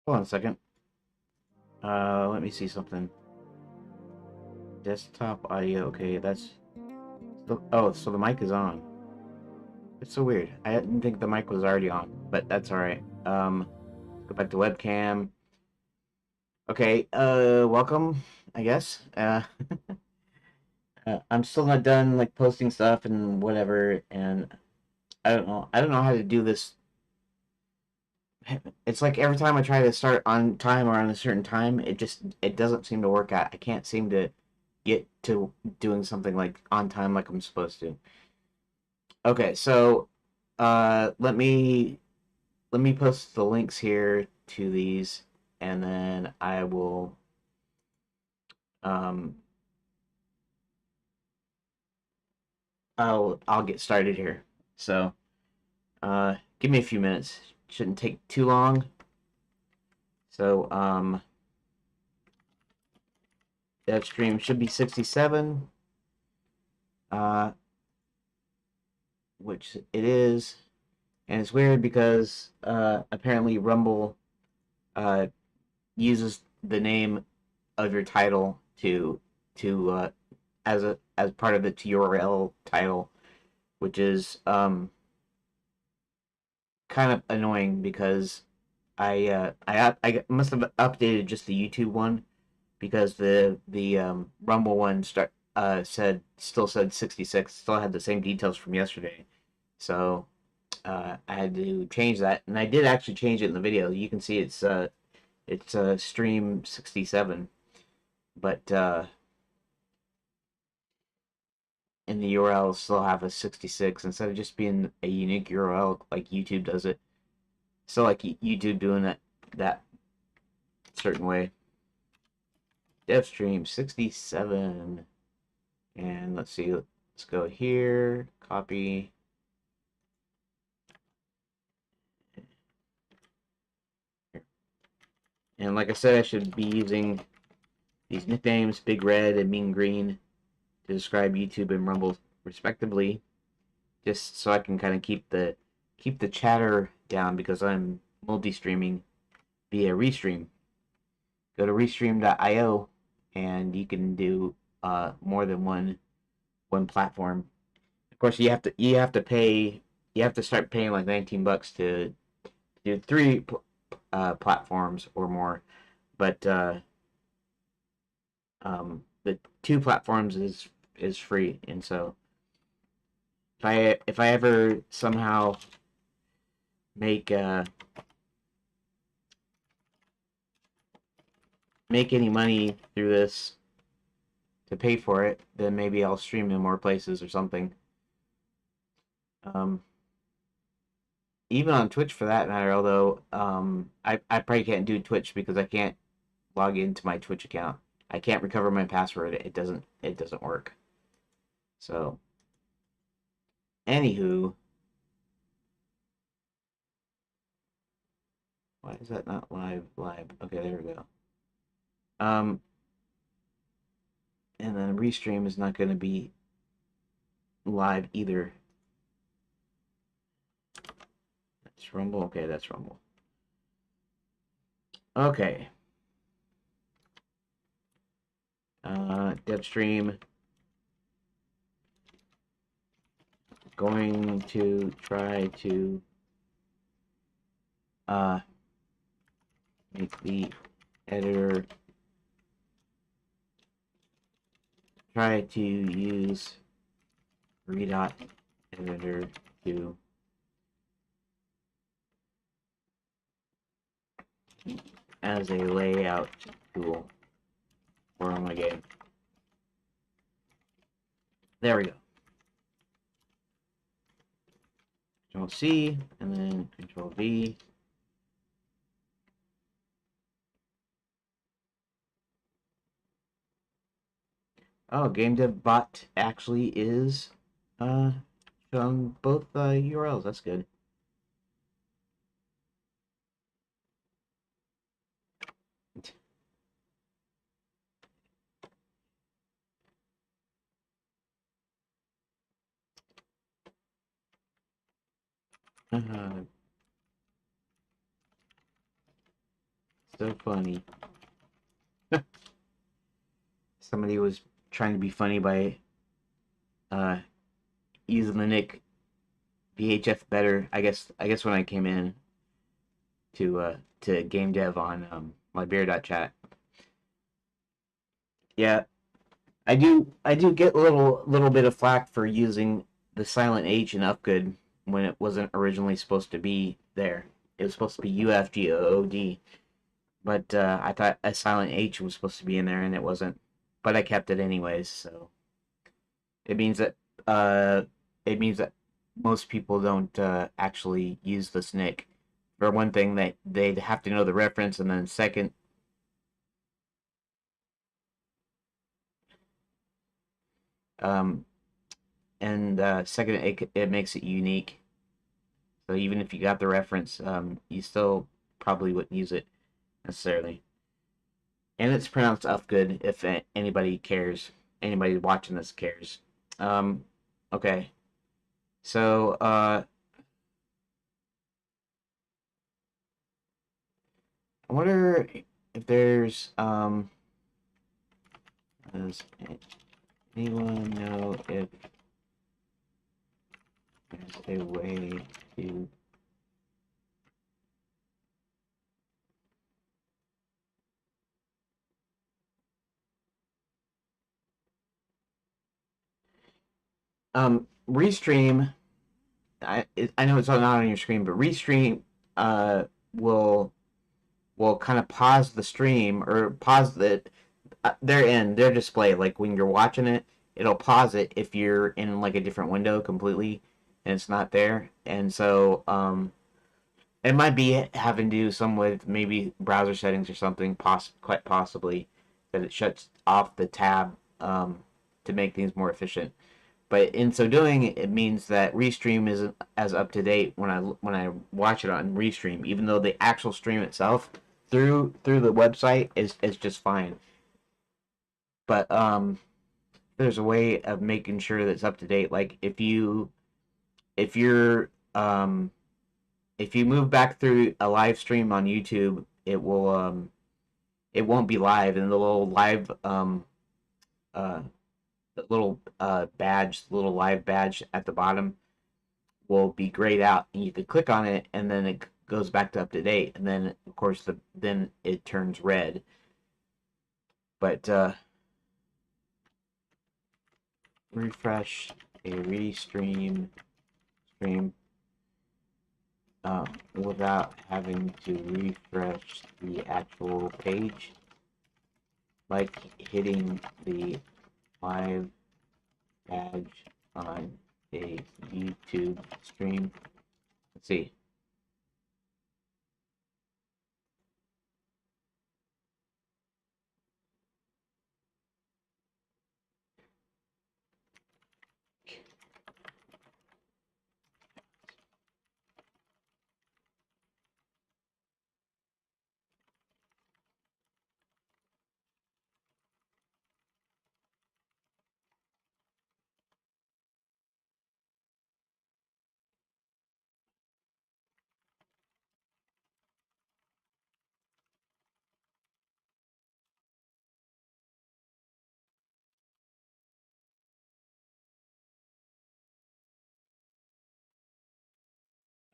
Hold on a second. Let me see something. Desktop audio. Okay, that's. Oh, so the mic is on. It's so weird. I didn't think the mic was already on, but that's all right. Go back to webcam. Okay. Welcome. I guess. I'm still not done like posting stuff and whatever, and I don't know. I don't know how to do this. It's like every time I try to start on time or on a certain time, it doesn't seem to work out. I can't seem to get to doing something like on time like I'm supposed to. Okay, so let me post the links here to these, and then I will um I'll get started here. So give me a few minutes. Shouldn't take too long. So that stream should be 67, uh, which it is. And it's weird because apparently Rumble uh, uses the name of your title to as part of its URL title, which is kind of annoying because I must have updated just the YouTube one because the Rumble one still said 66, still had the same details from yesterday. So I had to change that, and I did actually change it in the video. You can see it's stream 67, but in the URL still have a 66 instead of just being a unique URL like YouTube does it. Still like YouTube doing that certain way. Dev stream 67, and let's see. Let's go here. Copy. And like I said, I should be using these nicknames, Big Red and Mean Green, to describe YouTube and Rumble respectively, just so I can kind of keep the chatter down because I'm multi-streaming via Restream. Go to restream.io and you can do more than one platform. Of course, you have to start paying like $19 to do three platforms or more, but the two platforms is free, and so if I ever somehow make make any money through this to pay for it, then maybe I'll stream in more places or something. Um, Even on Twitch for that matter. Although I probably can't do Twitch because I can't log into my Twitch account. I can't recover my password. It doesn't work. So anywho, why is that not live? Okay, there we go. Um, and then Restream is not going to be live either. That's Rumble. Okay, that's Rumble. Okay. Devstream. Going to try to make the editor try to use Redot editor to as a layout tool for my game. There we go. Control C and then Control V. Oh, Game Dev Bot actually is on both URLs. That's good. Uh, So funny. Somebody was trying to be funny by uh, using the nick VHF better. I guess when I came in to game dev on my beer.chat. Yeah, I do get a little bit of flack for using the silent H in Upgood when it wasn't originally supposed to be there. It was supposed to be UFGOOD, but I thought a silent H was supposed to be in there and it wasn't. But I kept it anyways, so it means that uh it means that most people don't actually use the SNCC. For one thing, they'd have to know the reference, and then second, um, second, it makes it unique. So even if you got the reference, you still probably wouldn't use it necessarily. And it's pronounced Ufgood if anybody cares. Anybody watching this cares. Um, okay. So I wonder if does anyone know if there's a way to restream. I know it's not on your screen, but restream uh will kind of pause the stream or pause their display. Like when you're watching it, it'll pause it if you're in like a different window completely and it's not there. And so it might be having to do some with maybe browser settings or something, quite possibly that it shuts off the tab to make things more efficient. But in so doing, it means that Restream isn't as up to date when I watch it on Restream, even though the actual stream itself through the website is just fine. But there's a way of making sure that it's up to date. Like if you're if you move back through a live stream on YouTube, it won't be live, and uh the little badge, the little live badge at the bottom will be grayed out, and you could click on it, and then it goes back to up to date, and then of course then it turns red. But refresh a restream stream without having to refresh the actual page, like hitting the live badge on a YouTube stream. Let's see.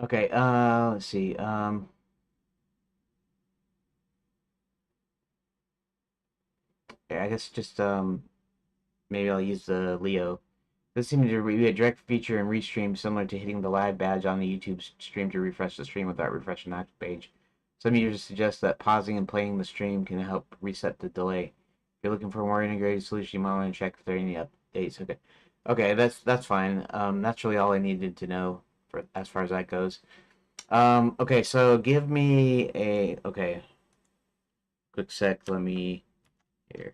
Okay, let's see. I guess just maybe I'll use the Leo. This seems to be a direct feature in Restream, similar to hitting the live badge on the YouTube stream to refresh the stream without refreshing the actual page. Some users suggest that pausing and playing the stream can help reset the delay. If you're looking for a more integrated solution, you might want to check if there are any updates. Okay, okay, that's fine. That's really all I needed to know for as far as that goes. Okay, so give me a quick sec. Let me here.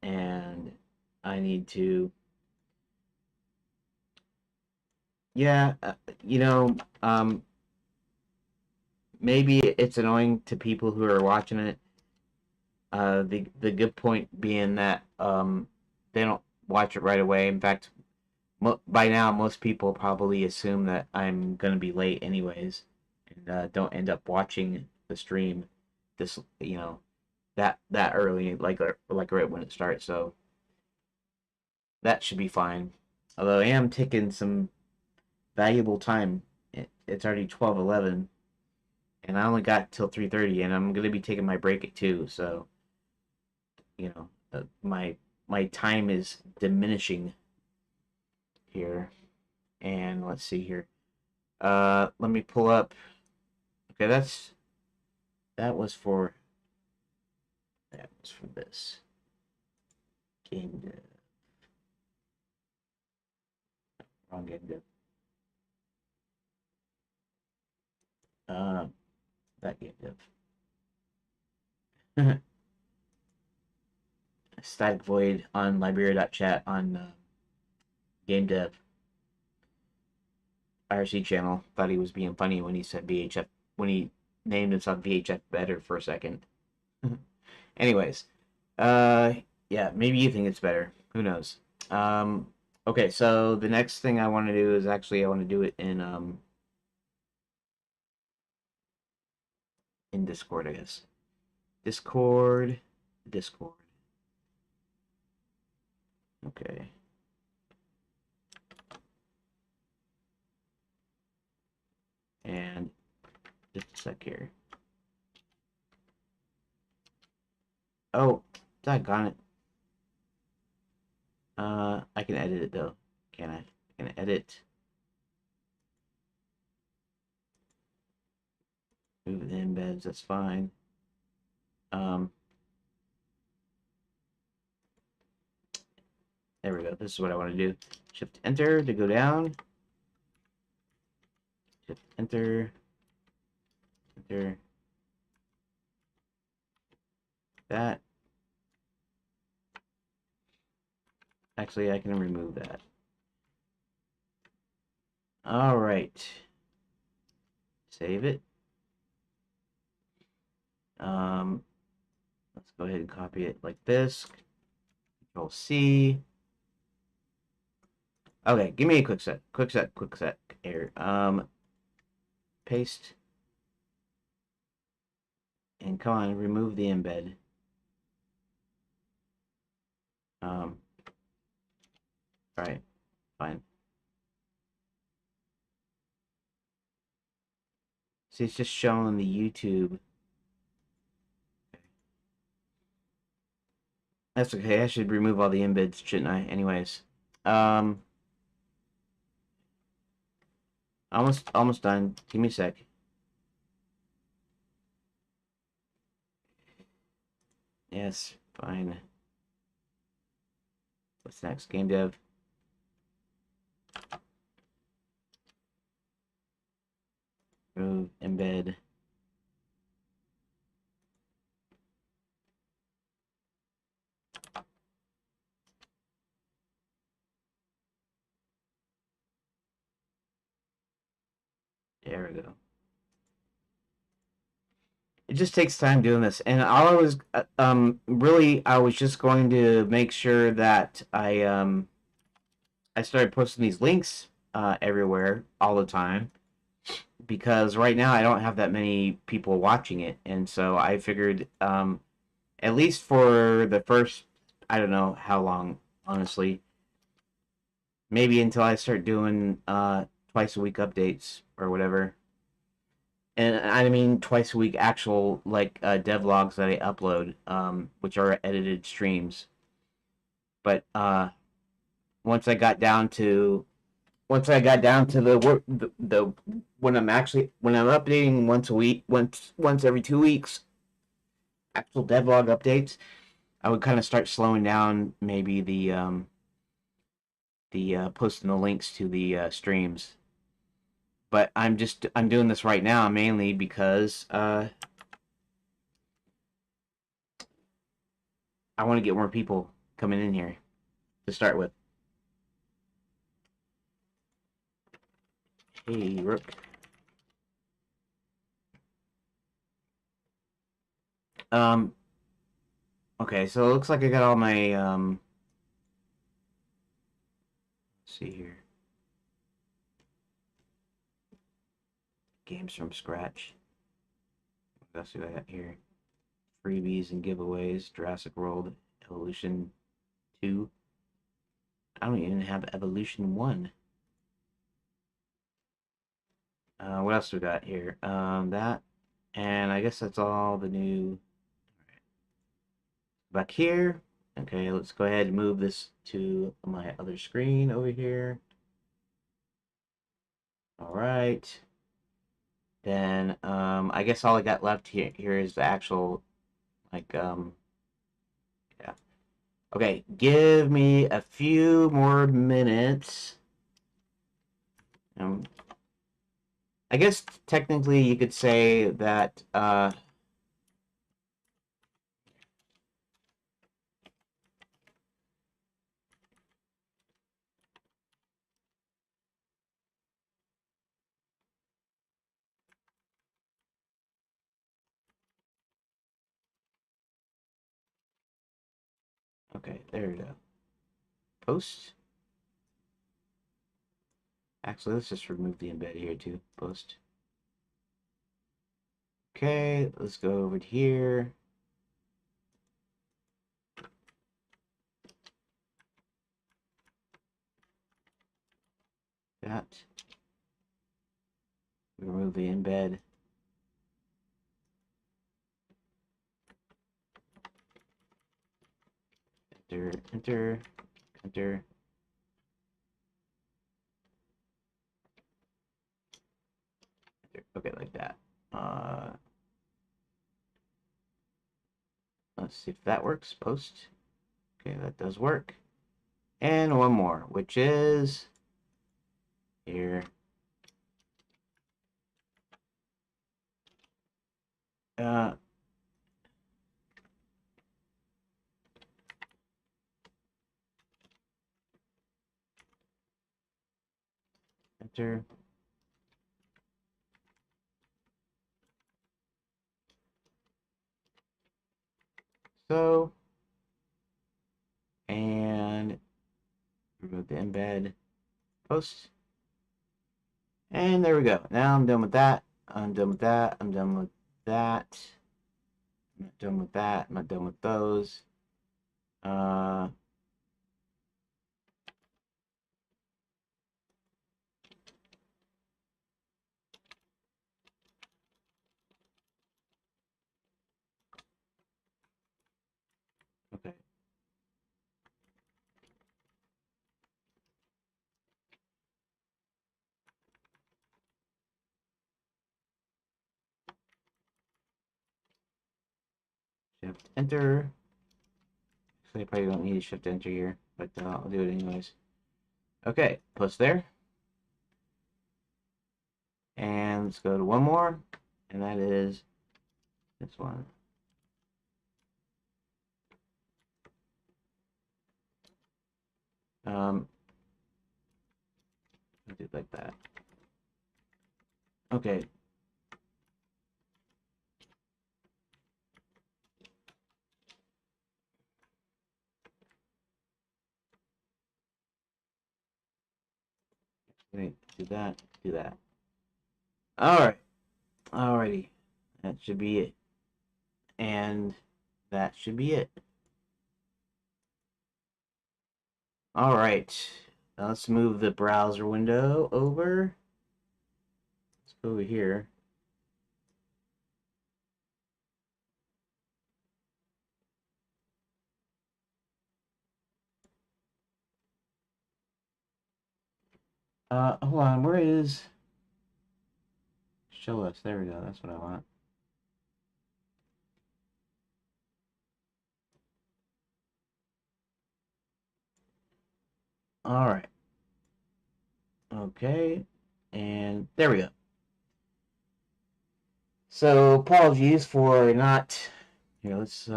And I need to, yeah, you know, maybe it's annoying to people who are watching it. The good point being that they don't watch it right away. In fact, by now most people probably assume that I'm gonna be late anyways, and don't end up watching the stream this that early, like right when it starts. So that should be fine. Although I am taking some valuable time. It's already 12:11, and I only got till 3:30, and I'm gonna be taking my break at 2. So my time is diminishing here. And let's see here. Let me pull up. Okay, that was for this game dev. Wrong game dev. Uh, that game dev. Static void on Liberia.chat on game dev IRC channel. Thought he was being funny when he said VHF, when he named himself VHF better for a second. Anyways, yeah, maybe you think it's better. Who knows? Okay, so the next thing I want to do is actually I want to do it in Discord, I guess. Discord. Okay. And just a sec here. Oh, doggone it. I can edit it though. Can I? Can I edit? Move the embeds, that's fine. There we go. This is what I want to do. Shift enter to go down. Shift enter. Enter. That. Actually, I can remove that. All right. Save it. Let's go ahead and copy it like this. Control C. Okay, give me a quick set. Quick set. Here. Paste. And come on, remove the embed. All right, fine. See, it's just showing the YouTube. That's okay. I should remove all the embeds, shouldn't I? Anyways, almost done. Give me a sec. Yes, fine. What's next? Game dev. Remove embed. There we go. It just takes time doing this, and all I was really I was just going to make sure that I started posting these links everywhere all the time, because right now I don't have that many people watching it, and so I figured at least for the first, I don't know how long, honestly, maybe until I start doing twice a week updates or whatever. And I mean twice a week actual like devlogs that I upload, which are edited streams. But once I got down to the when I'm updating once a week, once every 2 weeks, actual devlog updates, I would kind of start slowing down maybe the posting the links to the streams. But I'm doing this right now mainly because I want to get more people coming in here to start with. Hey, Rook. Okay, so it looks like I got all my let's see here. games from scratch. What else do I got here? Freebies and giveaways. Jurassic World Evolution 2. I don't even have Evolution 1. What else do we got here? That. And I guess that's all the new. Back here. Okay, let's go ahead and move this to my other screen over here. All right. Then I guess all I got left here is the actual yeah. Okay, give me a few more minutes. I guess technically you could say that okay, there we go. Post. Actually, let's just remove the embed here too. Post. Okay, let's go over to here. That. Remove the embed. Enter, enter, enter. Okay, like that. Let's see if that works. Post. Okay, that does work. And one more, which is here. Enter. So, and remove the embed. Post. And there we go. Now I'm done with that. I'm done with that. I'm done with that. I'm not done with that. I'm not done with those. Uh, okay. Shift enter. Actually, I probably don't need to shift enter here, but I'll do it anyways. Okay, post there. And let's go to one more, and that is this one. I'll do it like that. Okay. Wait, do that, do that. Alright. Alrighty. That should be it. And that should be it. Alright. Now let's move the browser window over. Let's go over here. Hold on, where is show us? There we go, that's what I want. Alright. Okay, and there we go. So apologies for not here, let's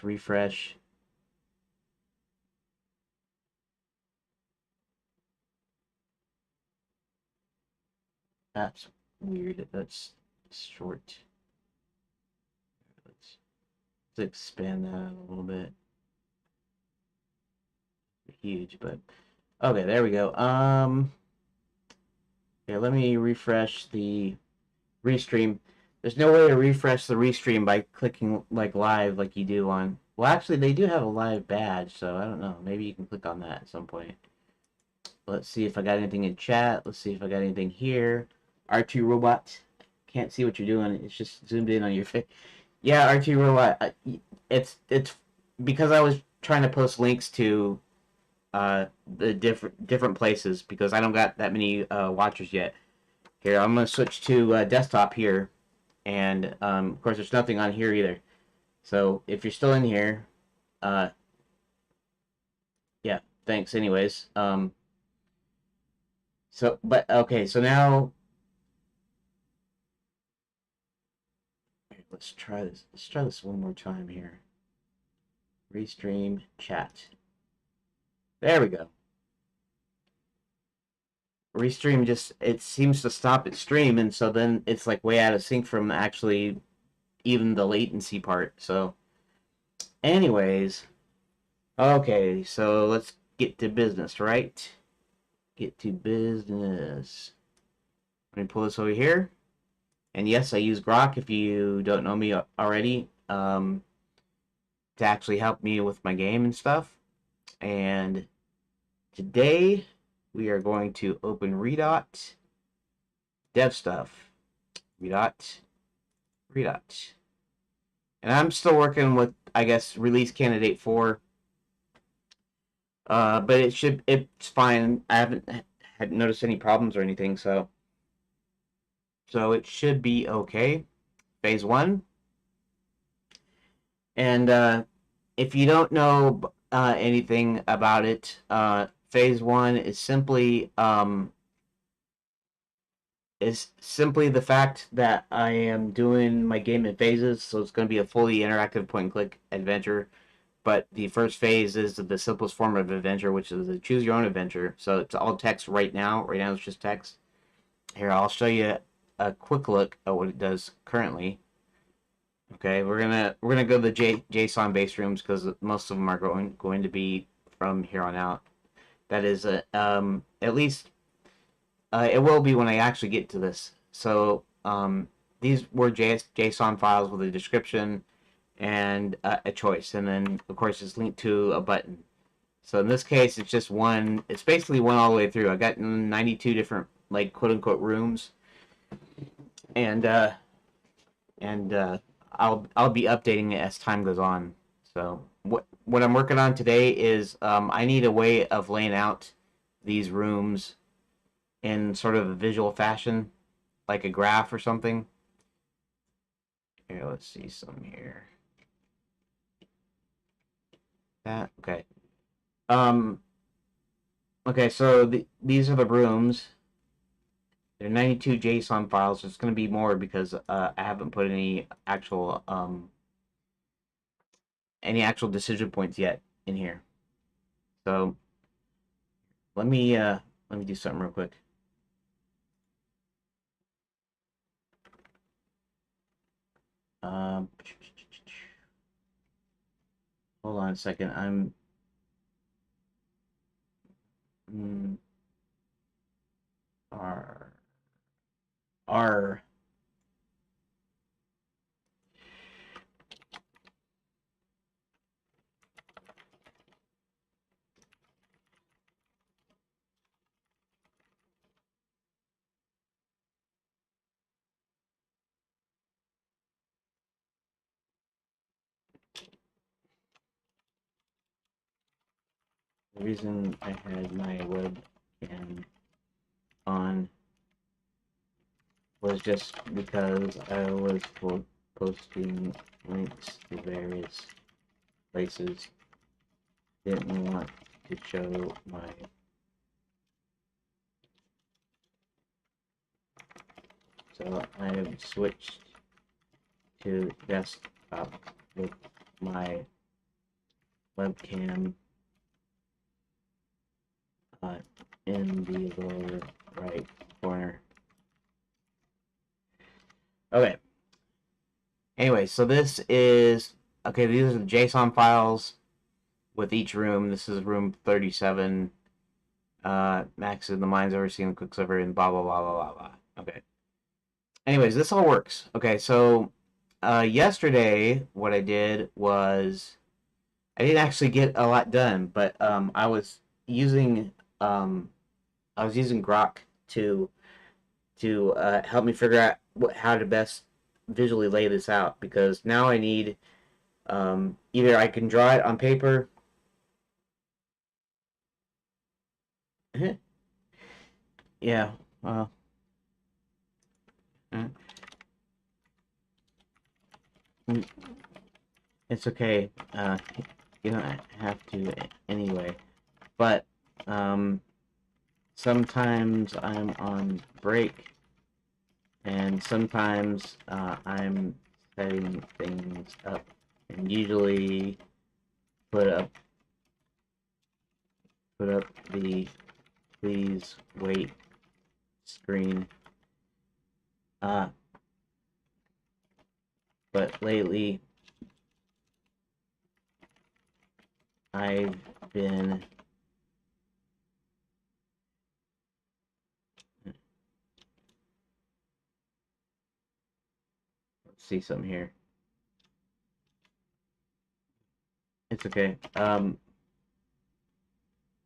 refresh. That's weird. That's short. Let's expand that a little bit. Huge, but okay, there we go. Okay, let me refresh the restream. There's no way to refresh the restream by clicking like live like you do on. Well, actually, they do have a live badge, so I don't know. Maybe you can click on that at some point. Let's see if I got anything in chat. Let's see if I got anything here. R2 Robot. Can't see what you're doing. It's just zoomed in on your face. Yeah, R2 Robot. It's because I was trying to post links to the different places because I don't got that many watchers yet. Here, I'm gonna switch to desktop here, and of course, there's nothing on here either. So if you're still in here, yeah, thanks. Anyways, but okay, so now let's try this. Let's try this one more time here. Restream chat. There we go. Restream just it seems to stop its stream, and so then it's like way out of sync from actually even the latency part. So, anyways, okay, so let's get to business, right? Get to business. Let me pull this over here. And yes, I use Grok if you don't know me already, to actually help me with my game and stuff. And today we are going to open Redot dev stuff. Redot. And I'm still working with, I guess, release candidate 4. But it's fine. I haven't had noticed any problems or anything, so it should be okay. Phase 1. And if you don't know anything about it, phase 1 is simply the fact that I am doing my game in phases, so it's going to be a fully interactive point-and-click adventure. But the first phase is the simplest form of adventure, which is a choose-your-own adventure. So it's all text right now. Right now it's just text. Here, I'll show you a quick look at what it does currently. Okay, we're gonna go to the JSON base rooms because most of them are going to be from here on out. That is at least it will be when I actually get to this. So these were JSON files with a description and a choice, and then of course it's linked to a button. So in this case, it's just one. It's basically one all the way through. I got 92 different like quote unquote rooms, and I'll be updating it as time goes on. So what I'm working on today is I need a way of laying out these rooms in sort of a visual fashion, like a graph or something. Here, let's see some here. That okay. Okay, so these are the rooms. They're 92 JSON files. It's going to be more because I haven't put any actual decision points yet in here. So let me do something real quick. Hold on a second. R. The reason I had my webcam on was just because I was posting links to various places. Didn't want to show my so I have switched to desktop with my webcam in the lower right corner. Okay. Anyway, so this is okay. These are the JSON files with each room. This is room 37. Max in the mines overseeing Quicksilver and blah blah blah blah blah blah. Okay. Anyways, this all works. Okay, so yesterday what I did was I didn't actually get a lot done, but using um I was using Grok to help me figure out how to best visually lay this out because now I need either I can draw it on paper. Yeah, well, uh, mm, it's okay. You don't have to anyway. But um, sometimes I'm on break, and sometimes I'm setting things up, and usually put up the please wait screen. Uh, but lately I've been let's see something here. It's okay. What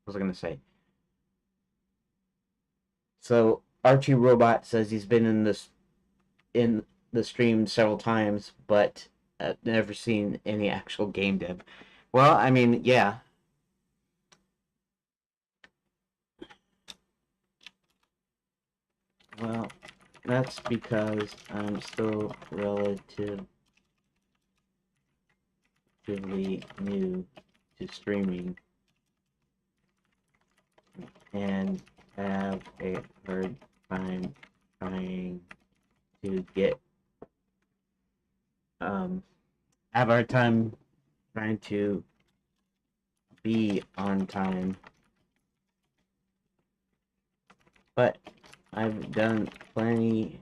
was I gonna say? So Archie Robot says he's been in the stream several times, but never seen any actual game dev. Well, I mean, yeah. Well, that's because I'm still relatively new to streaming and have a hard time trying to get have a hard time trying to be on time. But I've done plenty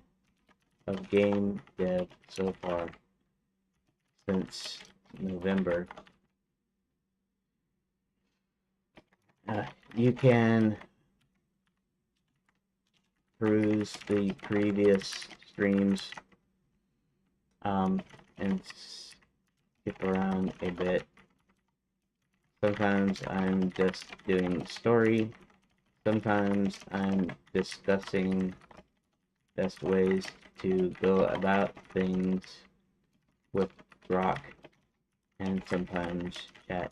of game dev so far since November. You can peruse the previous streams and skip around a bit. Sometimes I'm just doing story. Sometimes I'm discussing best ways to go about things with Grok, and sometimes Chat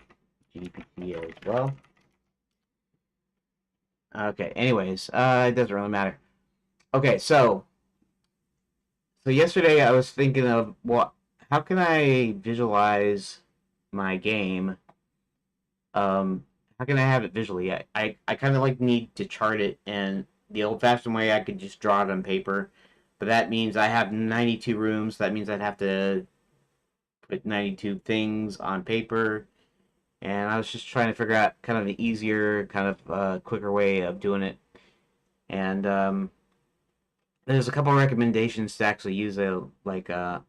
GPT as well. Okay, anyways, it doesn't really matter. Okay, so yesterday I was thinking of how can I visualize my game? How can I have it visually? I kind of like need to chart it, and the old-fashioned way I could just draw it on paper, but that means I have 92 rooms. That means I'd have to put 92 things on paper, and I was just trying to figure out kind of the easier, kind of quicker way of doing it. And there's a couple of recommendations to actually use like a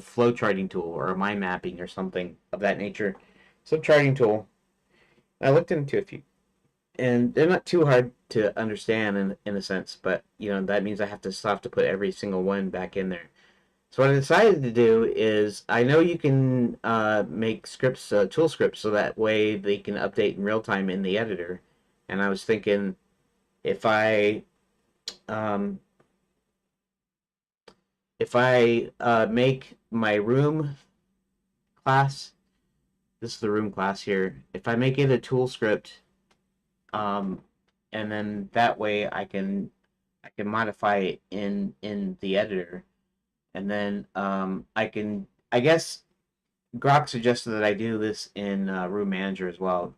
flow charting tool or a mind mapping or something of that nature. So charting tool. I looked into a few, and they're not too hard to understand in a sense, but you know that means I still have to put every single one back in there. So what I decided to do is I know you can make scripts, tool scripts, so that way they can update in real time in the editor. And I was thinking if I um, make my room class, this is the room class here. If I make it a tool script, um, and then that way I can modify it in the editor, and then I guess Grok suggested that I do this in Room Manager as well.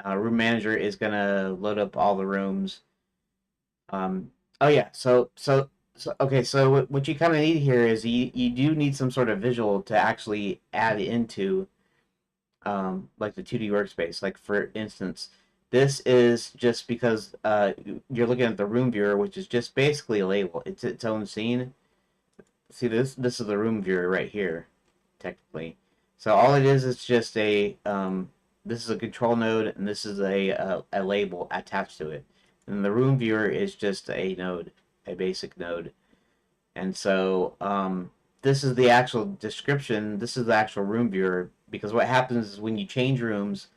Room Manager is gonna load up all the rooms. Oh yeah, okay. So what you kind of need here is you do need some sort of visual to actually add into like the 2D workspace. Like for instance, this is just because you're looking at the room viewer, which is just basically a label. It's its own scene. See this is the room viewer right here, technically. So all it is just a this is a control node, and this is a label attached to it. And the room viewer is just a node, a basic node. And so this is the actual description. This is the actual room viewer, because what happens is when you change rooms,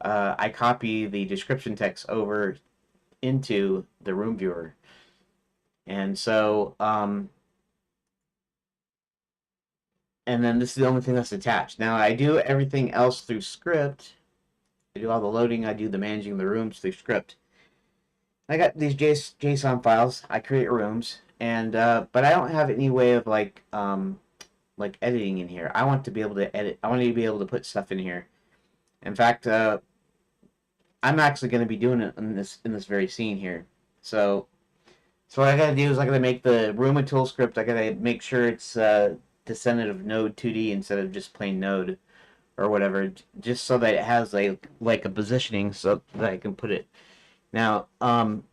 I copy the description text over into the room viewer. And so, and then this is the only thing that's attached. Now I do everything else through script. I do all the loading. I do the managing the rooms through script. I got these JSON files. I create rooms, and but I don't have any way of like editing in here. I want to be able to edit. I want to be able to put stuff in here. In fact, I'm actually going to be doing it in this very scene here. So what I got to do is I got to make the room a tool script. I got to make sure it's descendant of node 2D instead of just plain node or whatever, just so that it has like a positioning so that I can put it. Now, it'll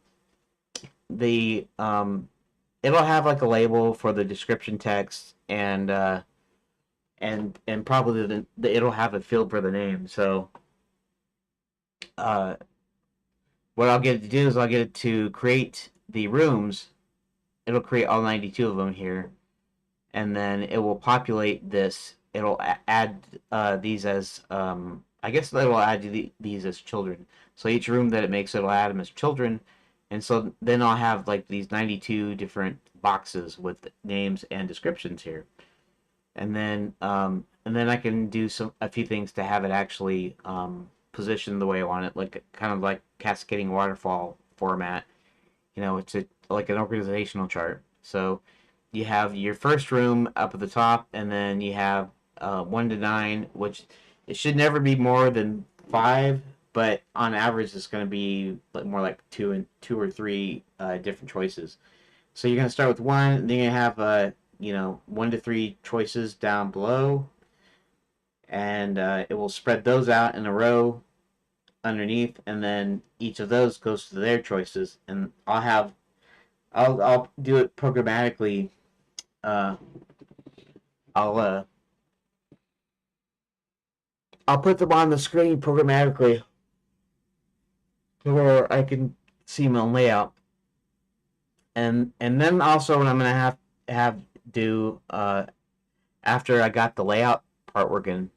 have like a label for the description text, and probably it'll have a field for the name. So what I'll get it to do is I'll get it to create the rooms. It'll create all 92 of them here, and then it will populate this. It'll add these as I guess it'll add these as children. So each room that it makes, it'll add them as children, and so then I'll have like these 92 different boxes with names and descriptions here, and then I can do a few things to have it actually position the way I want it, like kind of like cascading waterfall format. You know, it's like an organizational chart. So you have your first room up at the top, and then you have 1 to 9, which it should never be more than 5, but on average it's going to be more like 2 or 3 different choices. So you're going to start with 1, then you have 1 to 3 choices down below, and it will spread those out in a row underneath, and then each of those goes to their choices, and I'll do it programmatically. I'll put them on the screen programmatically where I can see my layout, and then also what I'm gonna have do after I got the layout part working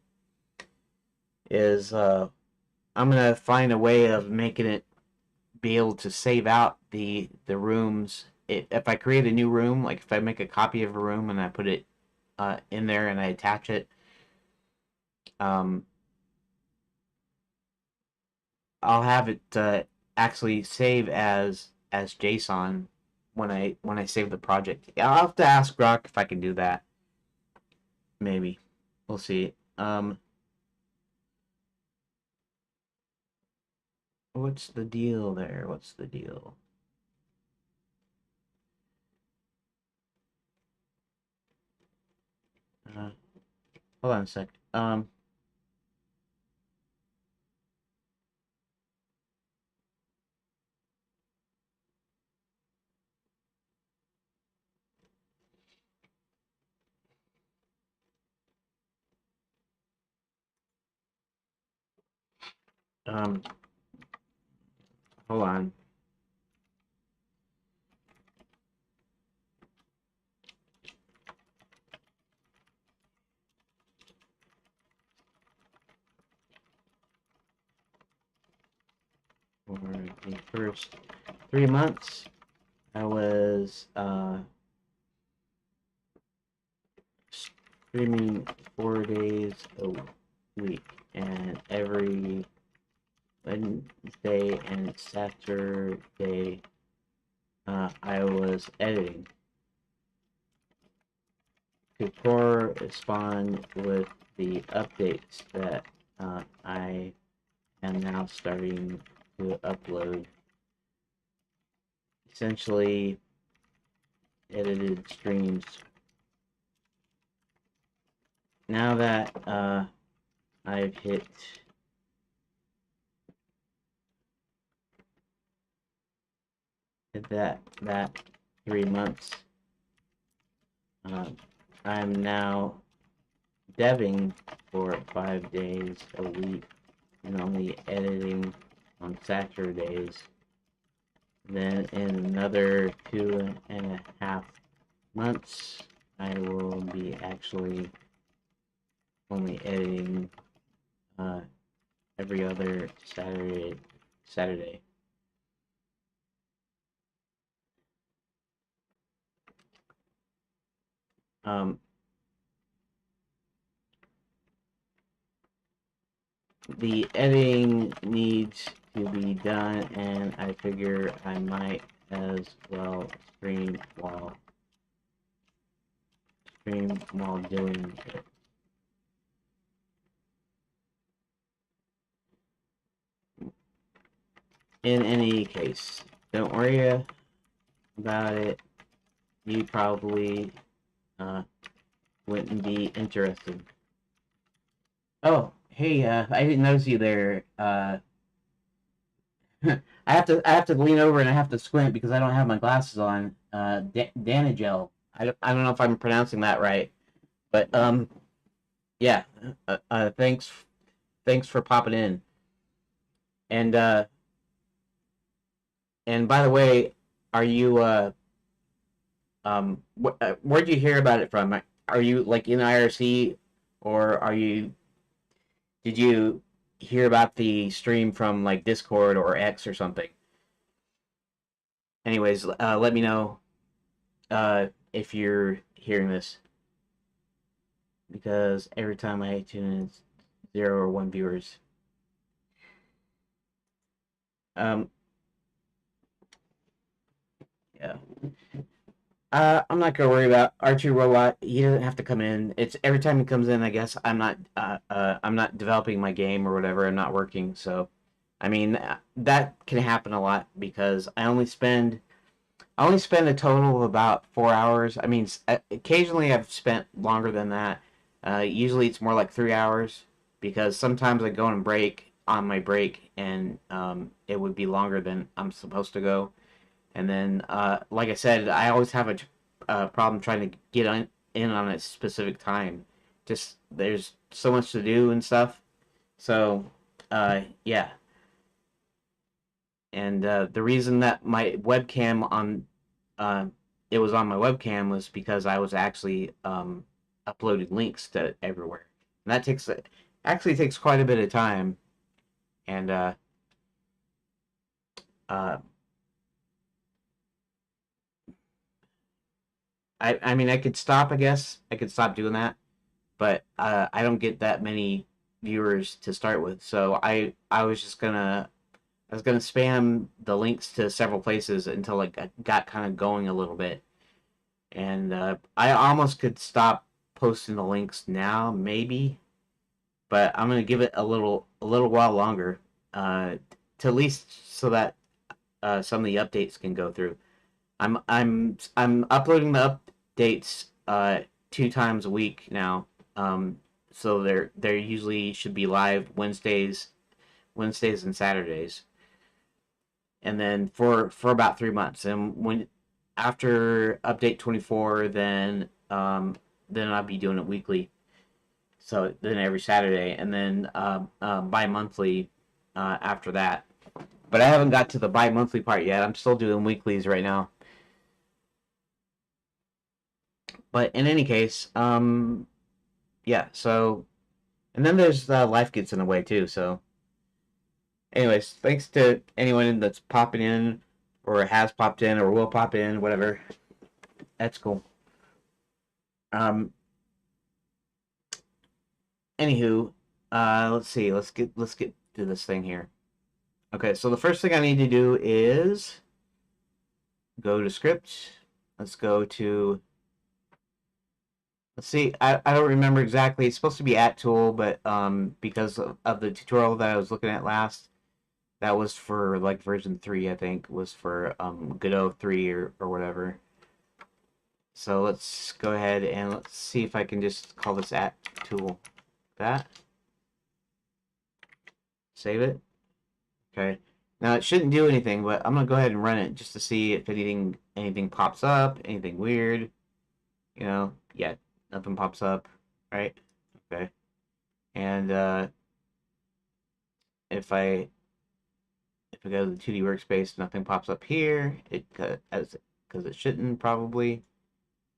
is I'm gonna find a way of making it be able to save out the rooms. If I create a new room, like if I make a copy of a room and I put it in there and I attach it, I'll have it actually save as JSON when I save the project. I'll have to ask Grok if I can do that. Maybe. We'll see. What's the deal there? What's the deal? Hold on a sec. Hold on. For the first 3 months, I was streaming 4 days a week, and every Wednesday and Saturday I was editing to correspond with the updates that I am now starting to upload. Essentially, edited streams. Now that I've hit that 3 months, I'm now deving for 5 days a week and only editing on Saturdays. Then in another 2.5 months, I will be actually only editing every other Saturday. Um, the editing needs to be done, and I figure I might as well stream while doing it. In any case, don't worry about it. You probably wouldn't be interested. Oh, hey, I didn't notice you there. I have to lean over and I have to squint because I don't have my glasses on. Danigel. I don't know if I'm pronouncing that right, but yeah. Thanks for popping in. And and by the way, are you where'd you hear about it from? Are you like in IRC, or did you hear about the stream from like Discord or X or something? Anyways, let me know if you're hearing this, because every time I tune in, it's 0 or 1 viewers. Um, yeah. I'm not gonna worry about Archie Robot. He doesn't have to come in. It's every time he comes in, I guess I'm not developing my game or whatever. I'm not working, so I mean that can happen a lot because I only spend a total of about 4 hours. I mean, occasionally I've spent longer than that. Usually it's more like 3 hours because sometimes I go on break on my break, and it would be longer than I'm supposed to go. And then, like I said, I always have a problem trying to get in on a specific time. Just there's so much to do and stuff. So, yeah. And the reason that my webcam on uh, it was on my webcam was because I was actually uploading links to everywhere. And that actually takes quite a bit of time. And uh, I mean, I could stop. I guess I could stop doing that, but I don't get that many viewers to start with. So I was gonna spam the links to several places until like I got kind of going a little bit, and I almost could stop posting the links now, maybe, but I'm gonna give it a little while longer, uh, to at least so that some of the updates can go through. I'm uploading the updates 2 times a week now, so they're usually should be live Wednesdays and Saturdays, and then for about 3 months, and when after update 24, then I'll be doing it weekly. So then every Saturday, and then bi-monthly after that. But I haven't got to the bi-monthly part yet. I'm still doing weeklies right now. But in any case, yeah. So, and then there's life gets in the way too. So, anyways, thanks to anyone that's popping in, or has popped in, or will pop in, whatever. That's cool. Um, Anywho, let's see. Let's get to this thing here. Okay, so the first thing I need to do is go to script. Let's go to. Let's see. I don't remember exactly. It's supposed to be at tool, but because of the tutorial that I was looking at last, that was for like version 3, I think, was for Godot 3 or whatever. So let's go ahead and let's see if I can just call this at tool. That. Save it. Okay. Now it shouldn't do anything, but I'm gonna go ahead and run it just to see if anything pops up, anything weird. Yeah, nothing pops up, right? Okay. And if I go to the 2D workspace, nothing pops up here. Because it shouldn't probably.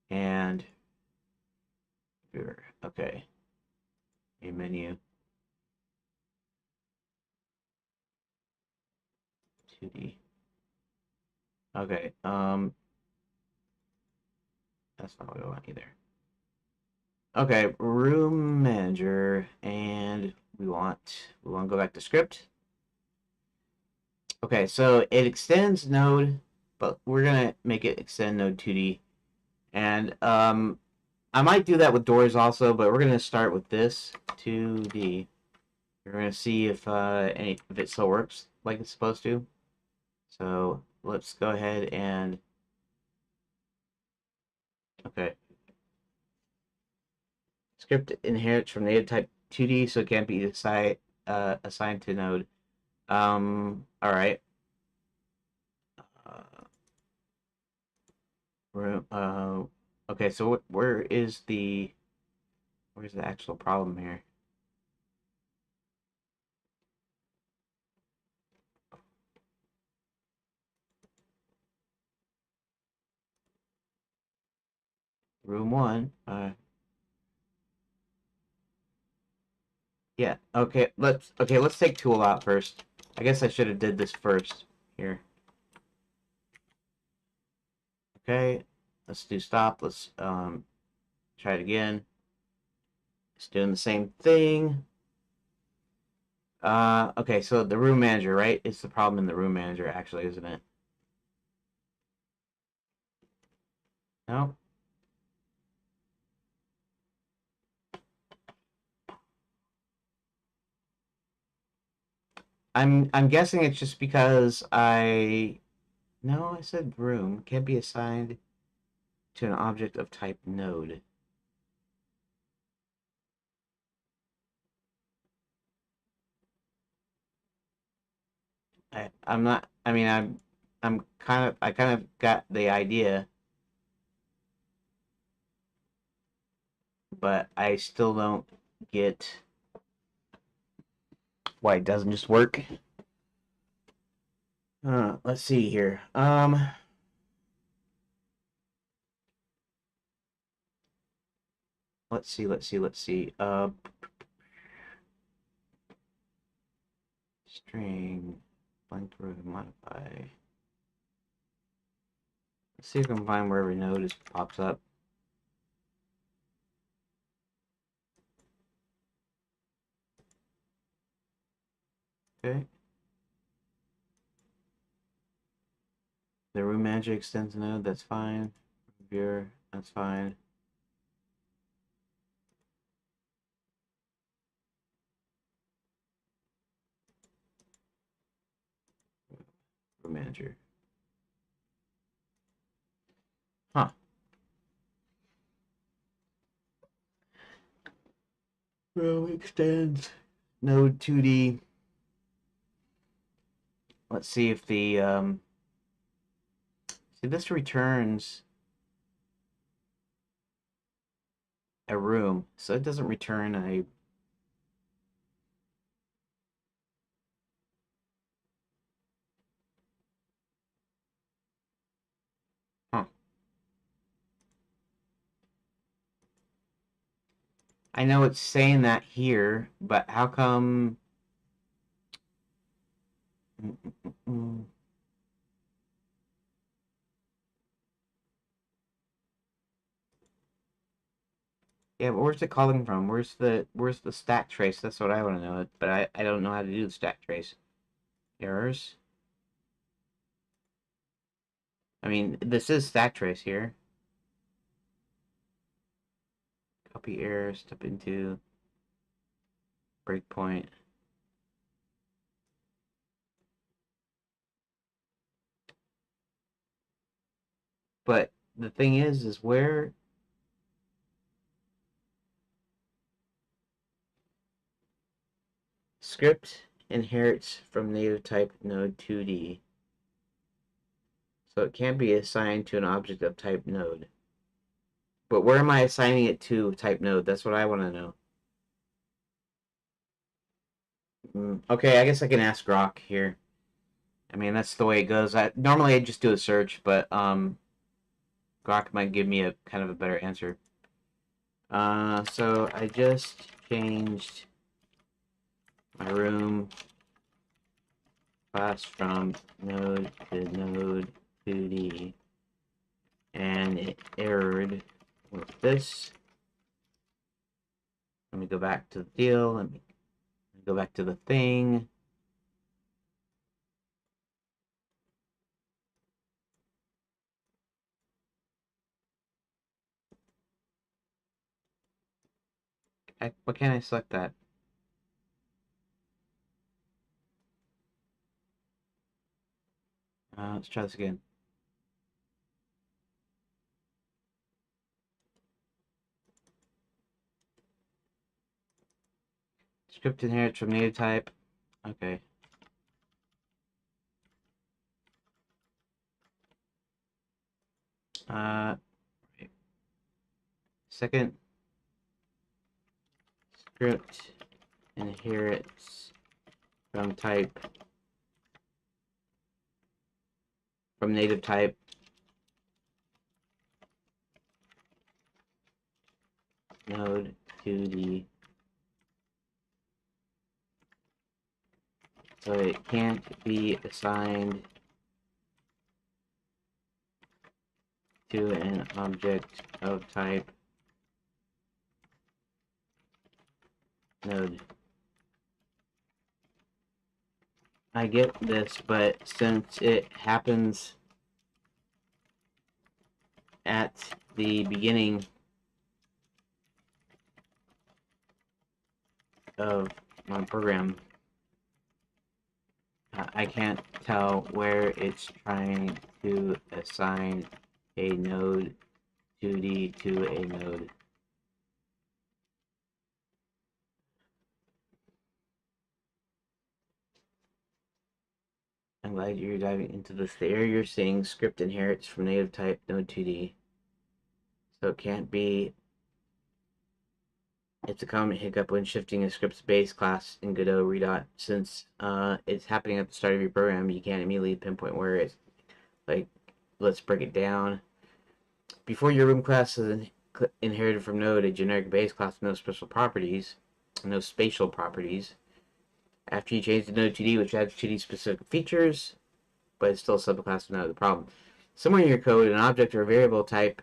And okay, a menu 2D. Okay, that's not what I want either. Okay, room manager, and we want to go back to script. Okay, so it extends node, but we're gonna make it extend node 2D, and I might do that with doors also, but we're gonna start with this 2D. We're gonna see if it still works like it's supposed to. So let's go ahead and okay. Script inherits from native type 2D, so it can't be assigned to node. All right. Okay, so where's the actual problem here? Room one. Yeah. Okay. Let's take tool out first. I guess I should have did this first here. Okay. Let's do stop. Let's try it again. It's doing the same thing. Okay, so the room manager, right? It's the problem in the room manager, actually, isn't it? No? I'm guessing it's just because no, I said room can't be assigned to an object of type node. I'm not. I mean, I kind of got the idea, but I still don't get why it doesn't just work. Let's see here. Let's see. String blank room modify. Let's see if I can find where every node pops up. Okay. The room manager extends node, that's fine. Viewer, that's fine. Room manager. Huh. Row extends node 2D. Let's see if the see this returns a room, so it doesn't return a huh. I know it's saying that here, but how come yeah, but where's it calling from? Where's the stack trace? That's what I want to know. But I don't know how to do the stack trace. Errors. I mean, this is stack trace here. Copy error, step into breakpoint. But the thing is where script inherits from native type node 2D. So it can't be assigned to an object of type node. But where am I assigning it to type node? That's what I want to know. Okay, I guess I can ask Grok here. I mean, that's the way it goes. Normally I just do a search, but Grok might give me a kind of a better answer. So I just changed my room class from node to node 2D, and it errored with this. Let me go back to the deal. Let me go back to the thing. Why can't I select that? Let's try this again. Script inherits from native type. Okay. Right. Second, script inherits from type, from native type. Node 2D. So it can't be assigned to an object of type node. I get this, but since it happens at the beginning of my program, I can't tell where it's trying to assign a node 2D to a node. I'm glad you're diving into this. The error you're seeing, script inherits from native type node 2D. So it can't be. It's a common hiccup when shifting a script's base class in Godot Redot. Since it's happening at the start of your program, you can't immediately pinpoint where it's like. Let's break it down. Before your room class is inherited from node, a generic base class with no special properties, no spatial properties. After you change the node 2D, which adds 2D specific features, but it's still a subclass of node. The problem. Somewhere in your code, an object or a variable typed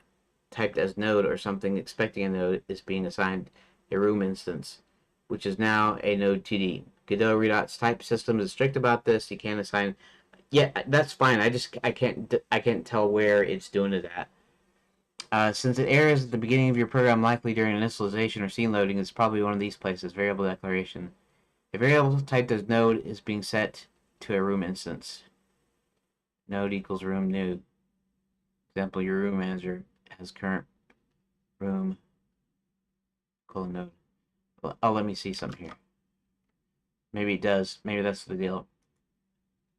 as node or something expecting a node is being assigned a room instance, which is now a node 2D. Godot Redot's type system is strict about this. You can't assign. Yeah, that's fine. I can't tell where it's doing it at. Since it errors at the beginning of your program, likely during initialization or scene loading, it's probably one of these places. Variable declaration. A variable typed as node is being set to a room instance. Node equals room new. Example, your room manager has current room colon node. Well, let me see something here. Maybe it does. Maybe that's the deal.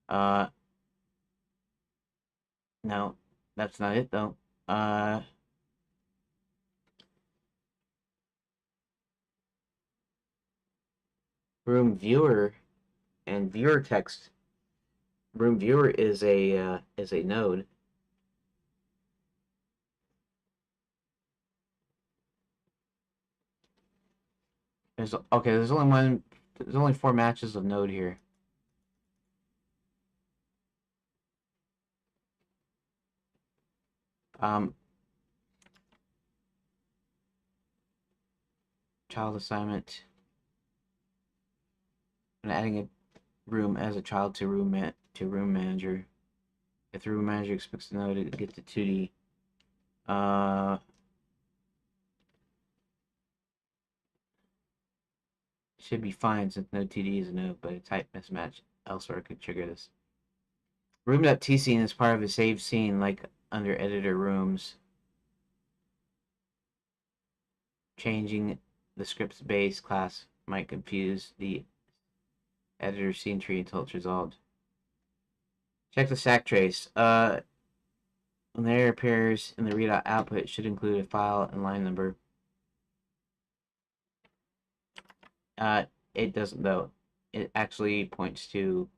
Uh, no, that's not it though. Room viewer and viewer text. Room viewer is a node. There's okay. There's only one. There's only 4 matches of node here. Child assignment. And adding a room as a child to room manager. If the room manager expects the node to get to 2D, should be fine since node 2D is a node, but a type mismatch elsewhere could trigger this. Room.t scene is part of a saved scene, like under editor rooms. Changing the script's base class might confuse the editor scene tree until it's resolved. Check the stack trace. When the error appears in the Redot output, it should include a file and line number. It doesn't though. it actually points to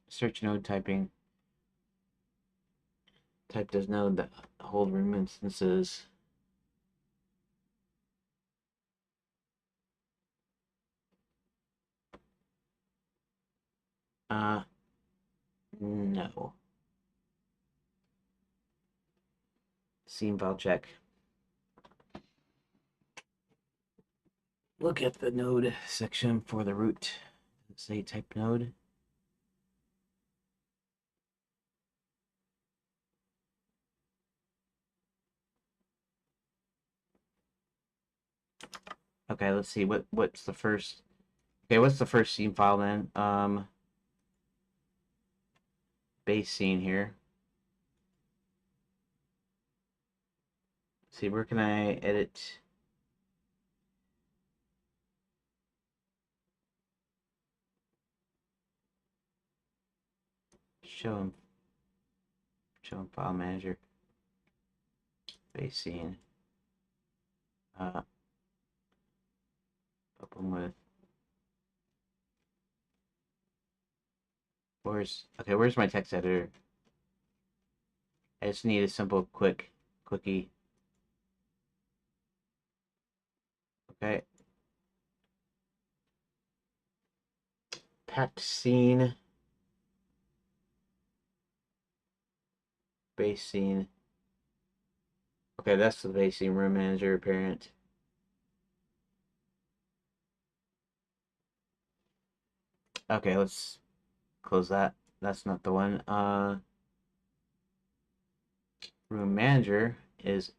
search node typing. Type does node that hold room instances. No. Scene file check. Look at the node section for the root. Say type node. Okay, let's see what's the first. Okay, what's the first scene file then? Base scene here. Let's see, where can I edit? Show him file manager. Base scene. Open with. Where's my text editor? I just need a simple quickie. Okay. Packed scene. Base scene. Okay, that's the base scene. Room manager parent. Okay, let's close that. That's not the one. Room manager is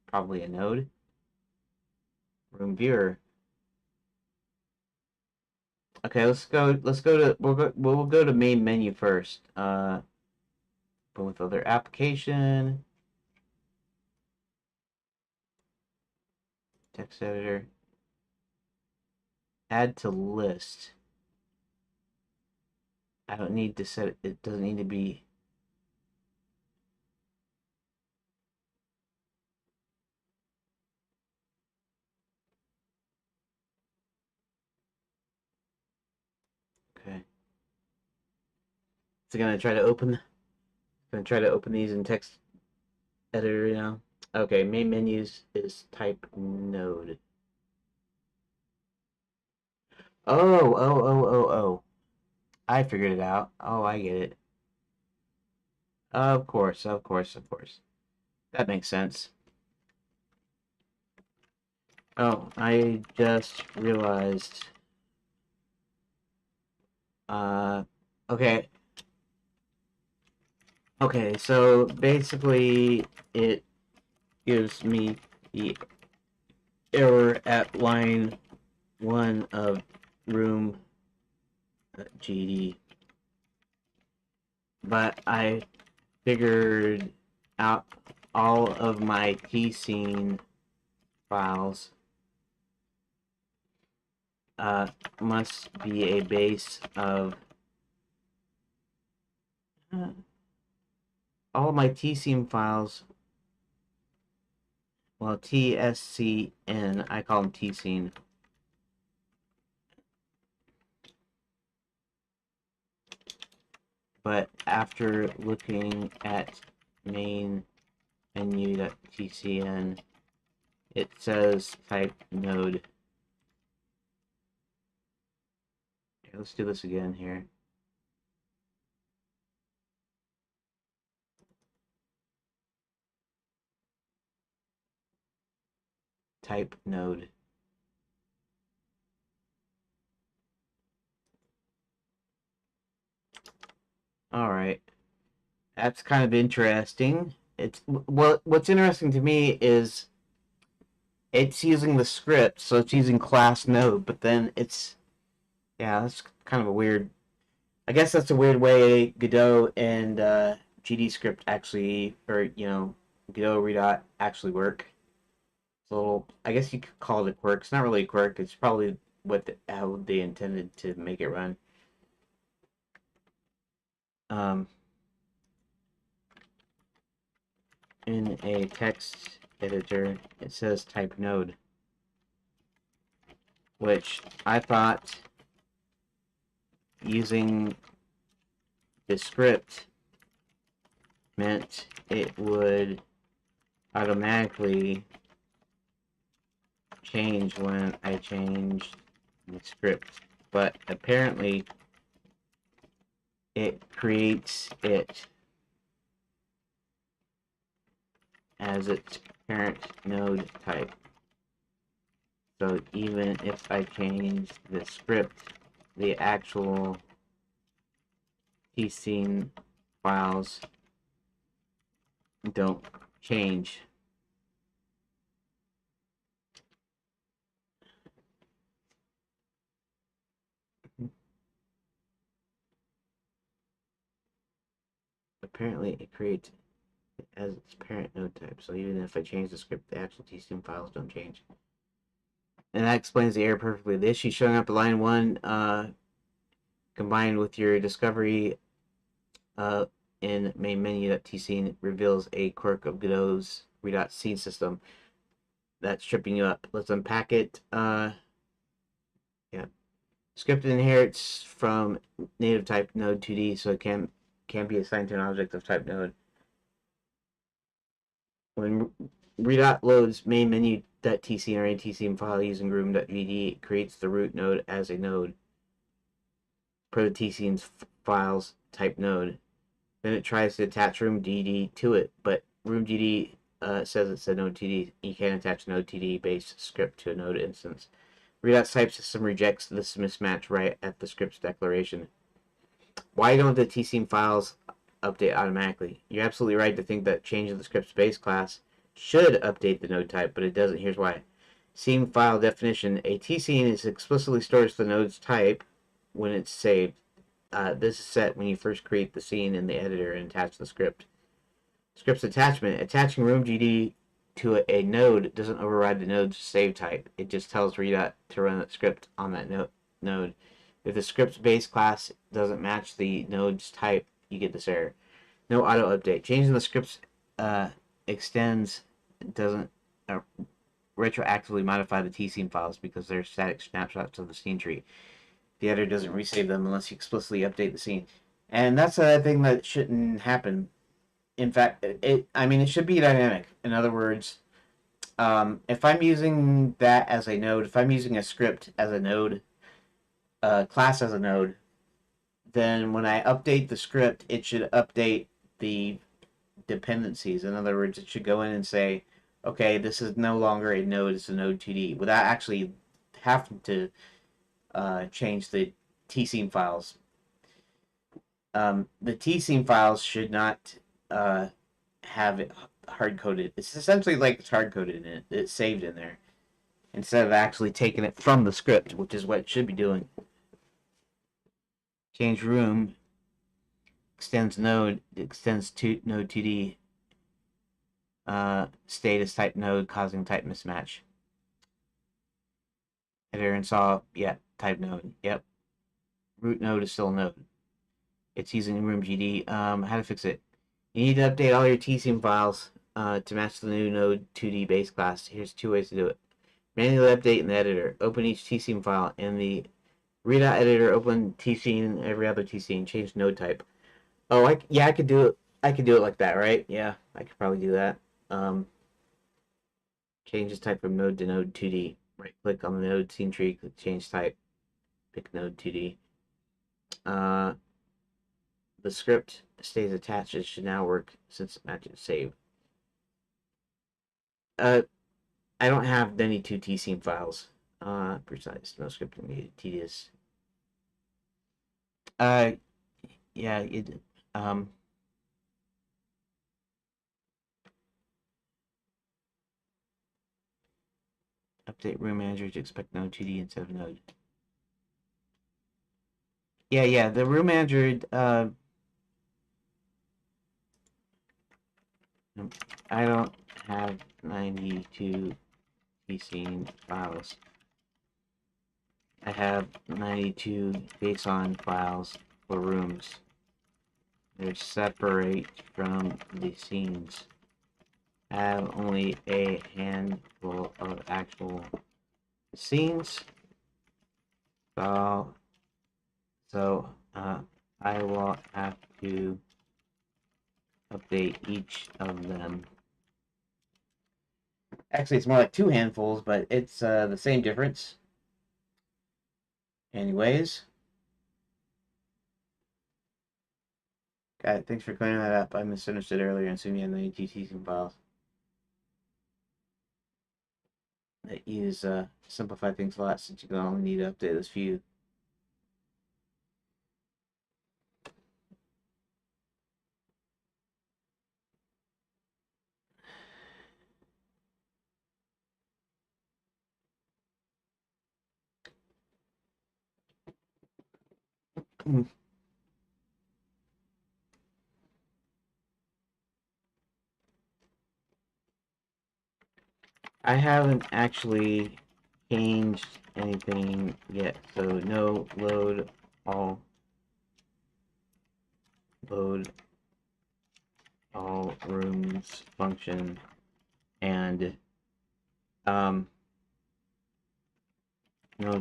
probably a node. Room viewer. Okay, let's go to we'll go to main menu first. But with other application, text editor, add to list. I don't need to set it doesn't need to be. Okay. So gonna try to open these in text editor now. Okay, main menus is type node. Oh. I figured it out. Oh, I get it. Of course. That makes sense. Oh, I just realized. Okay. Okay, so basically it gives me the error at line 1 of room GD. But I figured out all of my tscene files must be a base of all of my tscene files. Well, tscn, I call them tscene. But after looking at main menu.tcn, it says type node. Okay, let's do this again here. Type node. All right, that's kind of interesting. It's what's interesting to me is it's using the script, so it's using class node, but then yeah, that's kind of a weird. I guess that's a weird way Godot and GD script actually, or Godot Redot actually work. So I guess you could call it a quirk. It's not really a quirk. It's probably how they intended to make it run. Um, in a text editor, it says type node, which I thought using the script meant it would automatically change when I changed the script, but apparently it creates it as its parent node type. So even if I change the script, the actual tscene files don't change. Apparently it creates it as its parent node type. So even if I change the script, the actual tscene files don't change. And that explains the error perfectly. The issue showing up at line 1 combined with your discovery in main menu.tscene reveals a quirk of Godot's Redot scene system that's tripping you up. Let's unpack it. Yeah. Script inherits from native type node 2D, so it can be assigned to an object of type node. When Redot loads main menu.tscene or any tscene file using room.vd, it creates the root node as a node per the tscene's files type node. Then it tries to attach room.dd to it, but room.dd says it's a node.td. You can't attach a node.td based script to a node instance. Redot's type system rejects this mismatch right at the script's declaration. Why don't the tscene files update automatically? You're absolutely right to think that changing the script's base class should update the node type, but it doesn't. Here's why. Scene file definition. A tscene is explicitly stores the node's type when it's saved. This is set when you first create the scene in the editor and attach the script. Script's attachment. Attaching room.gd to a node doesn't override the node's save type. It just tells Redot to run that script on that node. If the script's base class doesn't match the node's type, you get this error. No auto update. Changing the script's extends doesn't retroactively modify the tscene files because they're static snapshots of the scene tree. The editor doesn't resave them unless you explicitly update the scene. And that's a thing that shouldn't happen. In fact, it should be dynamic. In other words, if I'm using that as a node, if I'm using a script as a node, class as a node, then when I update the script, it should update the dependencies. In other words, it should go in and say, okay, this is no longer a node, it's a node 2D, without actually having to change the tscene files. The tscene files should not have it hard-coded. It's essentially like it's hard-coded in it. It's saved in there instead of actually taking it from the script, which is what it should be doing. Change room extends node, extends to node 2D status type node causing type mismatch. Editor install, yeah, type node, yep. Root node is still a node. It's using room.gd. How to fix it? You need to update all your tscene files to match the new node 2D base class. Here's 2 ways to do it. Manually update in the editor. Open each tscene file. In the Redot editor, open tscene and every other tscene. Change node type. Oh, I could do it. I could do it like that, right? Yeah, I could probably do that. Change this type from node to node 2D. Right click on the node scene tree, click change type, pick node 2D. The script stays attached. It should now work since it matches save. I don't have any 2 tscene files. Precise, no scripting needed, tedious. Yeah, it, update room manager to expect node 2D instead of node. Yeah, the room manager, I don't have 92 tscene files. I have 92 JSON files for rooms. They're separate from the scenes. have only a handful of actual scenes. So I will have to update each of them. Actually, it's more like 2 handfuls, but it's the same difference. Anyways. Thanks for clearing that up. I misunderstood earlier and assumed you had the GTC files. That use simplify things a lot since you can only need to update this few. I haven't actually changed anything yet, so no load all rooms function and no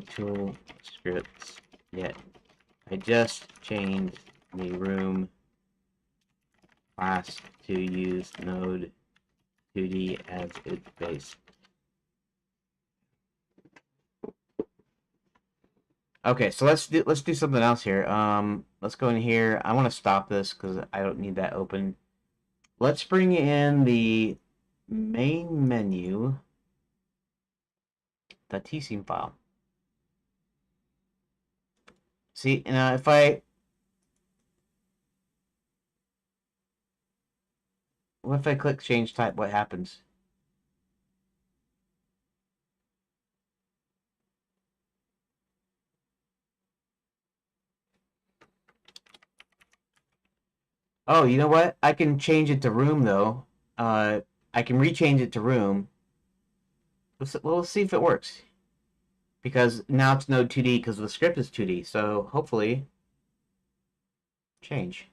tool scripts yet. I just changed the room class to use node 2D as its base. Okay, so let's do something else here. Let's go in here. I want to stop this because I don't need that open. Let's bring in the main menu, the tscene file. See, now if what if I click change type? What happens? Oh, you know what? I can change it to room though. I can rechange it to room. Let's see if it works. Because now it's node 2D because the script is 2D. So hopefully, change.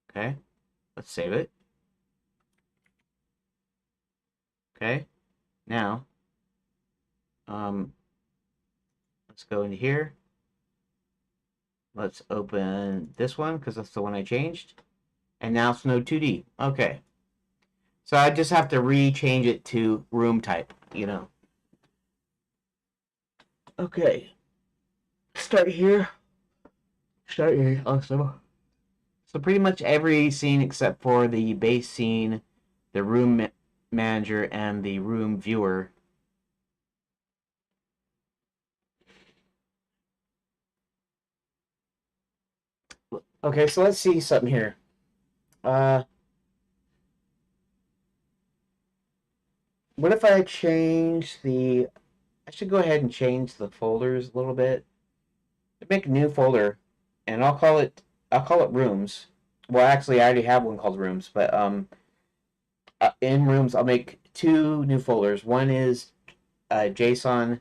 Okay, let's save it. Okay, now, let's go into here. Let's open this one because that's the one I changed. And now it's node 2D. Okay. So I just have to re-change it to room type, you know. Okay. Start here. Awesome. So pretty much every scene except for the base scene, the room manager, and the room viewer. Okay, so let's see something here. What if I change the... I should go ahead and change the folders a little bit. Make a new folder, and I'll call it rooms. Well, actually, I already have one called rooms, but in rooms, I'll make 2 new folders. One is JSON,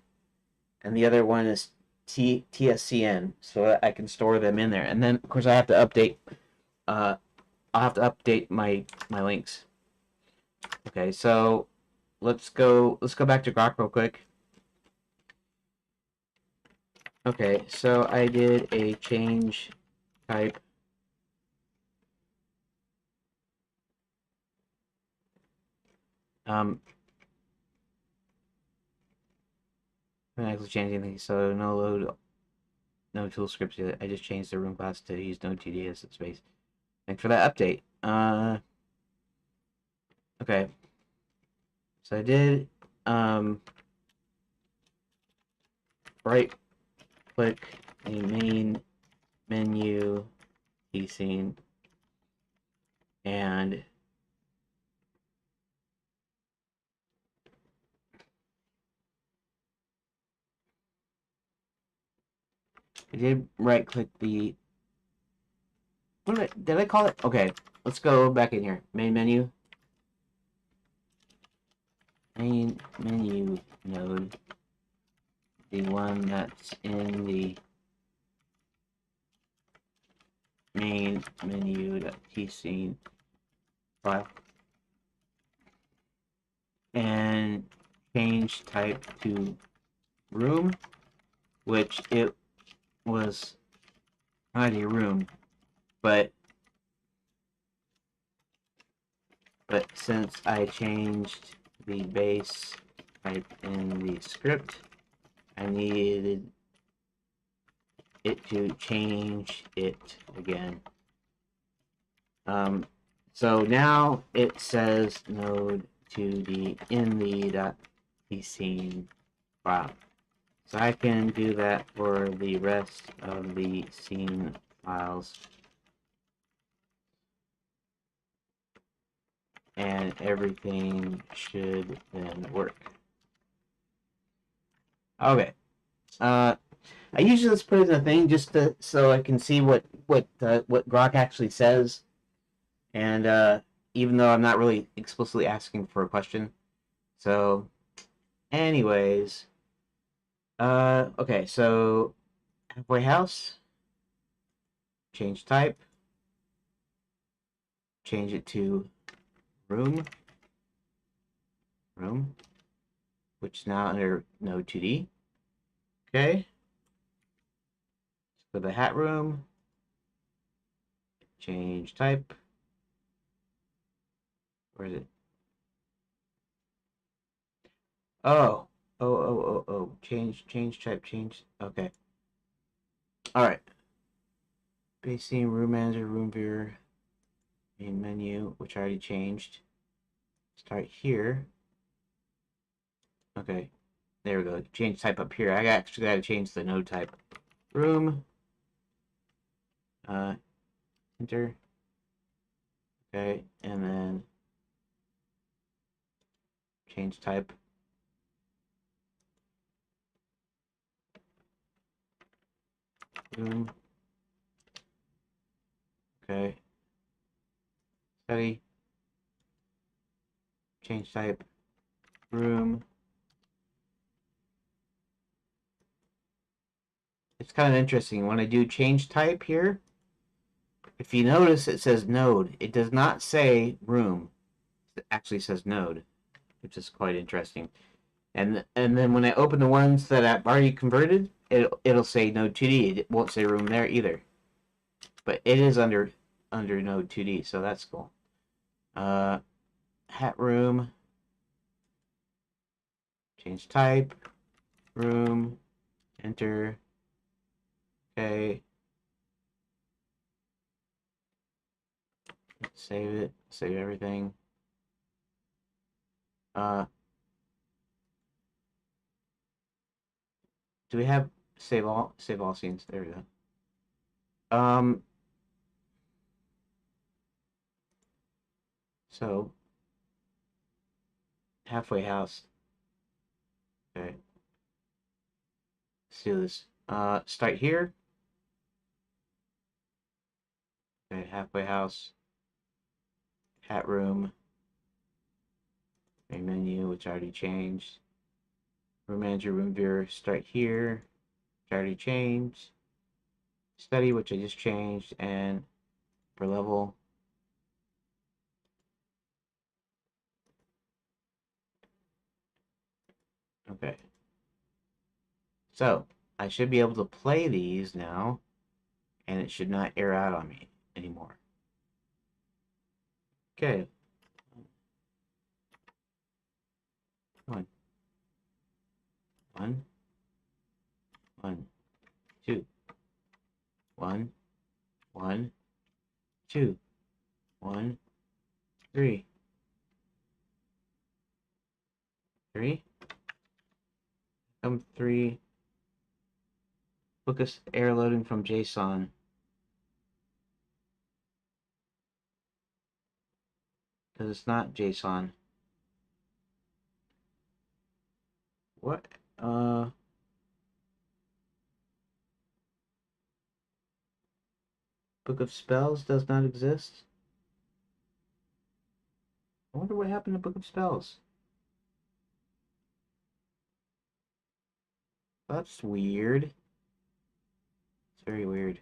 and the other one is TSCN, so that I can store them in there. And then, of course, I have to update. I'll have to update my links. Okay, so let's go back to Grok real quick. Okay, so I did a change type. I'm not actually changing anything, so no load, no tool scripts yet. I just changed the room class to use node 2D as its base. Thanks for that update. Okay. So I did right click the main menu tscene and I did right click the did I call it? Okay, let's go back in here. Main menu. Main menu node. The one that's in the main menu.tscene file. and change type to room, which it was already a room, but since I changed the base type in the script, I needed it to change it again. So now it says node to the in the scene file. So I can do that for the rest of the scene files. And everything should then work. Okay. I usually just put it in a thing just so I can see what Grok actually says, and even though I'm not really explicitly asking for a question. So, anyways, okay. So halfway house, change type, change it to room, which is now under node 2D. Okay. For the hat room, change type. Where is it? Oh, change type, change. Okay. All right. Base theme, room manager, room viewer, main menu, which I already changed. Start here. Okay. There we go. Change type up here. I actually got to change the node type. Room. Enter. Okay, and then change type. Room. Okay. Study. Change type. Room. It's kind of interesting. When I do change type here, if you notice, it says node. It does not say room. It actually says node, which is quite interesting. And then when I open the ones that I've already converted, it'll say node 2D. It won't say room there either. But it is under node 2D, so that's cool. Hat room. Change type. Room. Enter. Okay. Save it. Save everything. Do we have save all scenes? There we go. So halfway house. Okay. Let's do this. Start here. Okay, halfway house. Hat room. Main menu, which I already changed. Room manager, room viewer, start here, which I already changed. Study, which I just changed, and for level. Okay. So, I should be able to play these now, and it should not error out on me anymore. Okay. One. 2. 1. 1. 2. 1. 3. 3. 3. Book us error loading from JSON. Because it's not JSON. What? Book of Spells does not exist? I wonder what happened to Book of Spells. That's weird. It's very weird.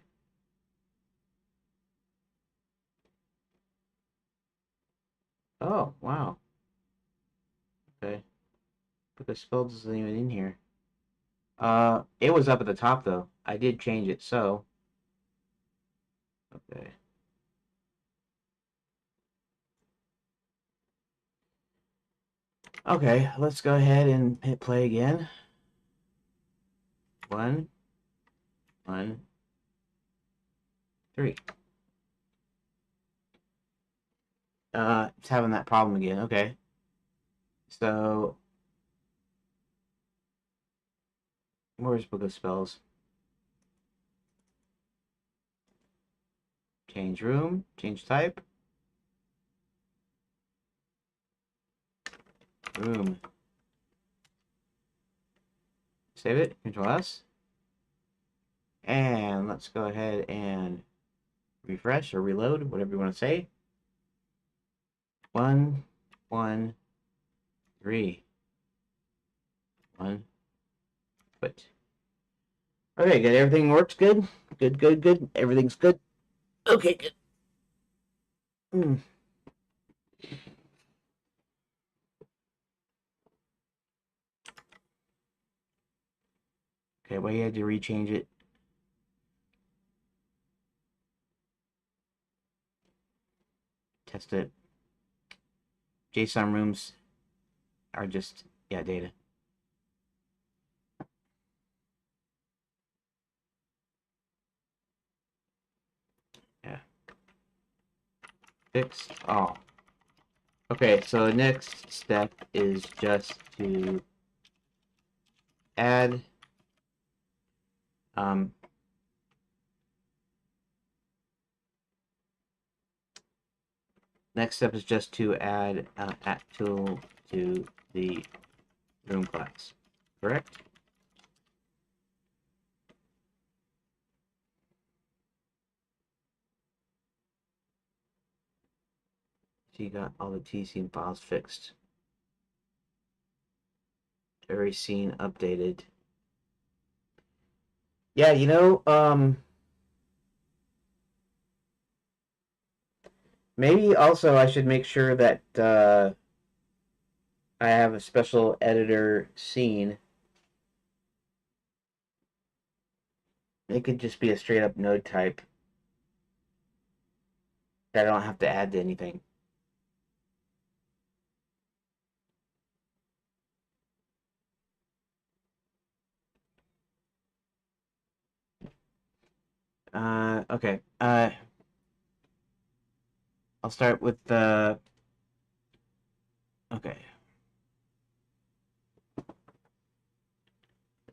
Oh, wow. Okay. But the spell isn't even in here. It was up at the top though. I did change it, so okay. Okay, let's go ahead and hit play again. One, 3. It's having that problem again. Okay. So where's Book of Spells? Change room, change type. Room. Save it, Control S. And let's go ahead and refresh or reload, whatever you want to say. 1, 1, 3. 1. Quit. Okay, good. Everything works good. Good, good, good. Everything's good. Okay, good. Okay, well, you had to rechange it. Test it. JSON rooms are just, yeah, data. Yeah. Fixed all. Okay, so the next step is just to add next step is just to add at tool to the room class. Correct? So you got all the TScene files fixed. Every scene updated. Yeah, you know, maybe also I should make sure that I have a special editor scene. It could just be a straight up node type that I don't have to add to anything. Okay. I'll start with the. Okay.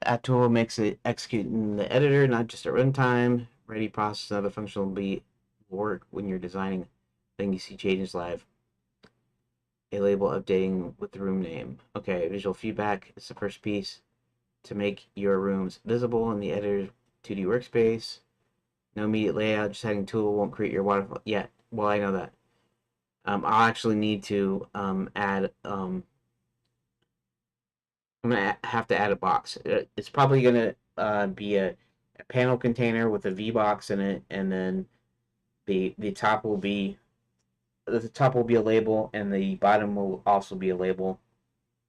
Add tool makes it execute in the editor, not just at runtime. Ready process another function will be work when you're designing. Then you see changes live. A label updating with the room name. Okay, visual feedback is the first piece to make your rooms visible in the editor's 2D workspace. No immediate layout, just adding tool won't create your waterfall. Yeah, well, I know that. I'll actually need to add. I'm gonna have to add a box. It's probably gonna be a panel container with a V box in it, and then the top will be a label, and the bottom will also be a label,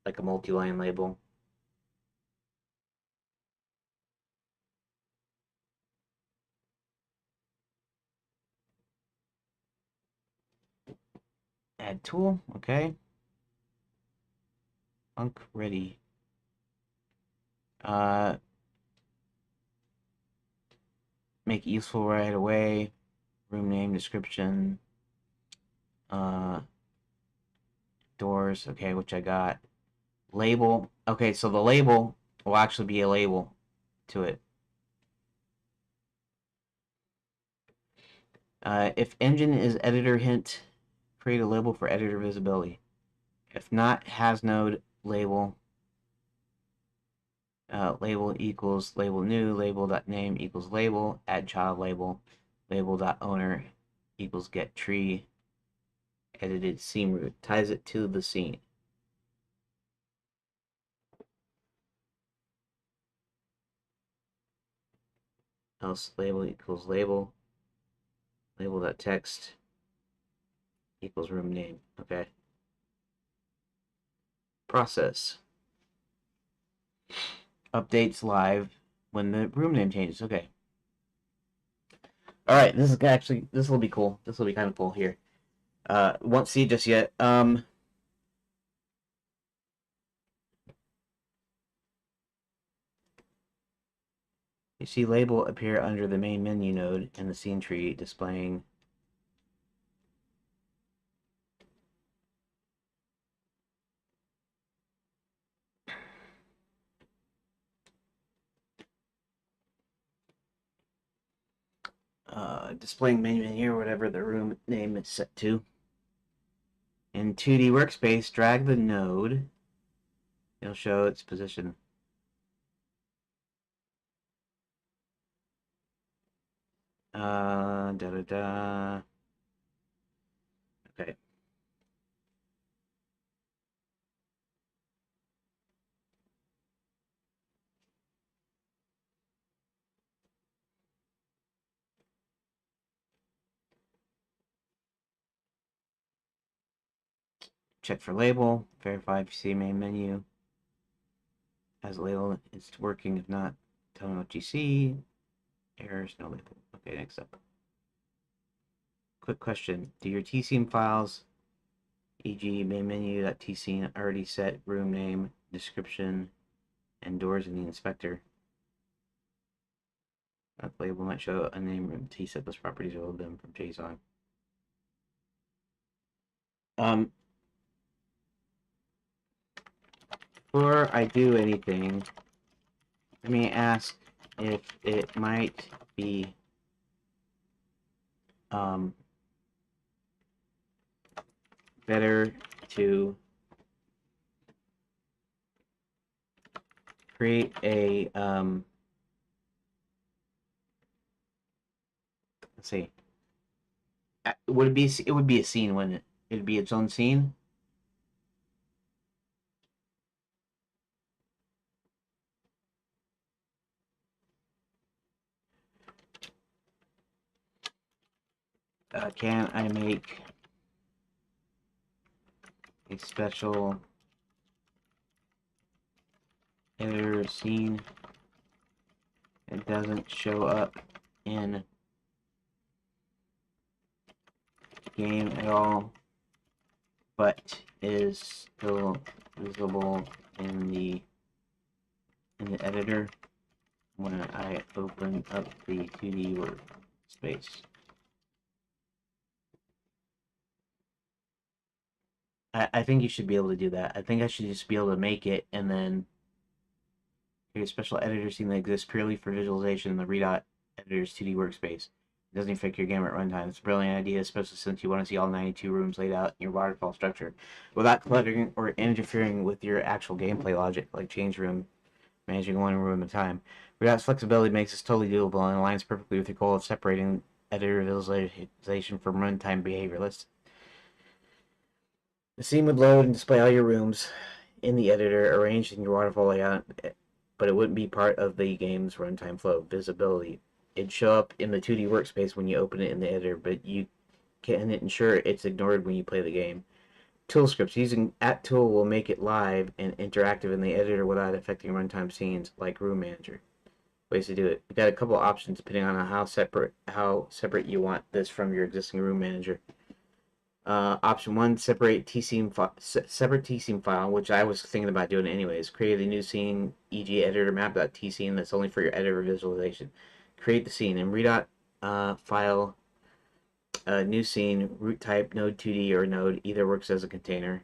like a multi-line label. Add tool, okay. Unk ready. Make it useful right away. Room name, description, doors, okay, which I got. Label, okay, so the label will actually be a label to it. If engine is editor hint, create a label for editor visibility. If not, has node label. Label equals label new, label.name equals label, add child label, label.owner equals get tree, edited scene root, ties it to the scene. Else label equals label, label.text equals room name. Okay. Process. Updates live when the room name changes. Okay. All right. This will be cool. This will be kind of cool here. Won't see it just yet. You see label appear under the main menu node in the scene tree, displaying displaying menu here, whatever the room name is set to. In 2D workspace, drag the node. It'll show its position. Okay. Check for label. Verify if you see main menu. As a label, it's working. If not, tell me what you see. Errors, no label. Okay, next up. Quick question. Do your tscene files, e.g. main menu.tscene, already set room name, description, and doors in the inspector? That label might show a name room T set those properties are them from JSON. Before I do anything, let me ask if it might be better to create a let's see. Would it be? It would be a scene, wouldn't it? It'd be its own scene. Can I make a special editor scene that doesn't show up in game at all, but is still visible in the editor when I open up the 2D workspace? I think you should be able to do that. I think I should just be able to make it and then create a special editor scene that exists purely for visualization in the Redot editor's 2D workspace. It doesn't affect your game at runtime. It's a brilliant idea, especially since you want to see all 92 rooms laid out in your waterfall structure without cluttering or interfering with your actual gameplay logic, like change room, managing one room at a time. Redot's flexibility makes this totally doable and aligns perfectly with your goal of separating editor visualization from runtime behavior. The scene would load and display all your rooms in the editor arranged in your waterfall layout, but it wouldn't be part of the game's runtime flow. Visibility. It'd show up in the 2D workspace when you open it in the editor, but you can ensure it's ignored when you play the game. Tool scripts. Using @tool will make it live and interactive in the editor without affecting runtime scenes like Room Manager. Ways to do it. You got a couple options depending on how separate you want this from your existing Room Manager. Option 1, separate tscene file, which I was thinking about doing anyways. Create a new scene, e.g. editor map.tscene, that's only for your editor visualization. Create the scene in Redot file, new scene, root type, node 2D or node, either works as a container.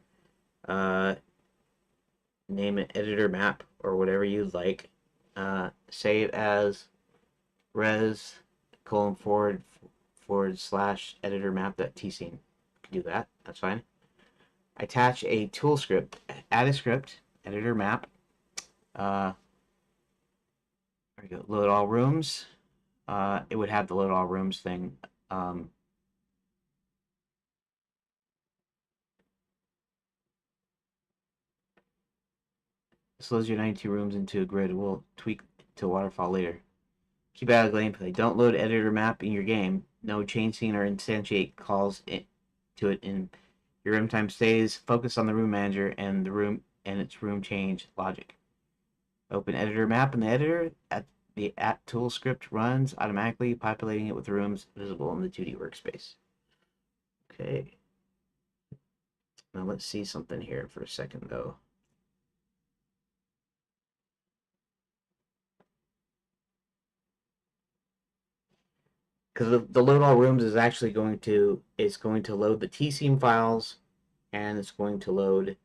Name it editor map or whatever you'd like. Save as res:/editor map.tscene. Do that. That's fine. Attach a tool script. Add a script. Editor map. There we go. Load all rooms. It would have the load all rooms thing. This loads your 92 rooms into a grid. We'll tweak to waterfall later. Keep out of gameplay. Don't load editor map in your game. No change scene or instantiate calls to it in your runtime stays. Focus on the room manager and its room change logic. Open editor map in the editor. The @tool script runs automatically, populating it with rooms visible in the 2D workspace. Okay. Now let's see something here for a second, though. Because the load all rooms is actually going to load the tscene files, and it's going to load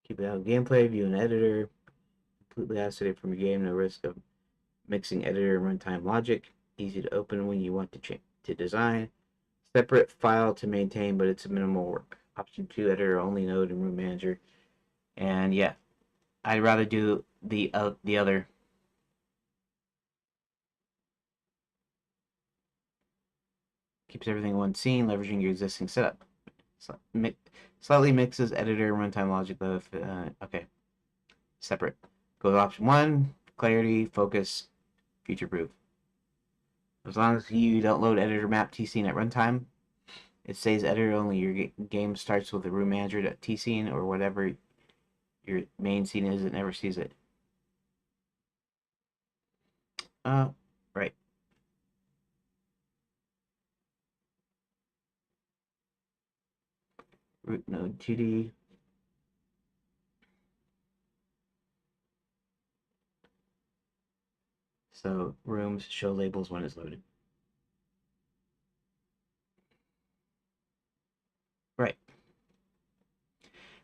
keep it out of gameplay, view an editor, completely isolated from your game, no risk of mixing editor and runtime logic, easy to open when you want to design, separate file to maintain, but it's a minimal work. Option 2, editor only node and room manager. And yeah, I'd rather do the other. Keeps everything in one scene, leveraging your existing setup. Slightly mixes editor and runtime logic. Okay, separate. Go to option 1, clarity, focus, future proof. As long as you don't load editor map tscene at runtime, it stays editor only. Your game starts with a room manager.tscene or whatever your main scene is. It never sees it. Right. Root node 2D. So rooms show labels when it's loaded. Right.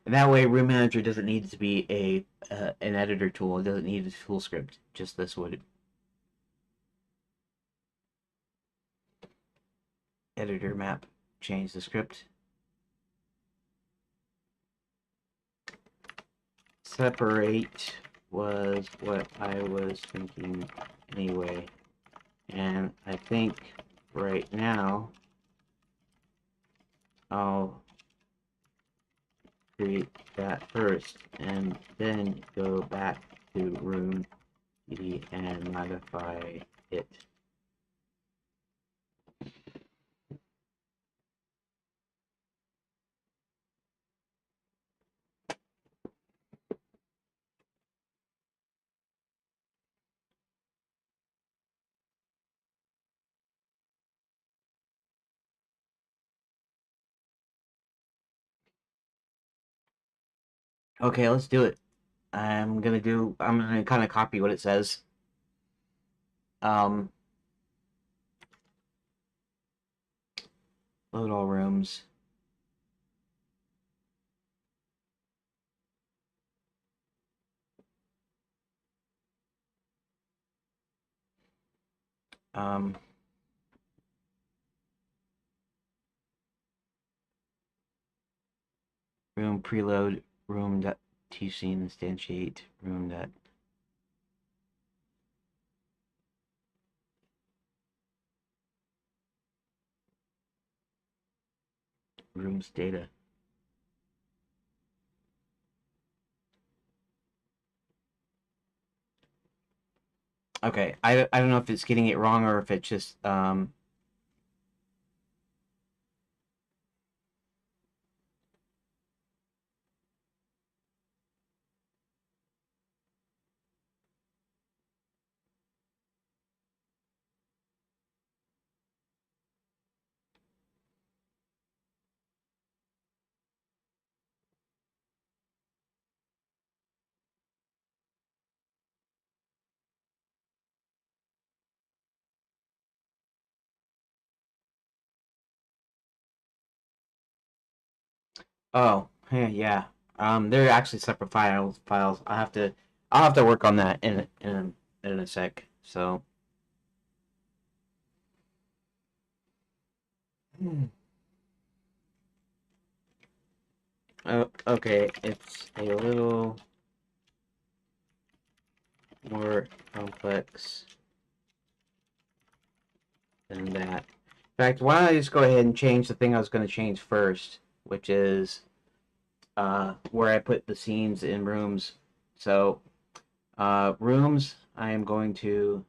And that way, Room Manager doesn't need to be an editor tool. It doesn't need a tool script. Just this would. Editor map. Change the script. Separate was what I was thinking anyway. And I think right now I'll create that first and then go back to room and modify it. Okay, let's do it. I'm gonna kind of copy what it says. Load all rooms. Um, room preload room.tscene instantiate room. Rooms data. Okay, I don't know if it's getting it wrong or if it's just oh yeah. They're actually separate files. I'll have to work on that in a sec. So okay, it's a little more complex than that. In fact, why don't I just go ahead and change the thing I was going to change first, which is where I put the scenes in rooms. So rooms I'm going to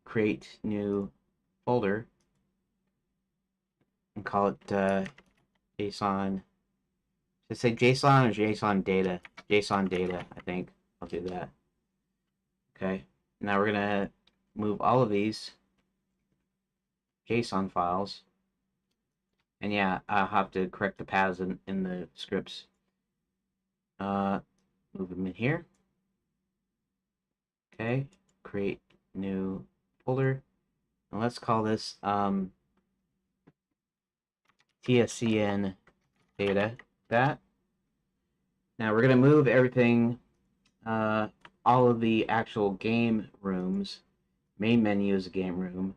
create new folder and call it JSON. Should I say JSON or JSON data? JSON data, I think. I'll do that. Okay. Now we're gonna move all of these JSON files. And yeah, I'll have to correct the paths in the scripts. Move them in here. Okay. Create new folder. And let's call this TSCN data. That. Now we're gonna move everything, all of the actual game rooms. Main menu is a game room.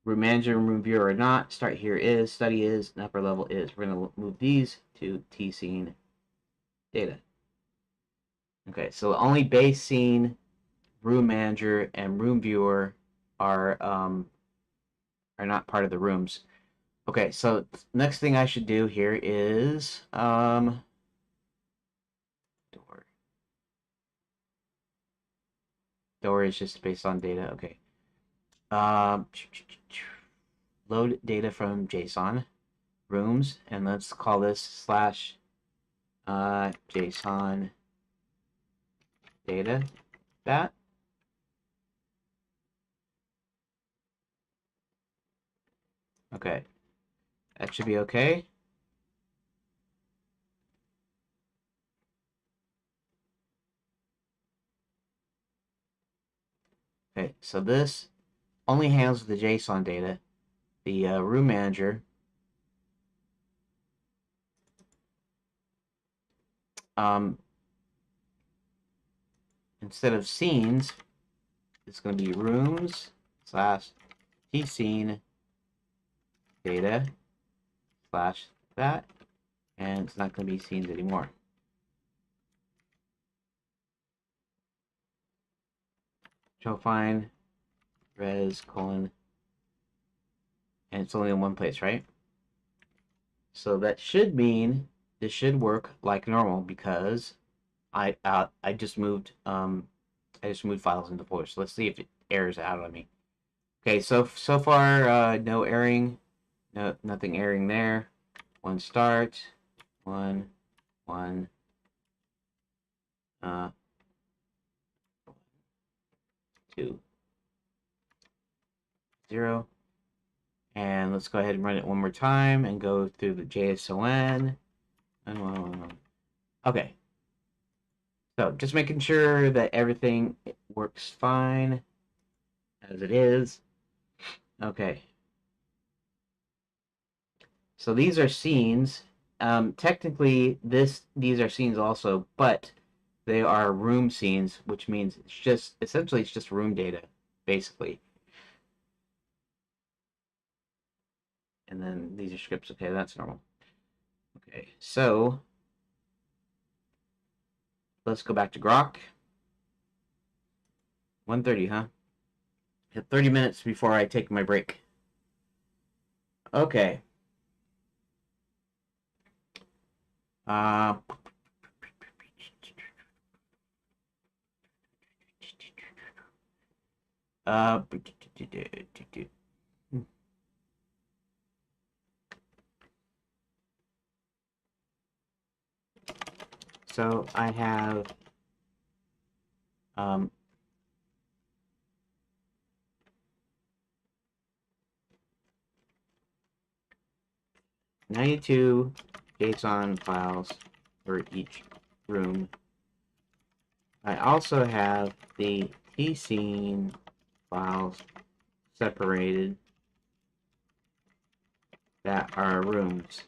Room manager, room viewer or not. Start here is, study is, and upper level is. We're gonna move these to tscene data. Okay, so only base scene, room manager, and room viewer are not part of the rooms. Okay, so next thing I should do here is door. Door is just based on data. Okay. Load data from JSON rooms, and let's call this slash JSON data. That. Okay. That should be okay. Okay, so this only handles the JSON data. The room manager instead of scenes, it's going to be rooms slash tscene data slash that, and it's not going to be scenes anymore. Show find res colon, and it's only in one place, right? So that should mean this should work like normal because I just moved files into folders. So let's see if it errors out on me. Okay, so far no erring, nothing erring there. One start, one, 2, 0. And let's go ahead and run it one more time and go through the JSON. Okay. So just making sure that everything works fine as it is. Okay. So these are scenes. Technically, these are scenes also, but they are room scenes, which means it's just essentially it's just room data, basically. And then these are scripts. Okay, that's normal. Okay, so let's go back to Grok. 1:30, huh? 30 minutes before I take my break. Okay. Uh, so I have 92 JSON files for each room. I also have the tscene files separated that are rooms.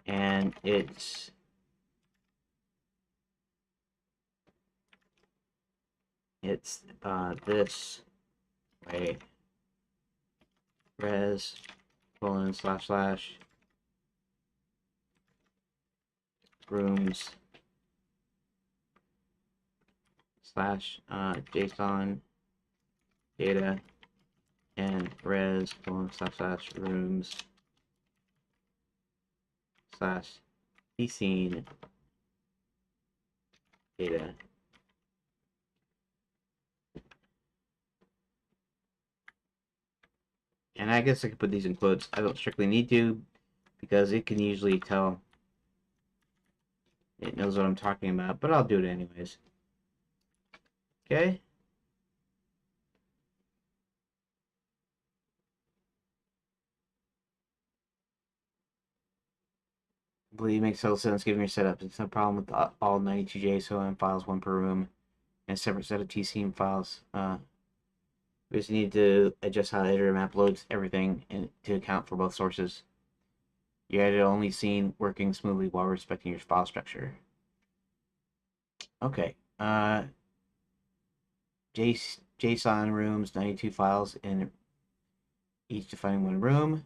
And it's this way, res colon slash slash rooms slash JSON data and res colon slash slash rooms slash tscene data. And I guess I could put these in quotes. I don't strictly need to, because it can usually tell. It knows what I'm talking about, but I'll do it anyways. Okay. I believe it makes total sense given your setup. It's no problem with all 92 JSON files, one per room, and a separate set of TCM files. We just need to adjust how the editor map loads everything to account for both sources. Your editor only seen working smoothly while respecting your file structure. Okay. JSON rooms, 92 files, and each defining one room.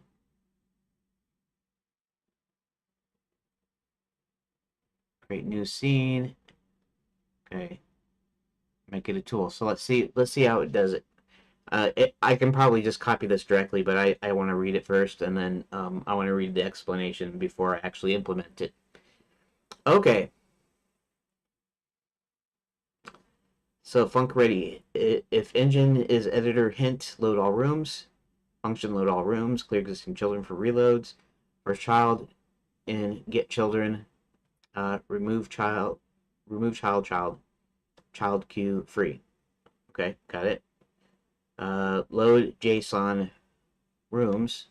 Create new scene. Okay. Make it a tool. So let's see how it does it. I can probably just copy this directly, but I want to read it first, and then I want to read the explanation before I actually implement it. Okay. So func ready. If engine is editor hint load all rooms, function load all rooms, clear existing children for reloads, first child in get children, remove child queue free. Okay, got it. Load JSON rooms.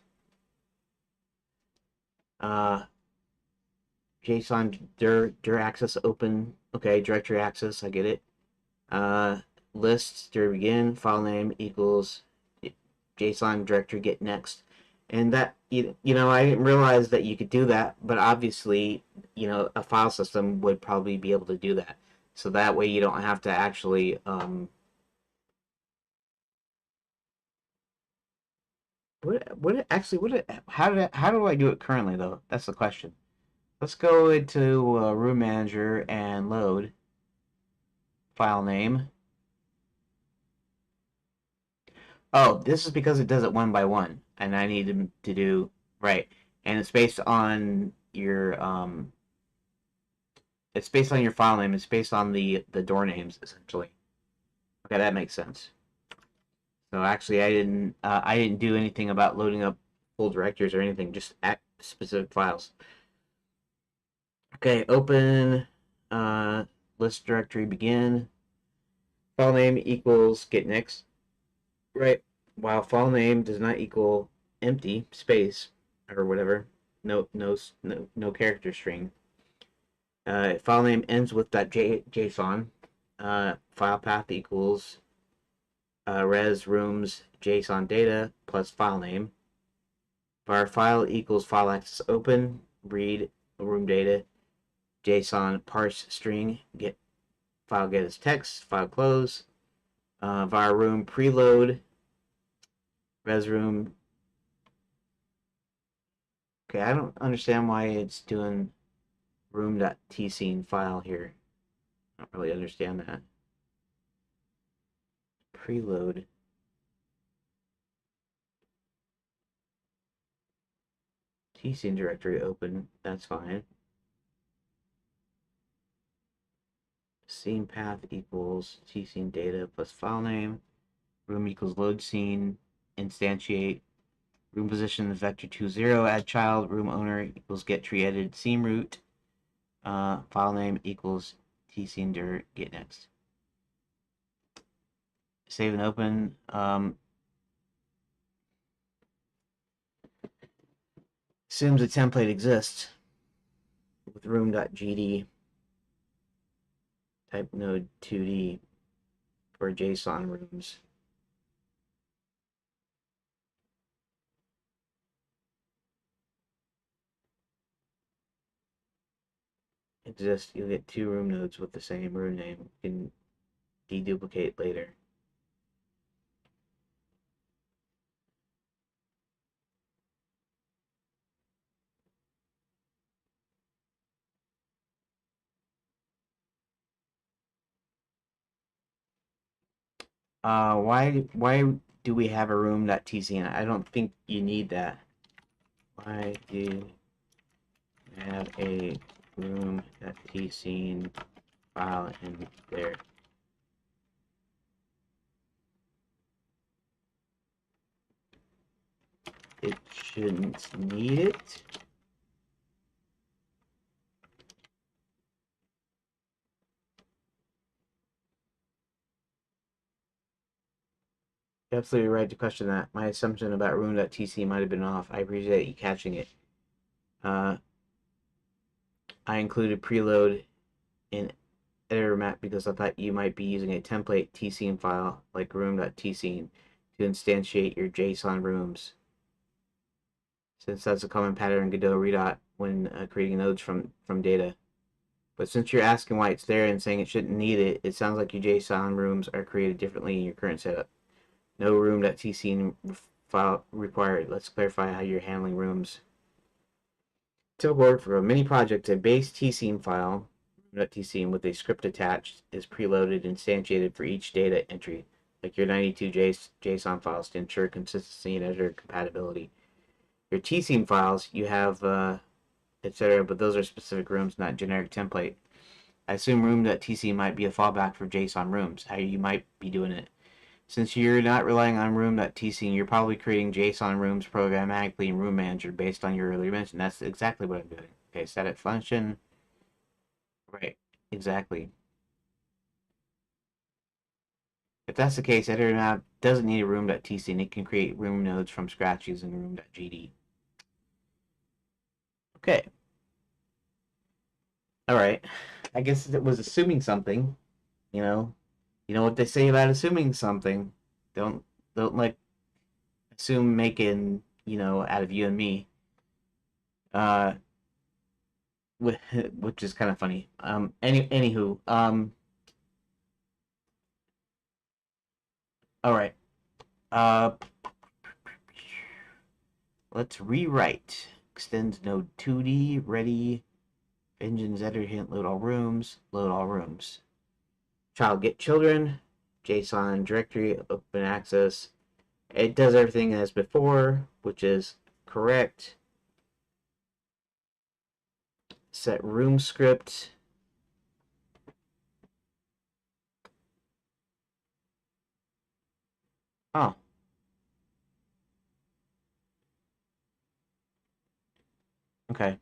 JSON dir access open. Okay, directory access. I get it. List dir begin file name equals JSON directory get next, and that you know I didn't realize that you could do that, but obviously a file system would probably be able to do that, so that way you don't have to actually how do I do it currently though? That's the question. Let's go into room manager and load file name. Oh, this is because it does it one by one, and I need to do right. And it's based on your file name. It's based on the door names essentially. Okay, that makes sense. So actually, I didn't do anything about loading up full directories or anything. Just at specific files. Okay, open list directory begin. File name equals get next. Right. While file name does not equal empty space or whatever, no character string. File name ends with .json. File path equals res rooms JSON data plus file name. Var file equals file access open read room data JSON parse string get file get as text file close. Var room preload res room. Okay, I don't understand why it's doing room.tscene file here. I don't really understand that. Preload. Tscene directory open. That's fine. Scene path equals tscene data plus file name. Room equals load scene. Instantiate. Room position vector 20 add child. Room owner equals get tree edited scene root. File name equals tscene dir get next. Save and open. Assumes a template exists with room.gd type node 2D for JSON rooms. Exist, you'll get two room nodes with the same room name. You can deduplicate later. Why do we have a room.tcn? I don't think you need that. Why do you have a room.tcn file in there. It shouldn't need it. You're absolutely right to question that. My assumption about room.tc might have been off. I appreciate you catching it. I included preload in editor map because I thought you might be using a template tscene file like room.tscene to instantiate your JSON rooms, since that's a common pattern in Godot Redot when creating nodes from data. But since you're asking why it's there and saying it shouldn't need it, it sounds like your JSON rooms are created differently in your current setup. No room.tscene file required. Let's clarify how you're handling rooms. Typical work for a mini project, a base tscene file, room.tscene, with a script attached is preloaded and instantiated for each data entry, like your 92 JSON files, to ensure consistency and editor compatibility. Your tscene files, you have etc., but those are specific rooms, not generic template. I assume room.tc might be a fallback for JSON rooms, how you might be doing it. Since you're not relying on room.tc, you're probably creating JSON rooms programmatically in Room Manager based on your earlier mention. That's exactly what I'm doing. Okay, static function. Right, exactly. If that's the case, editor map doesn't need a room.tc and it can create room nodes from scratch using room.gd. Okay. All right. I guess it was assuming something, you know. You know what they say about assuming something. Don't like assume making, out of you and me. Uh which is kind of funny. Anywho, all right. Uh, let's rewrite. Extends node 2D, ready, engines editor hint, load all rooms, load all rooms. Child get children, JSON directory, open access. It does everything as before, which is correct. Set room script. Oh, okay.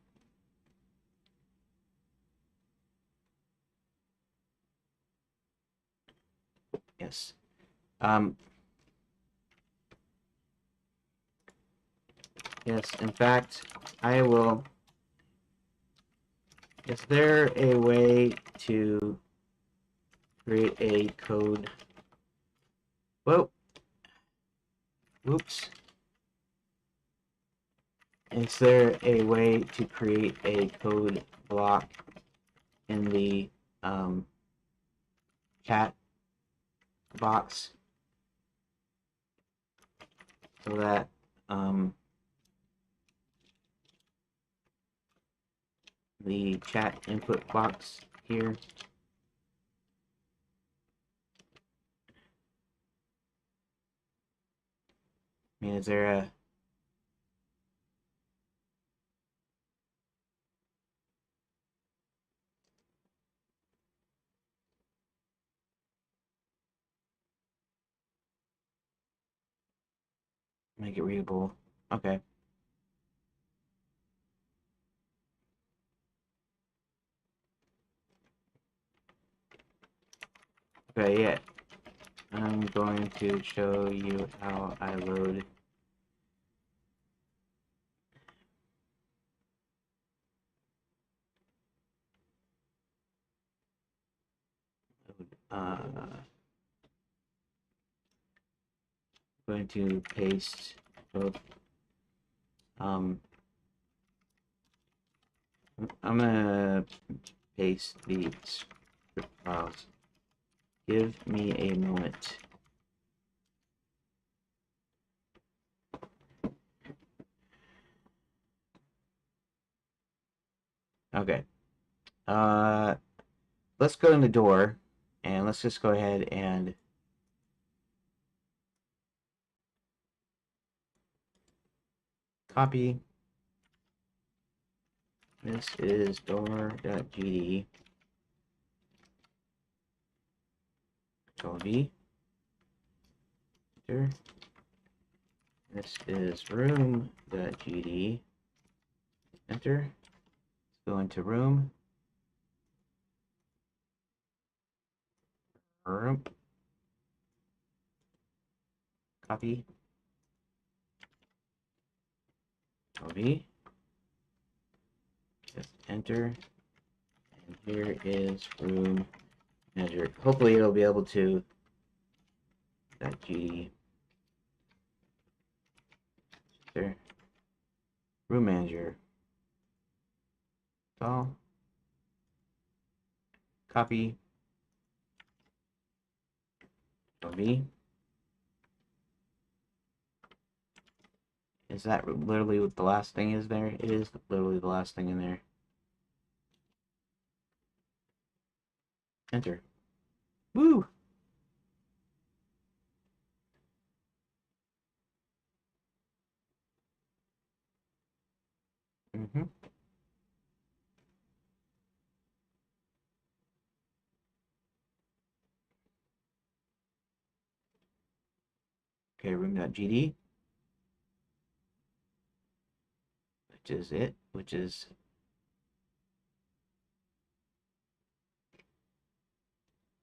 Yes. Um, yes, in fact, I will. Is there a way to create a code? Whoa. Oops. Is there a way to create a code block in the um, chat box so that the chat input box here? I mean, is there a make it readable? Okay. Okay, yeah. I'm going to show you how I load going to paste both. I'm gonna paste the script files. Give me a moment. Okay. Let's go in the door and let's just go ahead and copy. This is door.gd. Control V. Enter. This is room.gd. Enter. Let's go into room. Room. Copy. Control V. Just enter. And here is room manager. Hopefully it'll be able to .gd. There. Room manager. Install. Copy. V. Is that literally what the last thing is there? It is literally the last thing in there. Enter. Woo! Mm-hmm. Okay, room.gd. Which is it, which is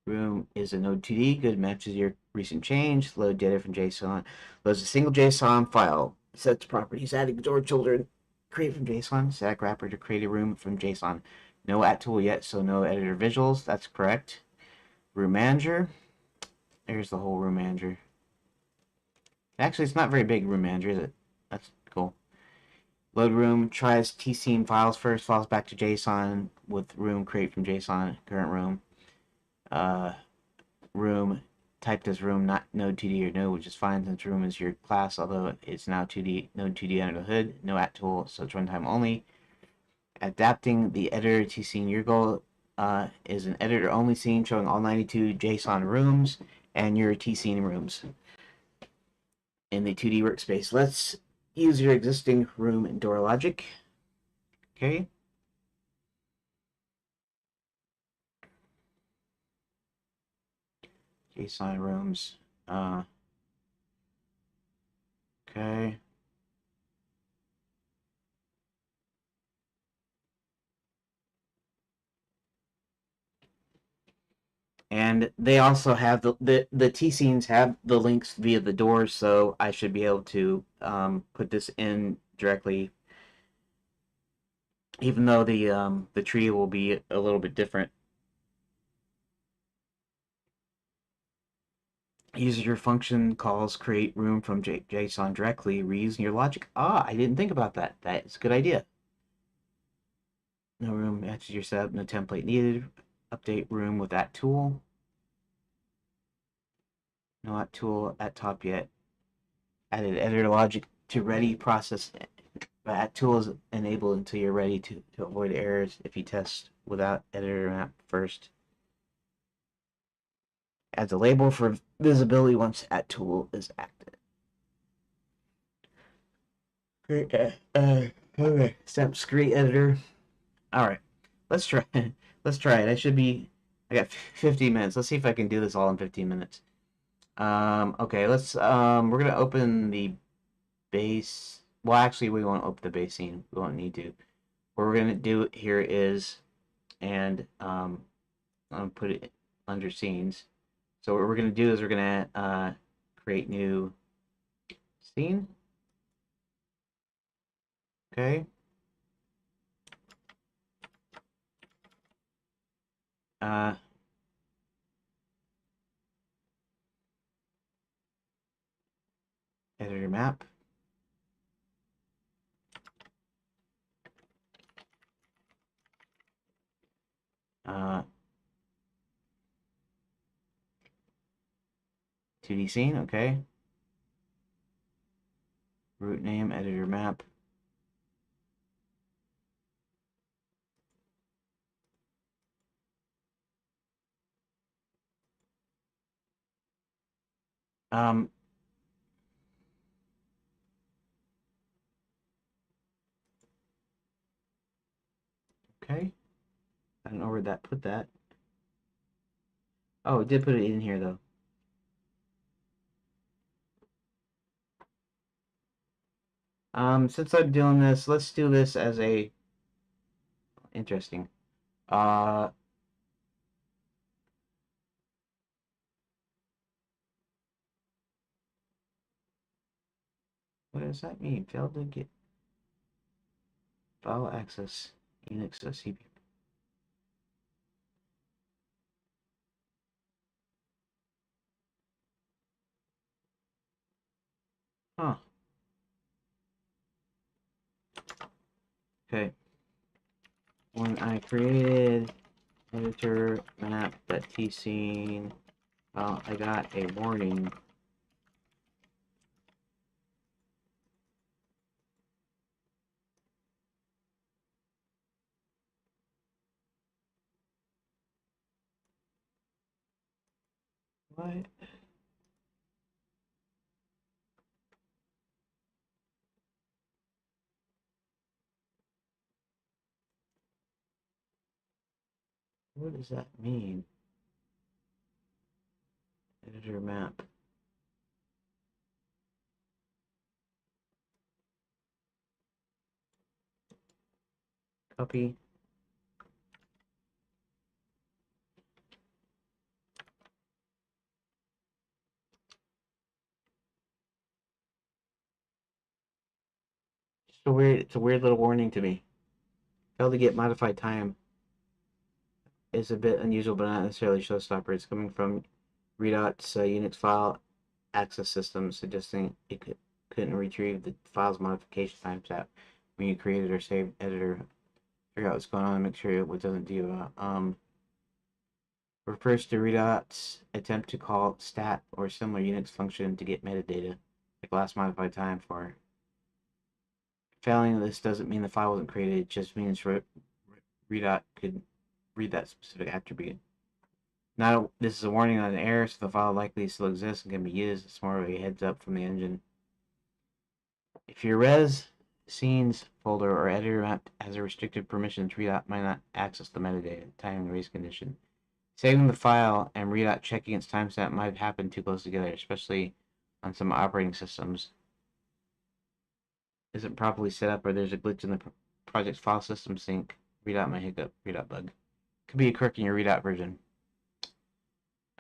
room is a node 2D. Good, matches your recent change. Load data from JSON. Loads a single JSON file. Sets properties, add ignore children. Create from JSON. Static wrapper to create a room from JSON. No at tool yet, so no editor visuals. That's correct. Room manager. There's the whole room manager. Actually, it's not very big room manager, is it? That's cool. Load room, tries tscene files first, files back to JSON with room create from JSON, current room. Room typed as room, not node 2D or node, which is fine since room is your class, although it's now 2D, node 2D under the hood. No at tool, so it's runtime only. Adapting the editor to scene. Your goal is an editor only scene showing all 92 JSON rooms and your tscene rooms in the 2D workspace. Let's use your existing room and door logic. Okay. JSON rooms. Okay. And they also have the T scenes have the links via the doors, so I should be able to put this in directly, even though the tree will be a little bit different. Use your function calls create room from JSON directly, reusing your logic. Ah, I didn't think about that. That's a good idea. No room matches your setup, no template needed. Update room with that tool. No at tool at top yet. Added editor logic to ready process. That tool is enabled until you're ready to avoid errors if you test without editor map first. Adds a label for visibility once at tool is active. Great. Okay. Step screen editor. All right. Let's try. Let's try it. I got 15 minutes. Let's see if I can do this all in 15 minutes. Okay. We're gonna open the base. Well, actually, we won't open the base scene. We won't need to. What we're gonna do here is, and I'll put it under scenes. So what we're gonna do is we're gonna create new scene. Okay. Uh, editor map. Uh, 2D scene. Okay. Root name, editor map. Um, okay. I don't know where that put that. Oh, it did put it in here though. Since I'm doing this, let's do this as a interesting. Uh, what does that mean? Failed to get file access Unix CPU. Huh. Okay. When I created editor map.tscene, well, I got a warning. What? What does that mean? Editor map. Copy. It's a weird little warning to me. Failed to get modified time is a bit unusual, but not necessarily a showstopper. It's coming from Redot's Unix file access system, suggesting couldn't retrieve the file's modification timestamp when you created or saved editor. Figure out what's going on and make sure it doesn't do. Refers to Redot's attempt to call stat or similar Unix function to get metadata, like last modified time for. Failing this doesn't mean the file wasn't created, it just means Redot could read that specific attribute. Now, this is a warning on an error, so the file likely still exists and can be used. It's more of a heads up from the engine. If your res, scenes folder, or editor map has a restricted permissions, Redot might not access the metadata, timing race condition. Saving the file and Redot checking its timestamp might happen too close together, especially on some operating systems. Isn't properly set up or there's a glitch in the project's file system sync. Redot might hiccup, Redot bug. Could be a quirk in your Redot version.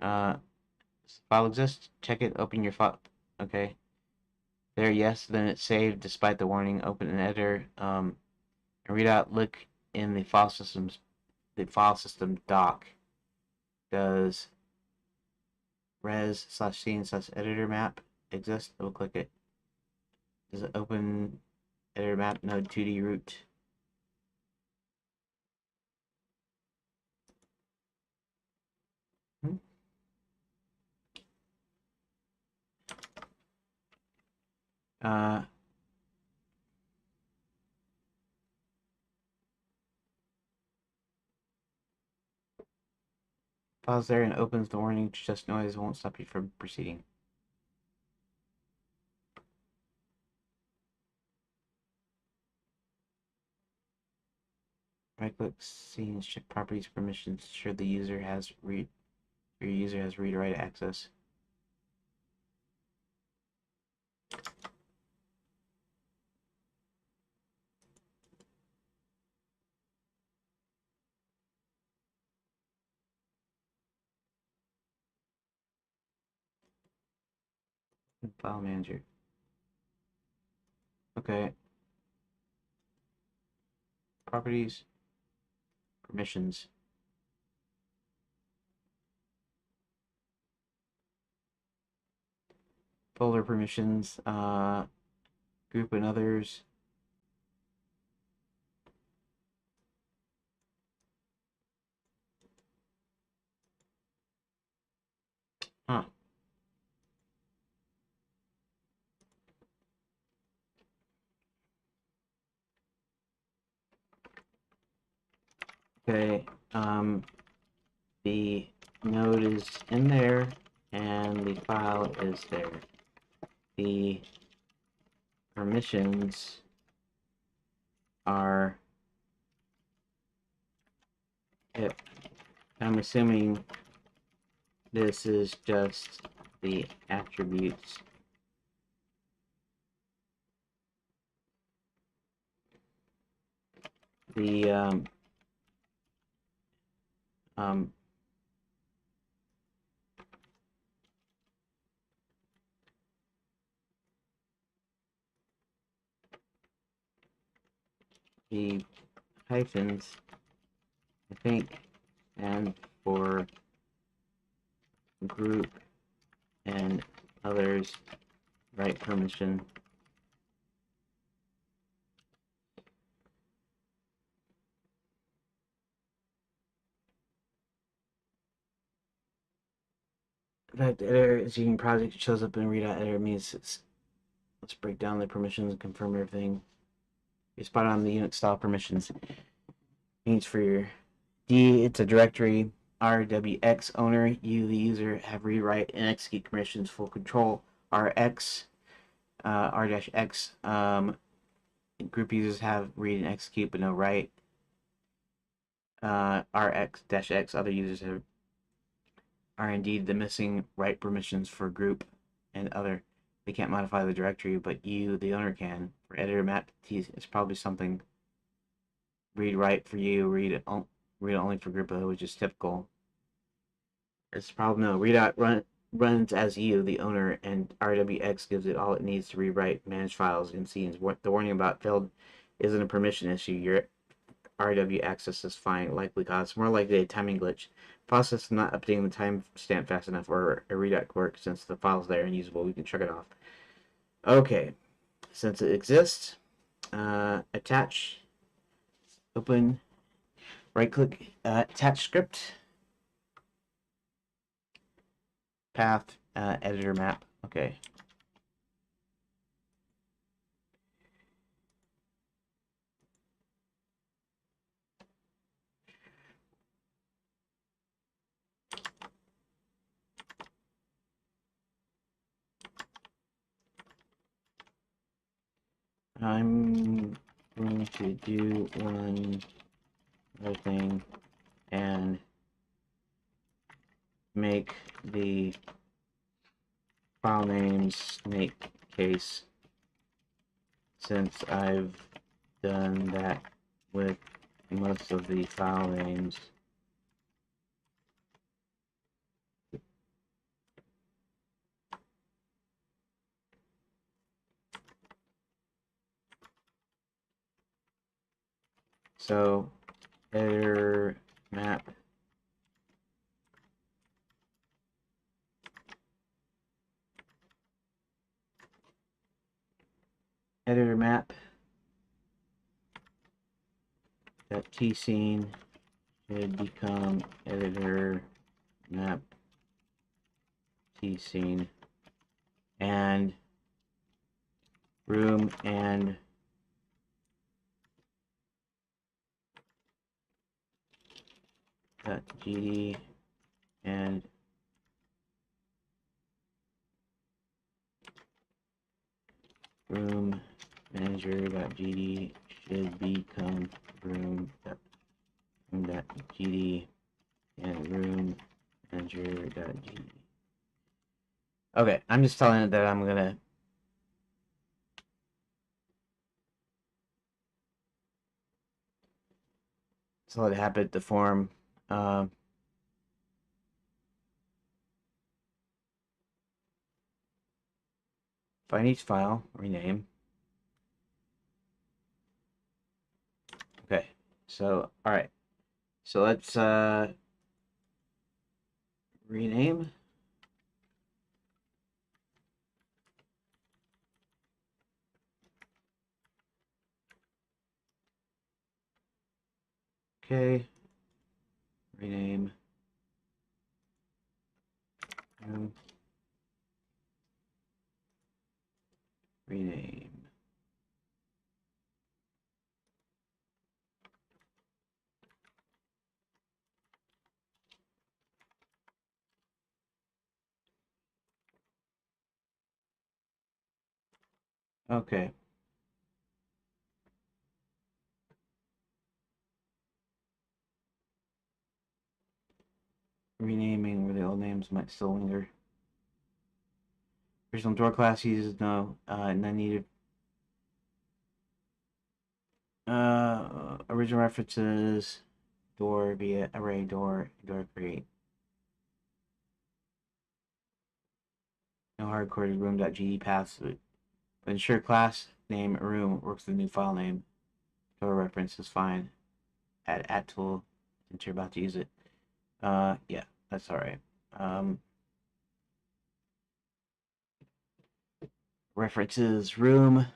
File exists, check it, open your file. Okay. There, yes, then it's saved despite the warning. Open an editor. And Redot, look in the file system doc. Does res/scene/editor map exist? Double click it. Does it open editor map node 2D root? Hmm? Files there and opens the warning. Just noise won't stop you from proceeding. Right click scenes, check properties, permissions, ensure the user has read write access. File manager. Okay. Properties, permissions. Folder permissions, group and others. Huh. Okay. The node is in there and the file is there. The permissions are, I'm assuming this is just the attributes the the hyphens, I think, and for group and others, write permission. That editor is using project shows up in Redot editor means it's, let's break down the permissions and confirm everything. You spot on the Unix style permissions. Means for your D, it's a directory. RWX owner, you the user have read, write, and execute permissions, full control. RX, R-X, group users have read and execute but no write. RX-X, other users are indeed the missing write permissions for group and other. They can't modify the directory, but you, the owner, can. For editor map T, it's probably something read write for you, read only for group, which is typical. It's probably no. Redot runs as you, the owner, and RWX gives it all it needs to rewrite, manage files, and scenes. What the warning about failed isn't a permission issue. Your RW access is fine, likely cause more likely a timing glitch. Process not updating the timestamp fast enough, or a Redot quirk. Since the file's there and usable, we can check it off. Okay, since it exists, attach, open, right-click, attach script, path, editor map. Okay. I'm going to do one other thing and make the file names snake case, since I've done that with most of the file names. So editor map, editor map that tscene should become editor map tscene, and room and .gd and room manager.gd should become room.gd and room manager.gd. Okay, I'm just telling it that I'm gonna let it happen to form. Find each file, rename. Okay, so all right, so let's rename. Okay, rename. Rename. Okay. Renaming where the old names might still linger. Original door class uses none needed. Original references, door via array door create. No hard-coded room.gd paths. Ensure class name room works with the new file name. Door reference is fine. Add at tool since you're about to use it. Yeah, that's all right. References room.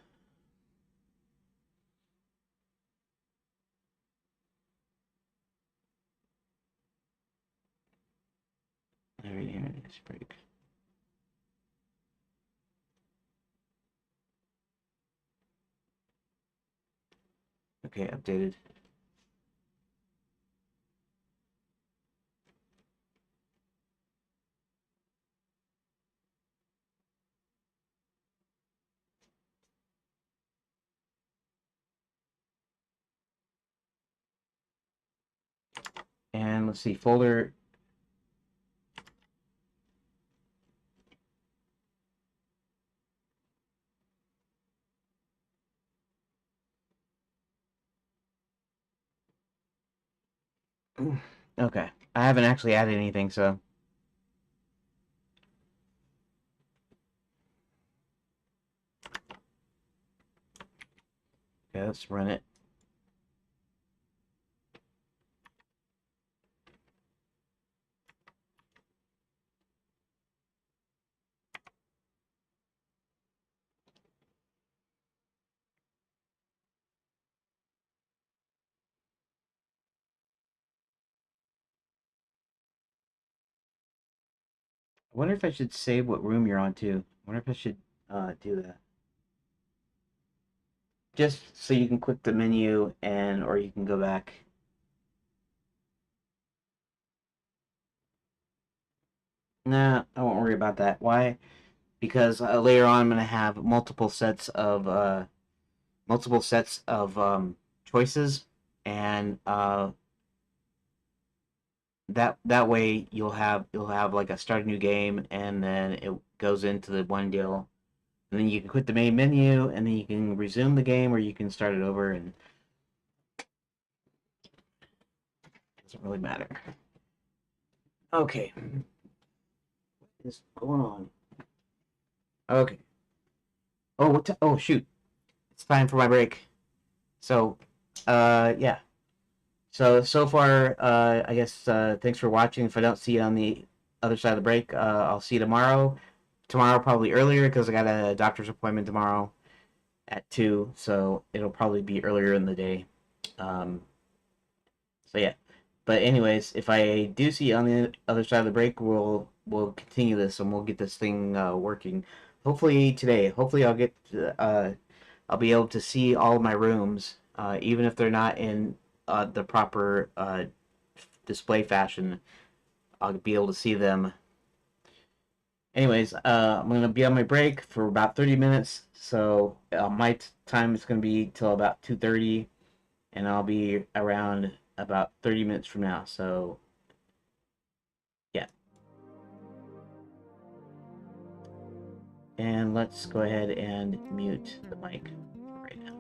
Break. Okay, updated. And let's see, folder. Okay, I haven't actually added anything, so. Okay, let's run it. I wonder if I should save what room you're on too. I wonder if I should do that. Just so you can click the menu and or you can go back. Nah, I won't worry about that. Why? Because later on I'm gonna have multiple sets of choices, and that way you'll have like a start a new game, and then it goes into the one deal, and then you can quit the main menu, and then you can resume the game, or you can start it over, and it doesn't really matter. Okay, what is going on? Okay. Oh shoot! It's time for my break. So, yeah. So far, I guess thanks for watching. If I don't see you on the other side of the break, I'll see you tomorrow. Tomorrow probably earlier because I got a doctor's appointment tomorrow at 2, so it'll probably be earlier in the day. Um, so yeah. But anyways, if I do see you on the other side of the break, we'll continue this and we'll get this thing working. Hopefully today. Hopefully I'll be able to see all of my rooms, even if they're not in the proper display fashion. I'll be able to see them. Anyways, I'm gonna be on my break for about 30 minutes, so my time is gonna be till about 2:30, and I'll be around about 30 minutes from now. So yeah, and let's go ahead and mute the mic right now.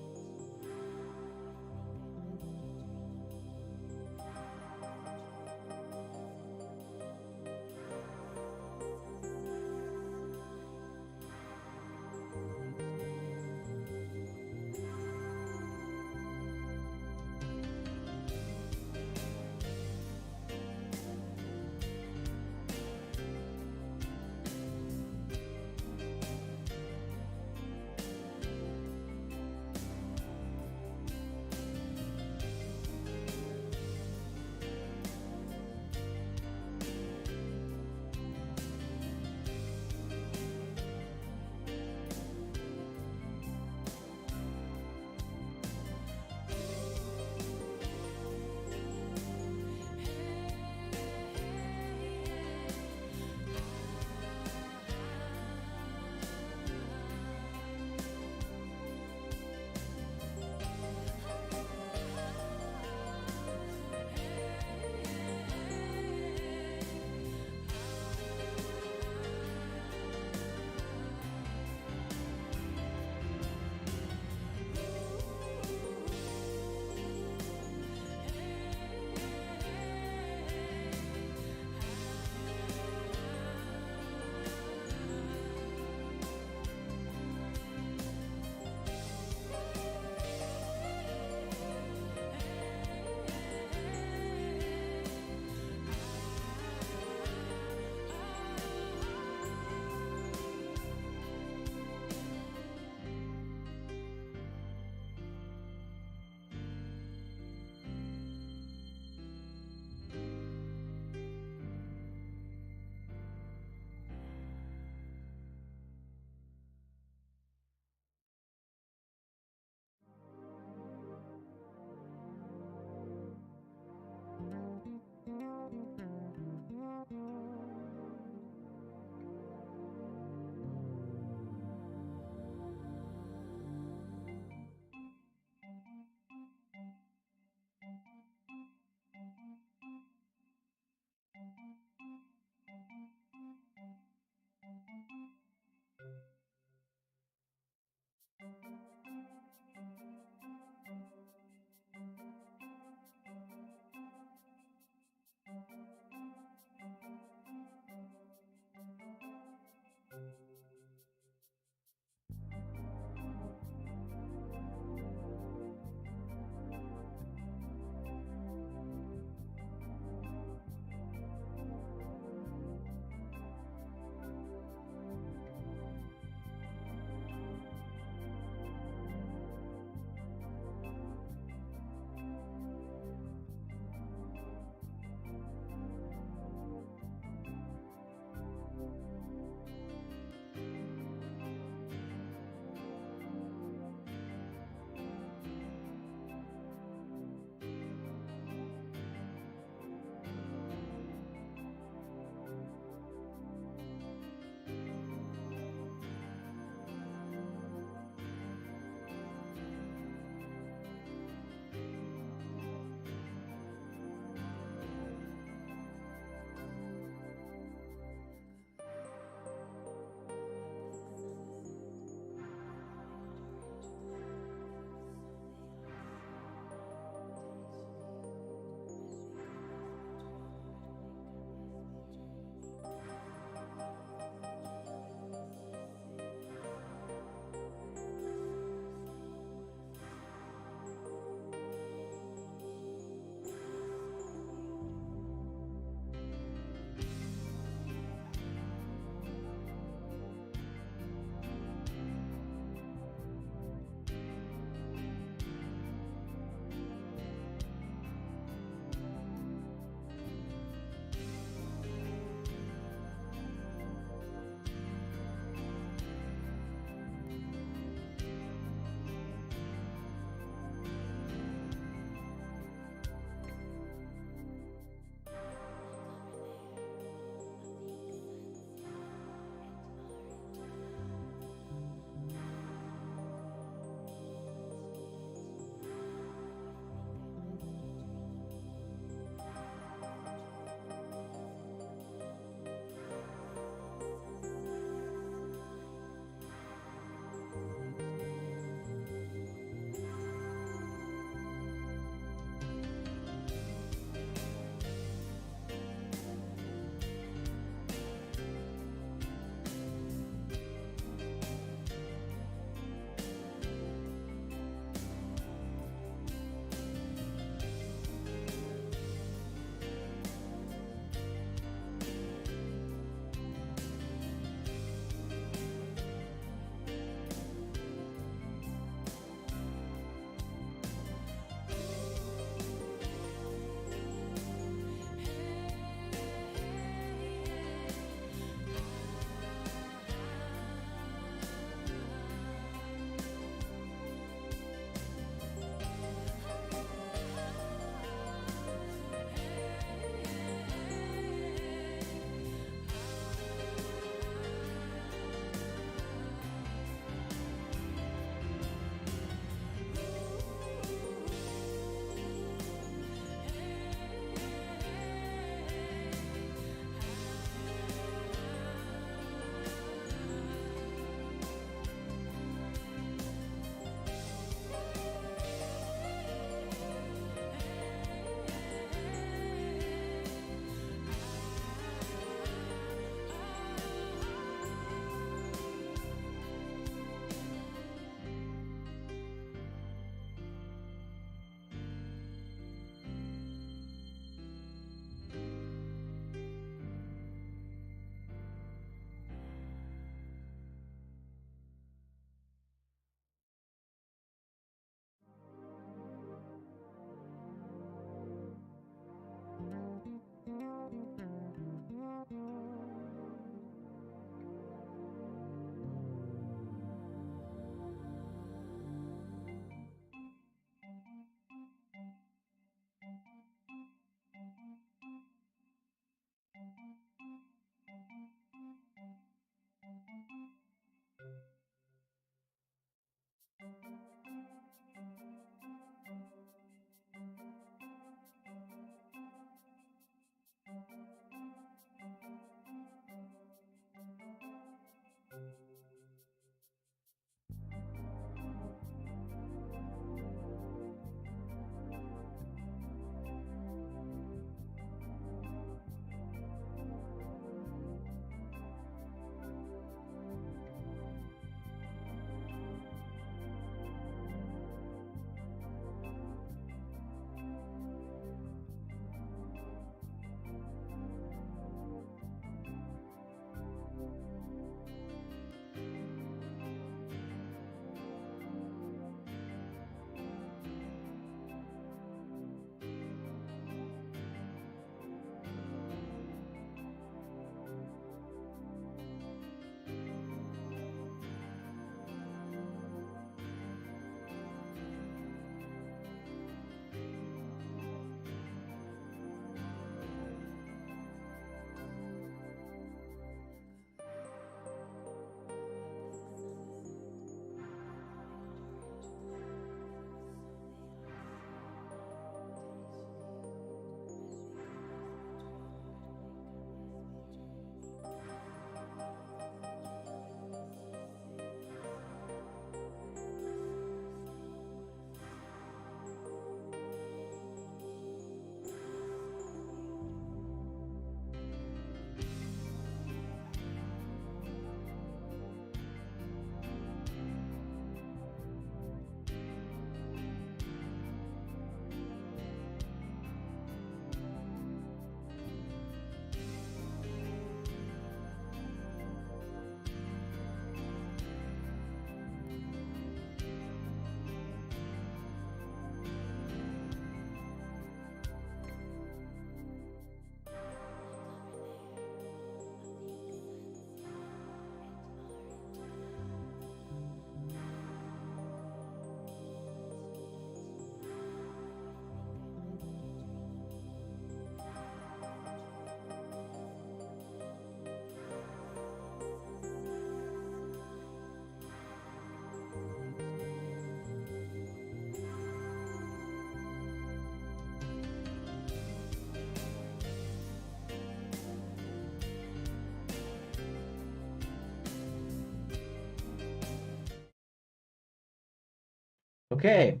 Okay.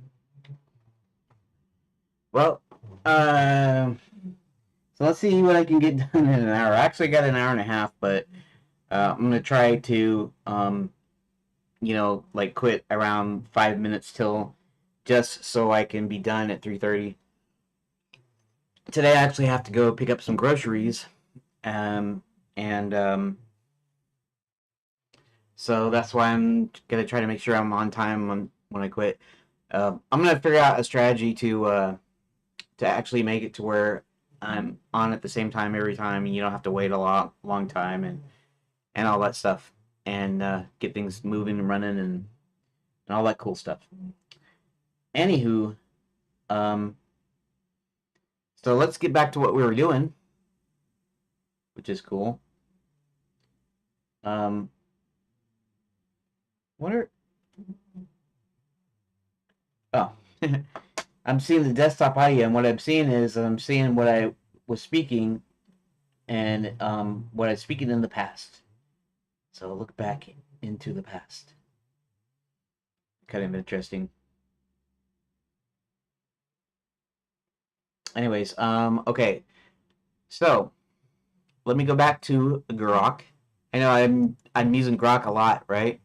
Well, uh, so let's see what I can get done in an hour. I actually got an hour and a half, but I'm gonna try to, like quit around 5 minutes till, just so I can be done at 3:30. Today I actually have to go pick up some groceries, and so that's why I'm gonna try to make sure I'm on time when I quit. I'm gonna figure out a strategy to actually make it to where I'm on at the same time every time, and you don't have to wait a long time and all that stuff, and get things moving and running and all that cool stuff. Anywho, um, so let's get back to what we were doing, which is cool. Um, what are oh, I'm seeing the desktop audio, and what I'm seeing is I'm seeing what I was speaking and what I was speaking in the past. So look back into the past. Kind of interesting. Anyways, okay. So let me go back to Grok. I know I'm using Grok a lot, right?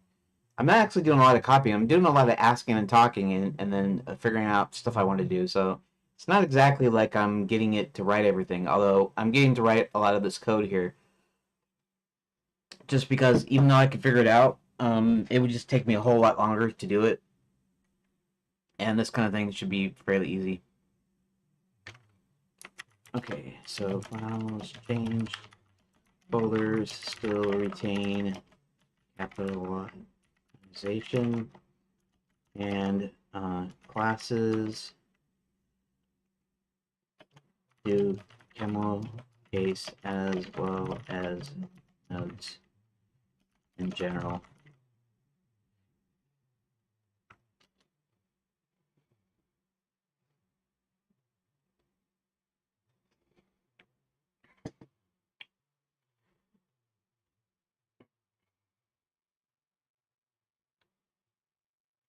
I'm not actually doing a lot of copying. I'm doing a lot of asking and talking, and then figuring out stuff I want to do. So it's not exactly like I'm getting it to write everything, although I'm getting to write a lot of this code here. Just because even though I can figure it out, it would just take me a whole lot longer to do it. And this kind of thing should be fairly easy. Okay, so files change, folders still retain capitalization, and classes do camel case as well as nodes in general.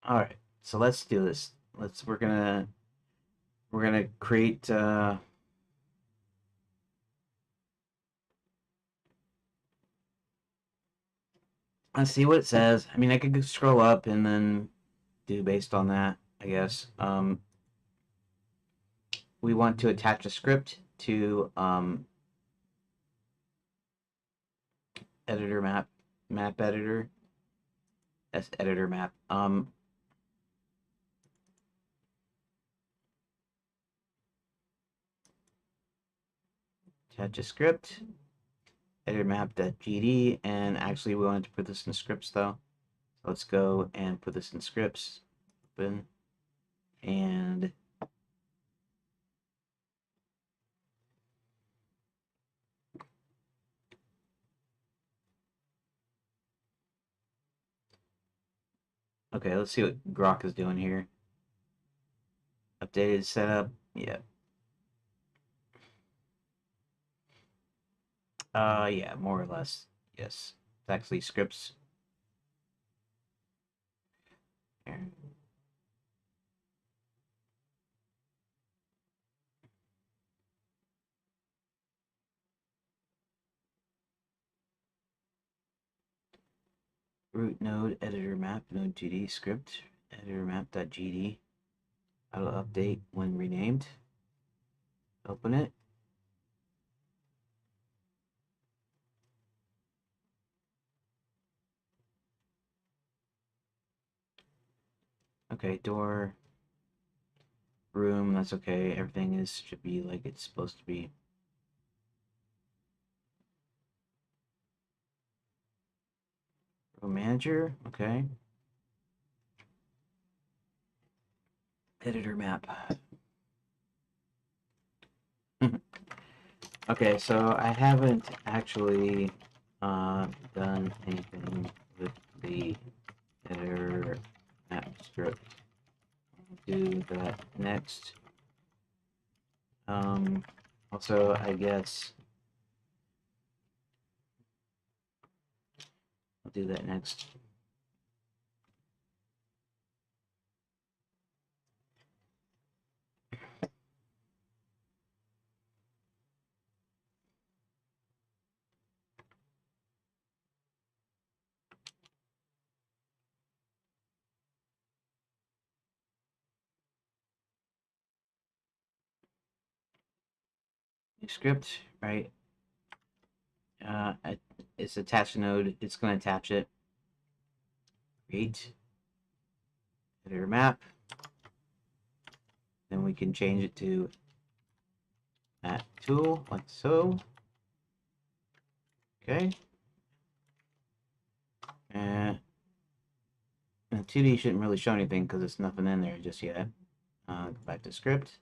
All right, so let's do this. We're gonna create. Let's see what it says. I mean, I could scroll up and then do based on that, I guess. We want to attach a script to editor map editor. That's editor map. Attach a script, editor map.gd, and actually we wanted to put this in scripts though. So let's go and put this in scripts. Open and okay, let's see what Grok is doing here. Updated setup. Yeah. Yeah, more or less. Yes. It's actually scripts. Here. Root node editor map node gd script editor map.gd. Auto update when renamed. Open it. Okay, door, room, that's okay. Everything should be like it's supposed to be. Room manager, okay. Editor map. Okay, so I haven't actually done anything with the editor map script. Do that next. Also, I guess I'll do that next. new script, right? It's attached node. It's going to attach it. Create editor map. Then we can change it to that tool, like so. Okay. And 2D shouldn't really show anything because there's nothing in there just yet. Go back to script.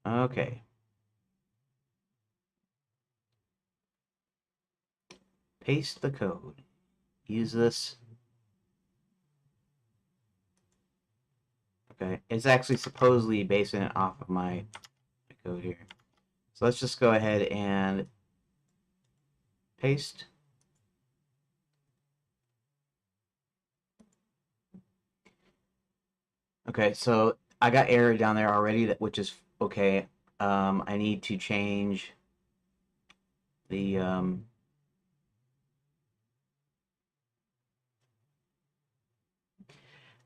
Okay. Paste the code. Use this. Okay. It's actually supposedly basing it off of my code here. So let's just go ahead and paste. Okay, so I got error down there already, which is okay. I need to change the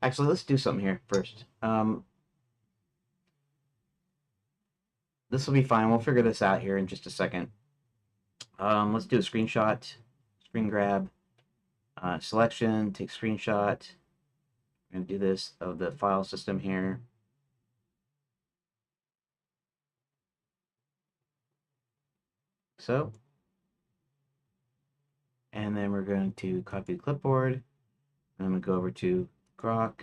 actually, let's do something here first. This will be fine. We'll figure this out here in just a second. Let's do a screenshot, screen grab, selection, take screenshot. I'm going to do this of the file system here. So, and then we're going to copy the clipboard. And I'm going to go over to Grok.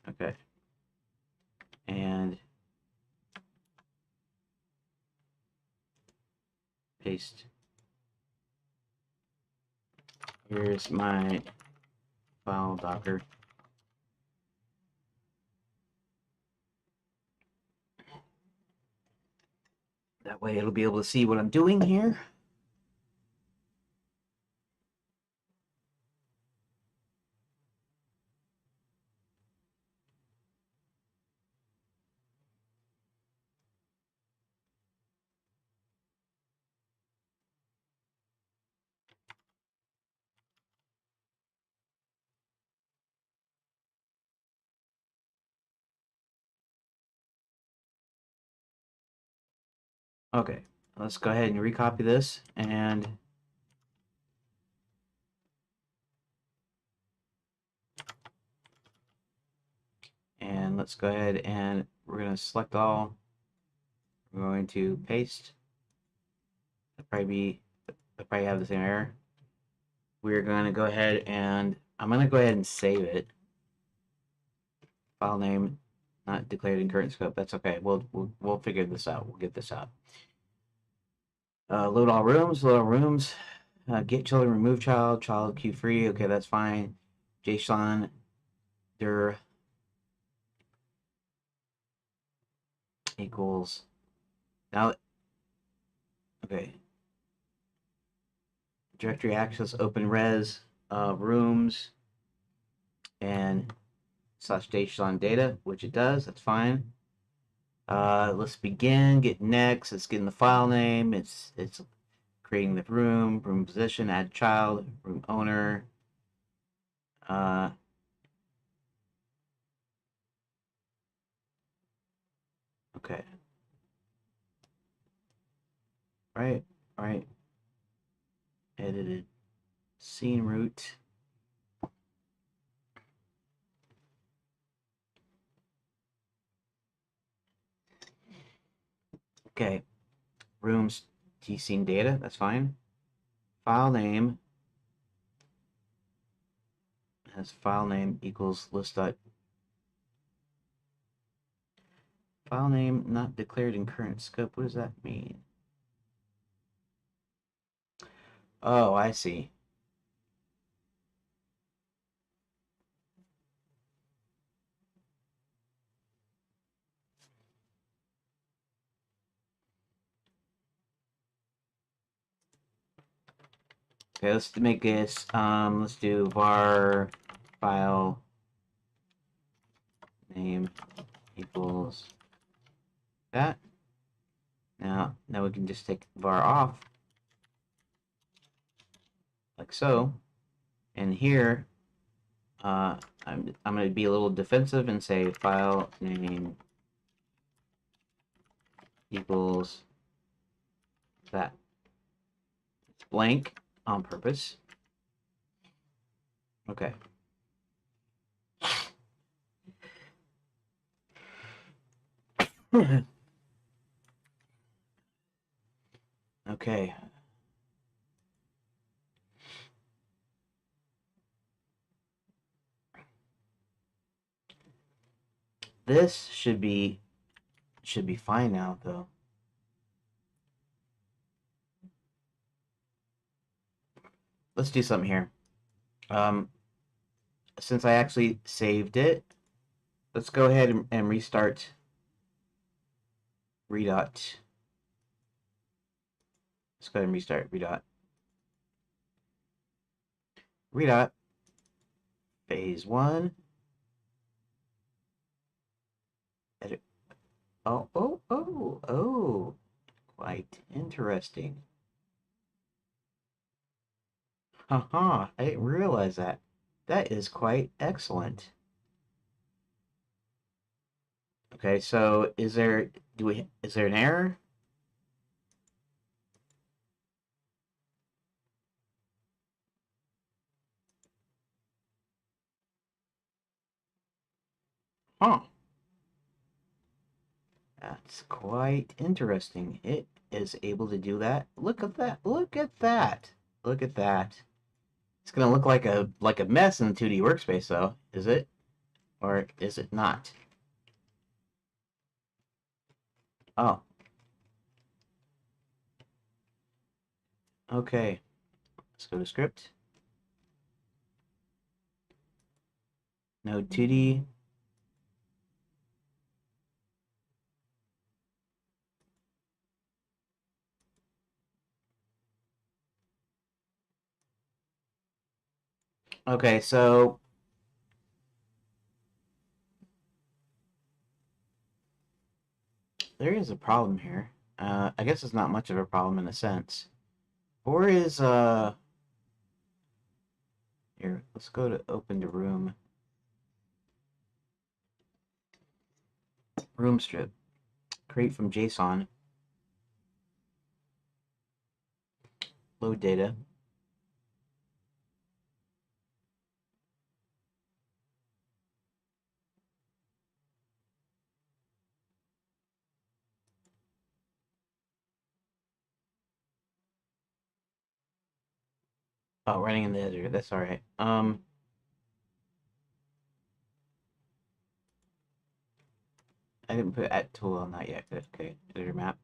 Okay. And paste. Here's my file Docker. That way it'll be able to see what I'm doing here. Okay, let's go ahead and recopy this and let's go ahead and we're going to select all. We're going to paste. Probably have the same error. We're going to go ahead and I'm going to go ahead and save it. File name not declared in current scope. That's okay. We'll figure this out. We'll get this out. Load all rooms. Load all rooms. Get children, remove child. Child queue free. Okay, that's fine. JSON dir equals now. Okay. Directory access open res rooms and slash JSON data, which it does. That's fine. Let's begin. Get next. It's getting the file name. It's creating the room position, add child, room owner. Okay. Right. Edited scene root. Okay. Rooms tscene data. That's fine. File name has file name equals list dot. File name not declared in current scope. What does that mean? Oh, I see. Okay, let's make this, let's do var file name equals that. Now we can just take var off, like so. And here, I'm going to be a little defensive and say file name equals that. It's blank on purpose. Okay. Okay. This should be fine now, though. Let's do something here. Since I actually saved it, let's go ahead and restart Redot. Let's go ahead and restart Redot. Redot, phase 1. Edit. Oh. Quite interesting. Haha, I didn't realize that. That is quite excellent. Okay, so is there an error? Huh. That's quite interesting. It is able to do that. Look at that. Look at that. Look at that. It's gonna look like a mess in the 2D workspace, though. Is it? Or is it not? Oh. Okay. Let's go to script. Node 2D. Okay, so there is a problem here. I guess it's not much of a problem in a sense. Or is here, let's go to open the room. Room strip. Create from JSON. Load data. Oh, running in the editor. That's all right. I didn't put add tool on that yet. Okay, editor map.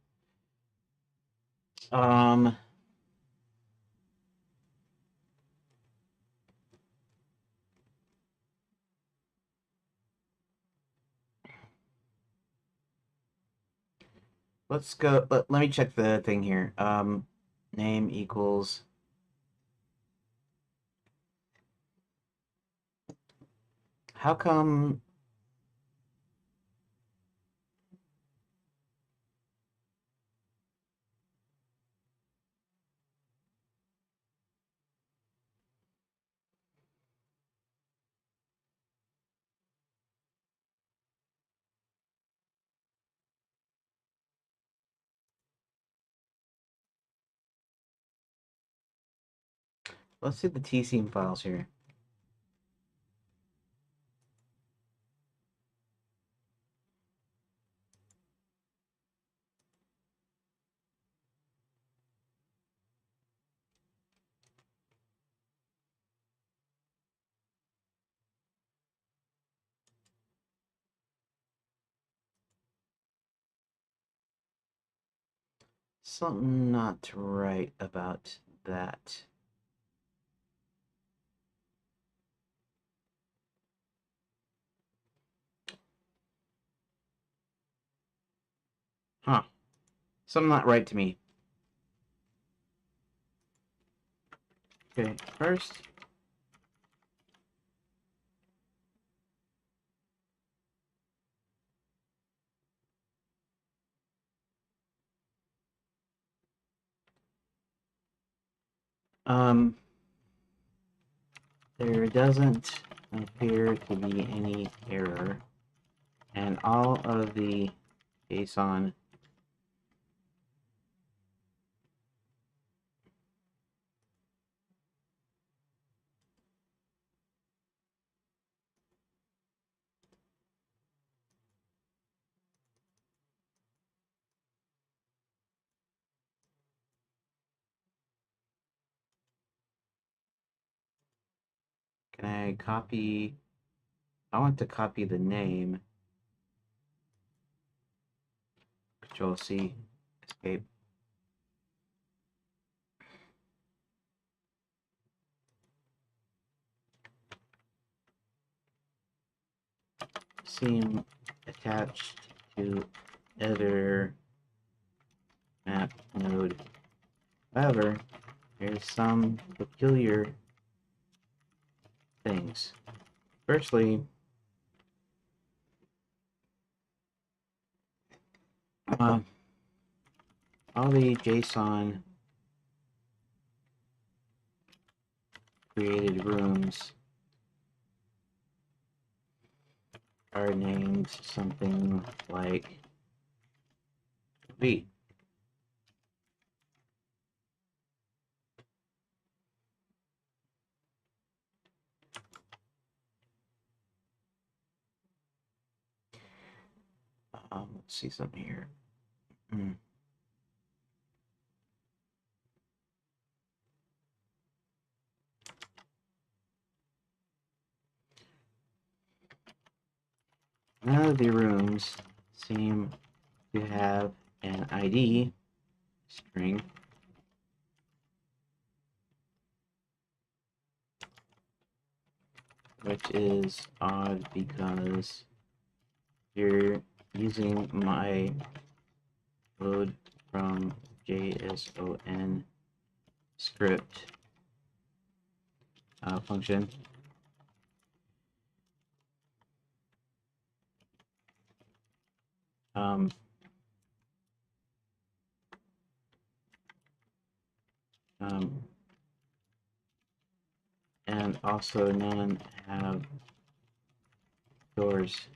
Let's go. Let me check the thing here. Name equals. How come? Let's see the tseam files here. Something not right about that. Huh. Something not right to me. Okay, first. There doesn't appear to be any error, and all of the JSON Can I copy? I want to copy the name. Control C, escape. Seam attached to editor map node. However, there's some peculiar things. Firstly, all the JSON created rooms are named something like V. Let's see something here. None of the rooms seem to have an ID string, which is odd because you're using my load from JSON script function. And also none have doors.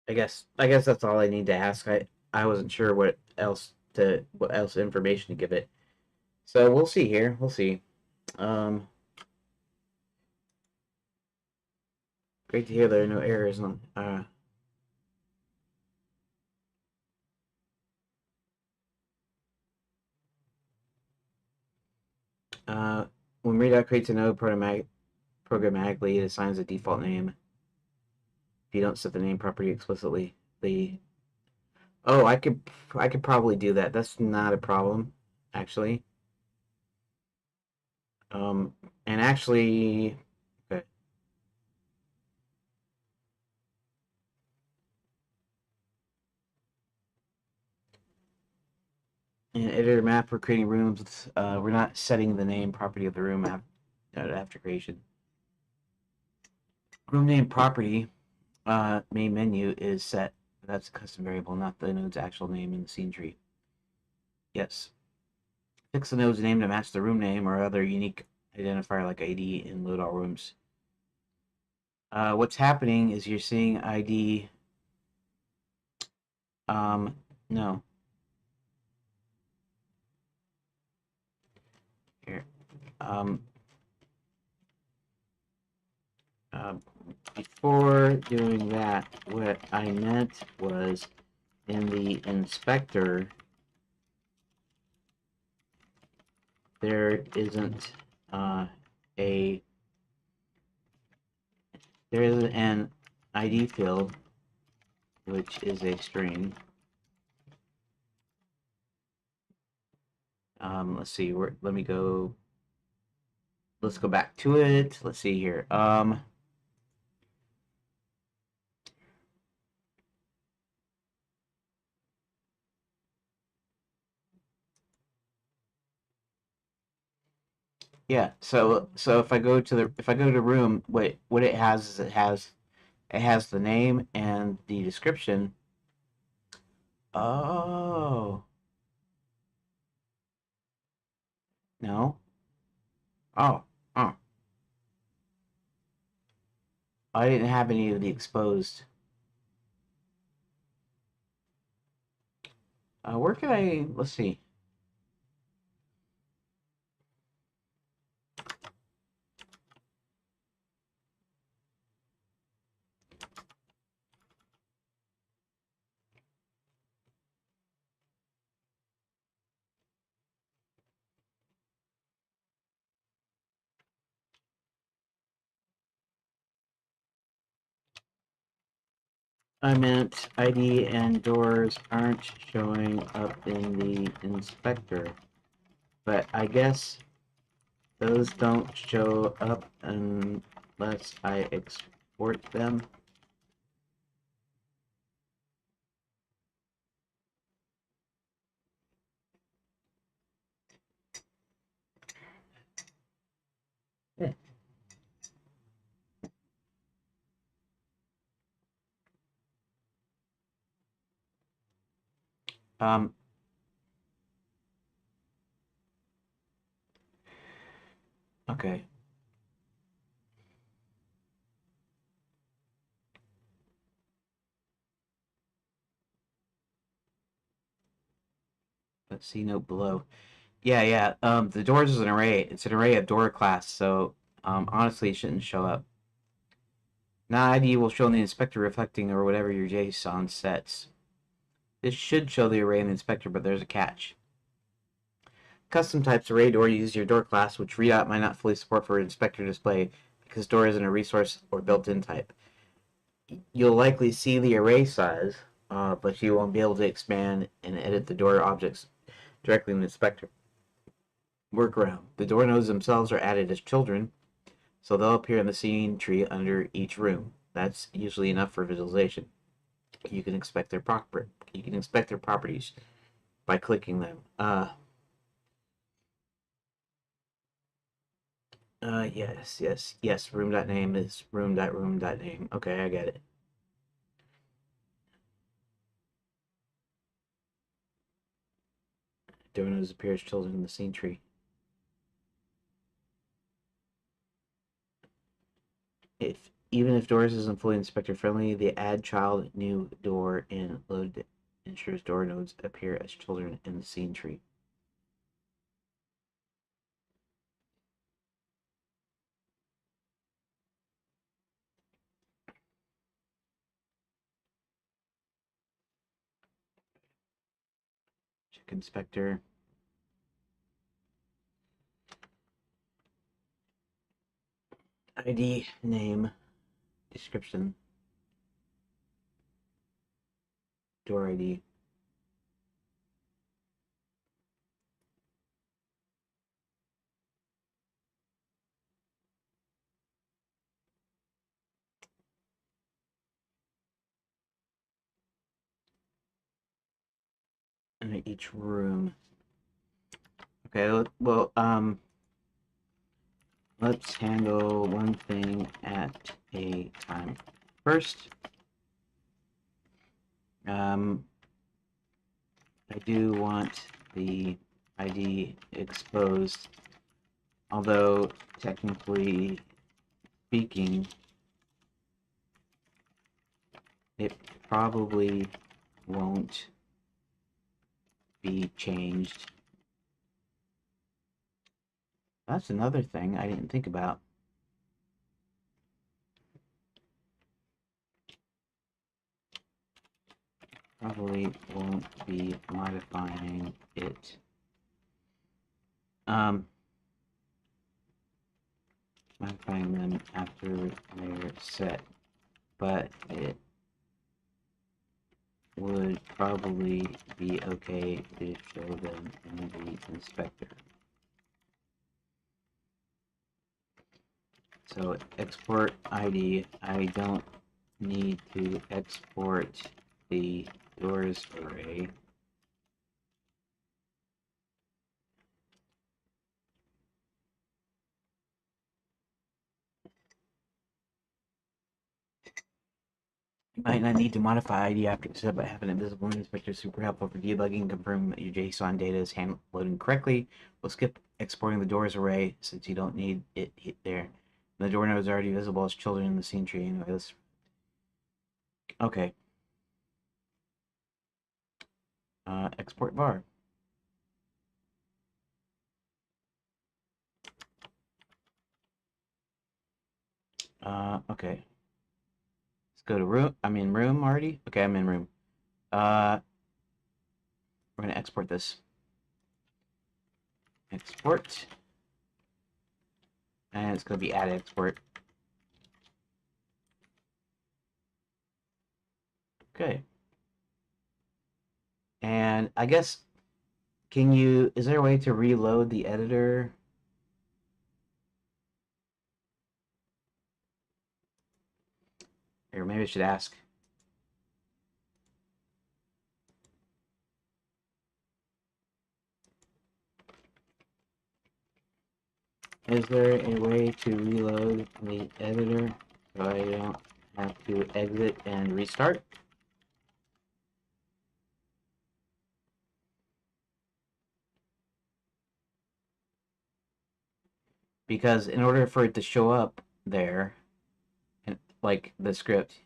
I guess that's all I need to ask. I wasn't sure what else information to give it. So we'll see here. We'll see. Great to hear there are no errors on when Redot creates a node programmatically, it assigns a default name. If you don't set the name property explicitly, oh, I could probably do that. That's not a problem, actually. And actually, okay. In editor map, we're creating rooms. We're not setting the name property of the room after creation. Room name property main menu is set. That's a custom variable, not the node's actual name in the scene tree. Yes. Fix the node's name to match the room name or other unique identifier like ID in load all rooms. What's happening is you're seeing ID. No. Here. Before doing that, what I meant was in the inspector, there isn't there is an ID field, which is a string. Let's see. Let me go. Let's go back to it. Let's see here. Yeah. So if I go to room, what it has is it has It has the name and the description. Oh. No. Oh. Oh. I didn't have any of the exposed. Where can I... Let's see. I meant ID and doors aren't showing up in the inspector. But I guess those don't show up unless I export them. Yeah. Um, okay. Let's see note below. Yeah. The doors is an array. It's an array of door class, so honestly, it shouldn't show up. Now ID will show in the inspector reflecting or whatever your JSON sets. This should show the array in the inspector, but there's a catch. Custom types array door use your door class, which Redot might not fully support for inspector display because door isn't a resource or built-in type. You'll likely see the array size, but you won't be able to expand and edit the door objects directly in the inspector. Workaround. The door nodes themselves are added as children, so they'll appear in the scene tree under each room. That's usually enough for visualization. You can inspect their properties by clicking them. Yes. Room.name is room.room.name. Okay, I get it. Door nodes appear as children in the scene tree. Even if doors isn't fully inspector friendly, the add child new door in load ensures door nodes appear as children in the scene tree. Check inspector. ID, name, description, door ID. And each room. Okay, well, let's handle one thing at a time. First, I do want the ID exposed, although technically speaking, it probably won't be changed. That's another thing I didn't think about. Probably won't be modifying it. Modifying them after they're set, but it would probably be okay to show them in the inspector. So export ID, I don't need to export the doors array. You might not need to modify ID after setup by having an invisible inspector super helpful for debugging. Confirm that your JSON data is hand loading correctly. We'll skip exporting the doors array since you don't need it hit there. The door node is already visible as children in the scene tree. Anyway, okay. Export var. Okay. Let's go to room. I'm in room already. Okay, I'm in room. We're gonna export this. Export. And it's gonna be add export. Okay. And I guess, is there a way to reload the editor? Or maybe I should ask. Is there a way to reload the editor so I don't have to exit and restart? Because in order for it to show up there, like the script,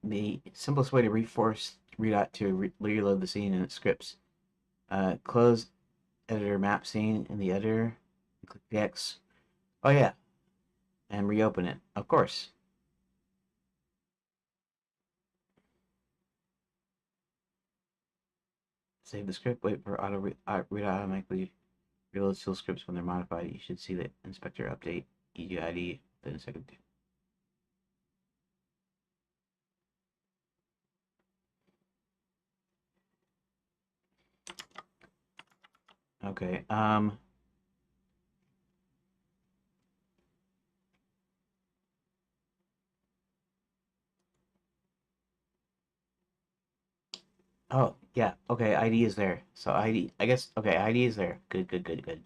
the simplest way to reforce Redot to reload the scene in its scripts. Close editor map scene in the editor, click the X. Oh yeah, and reopen it. Of course. Save the script. Wait for Redot automatically reload still scripts when they're modified. You should see the inspector update EGID within a second. Okay. Oh yeah. Okay. ID is there. So ID. I guess. Okay. ID is there. Good. Good. Good. Good.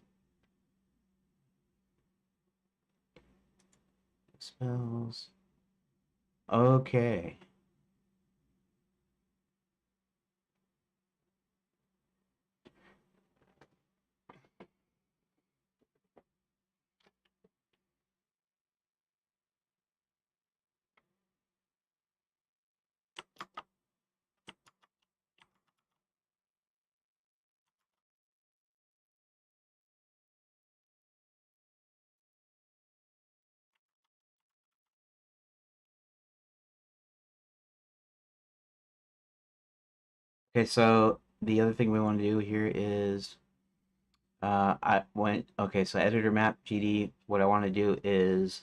Spells. Okay. Okay. So the other thing we want to do here is I went. Okay. So editor map GD. What I want to do is